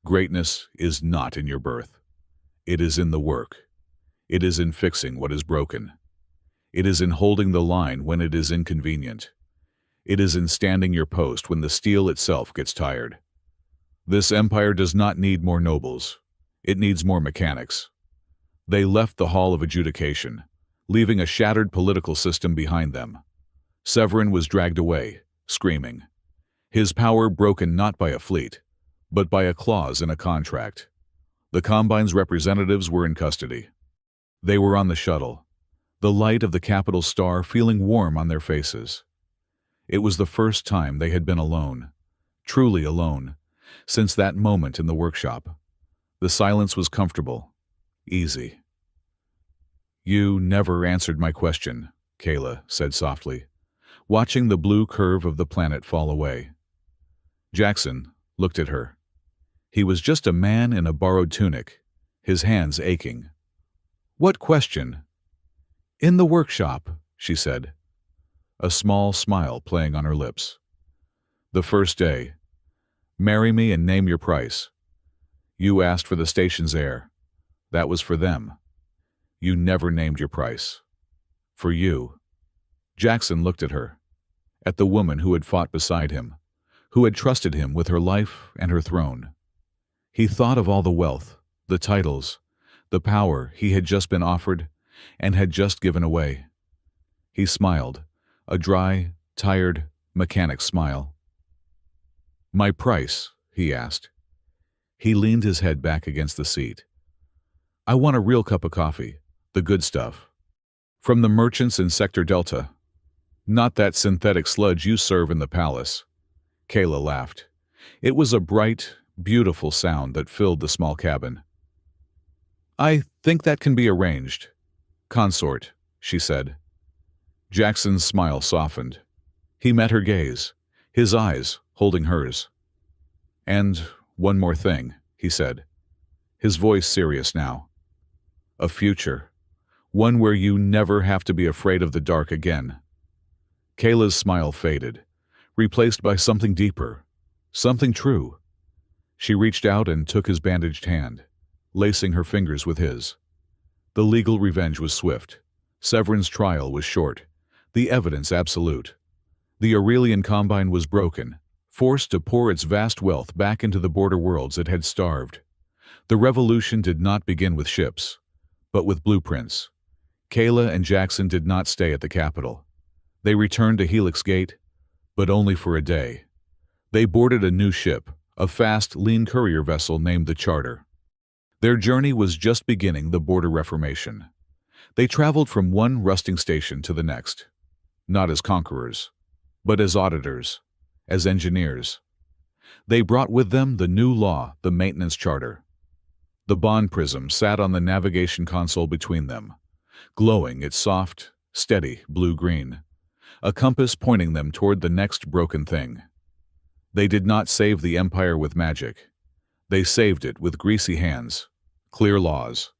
Greatness is not in your birth. It is in the work. It is in fixing what is broken. It is in holding the line when it is inconvenient. It is in standing your post when the steel itself gets tired. This empire does not need more nobles. It needs more mechanics." They left the Hall of Adjudication, leaving a shattered political system behind them. Severin was dragged away, screaming. His power broken not by a fleet, but by a clause in a contract. The Combine's representatives were in custody. They were on the shuttle, the light of the capital star feeling warm on their faces. It was the first time they had been alone, truly alone, since that moment in the workshop. The silence was comfortable, easy. "You never answered my question," Kayla said softly, watching the blue curve of the planet fall away. Jackson looked at her. He was just a man in a borrowed tunic, his hands aching. "What question?" "In the workshop," she said, a small smile playing on her lips. "The first day. Marry me and name your price. You asked for the station's heir. That was for them. You never named your price. For you." Jackson looked at her, at the woman who had fought beside him, who had trusted him with her life and her throne. He thought of all the wealth, the titles, the power he had just been offered and had just given away. He smiled, a dry, tired, mechanic smile. "My price?" he asked. He leaned his head back against the seat. "I want a real cup of coffee, the good stuff. From the merchants in Sector Delta. Not that synthetic sludge you serve in the palace." Kayla laughed. It was a bright, beautiful sound that filled the small cabin. "I think that can be arranged, consort," she said. Jackson's smile softened. He met her gaze, his eyes holding hers. "And one more thing," he said, his voice serious now. "A future, one where you never have to be afraid of the dark again." Kayla's smile faded, replaced by something deeper, something true. She reached out and took his bandaged hand, lacing her fingers with his. The legal revenge was swift. Severin's trial was short, the evidence absolute. The Aurelian Combine was broken, forced to pour its vast wealth back into the border worlds it had starved. The revolution did not begin with ships, but with blueprints. Kayla and Jackson did not stay at the capital. They returned to Helix Gate, but only for a day. They boarded a new ship, a fast, lean courier vessel named the Charter. Their journey was just beginning the border reformation. They traveled from one rusting station to the next, not as conquerors, but as auditors, as engineers. They brought with them the new law, the Maintenance Charter. The bond prism sat on the navigation console between them, glowing its soft, steady blue-green, a compass pointing them toward the next broken thing. They did not save the empire with magic. They saved it with greasy hands, clear laws,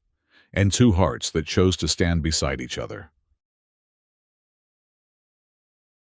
and two hearts that chose to stand beside each other.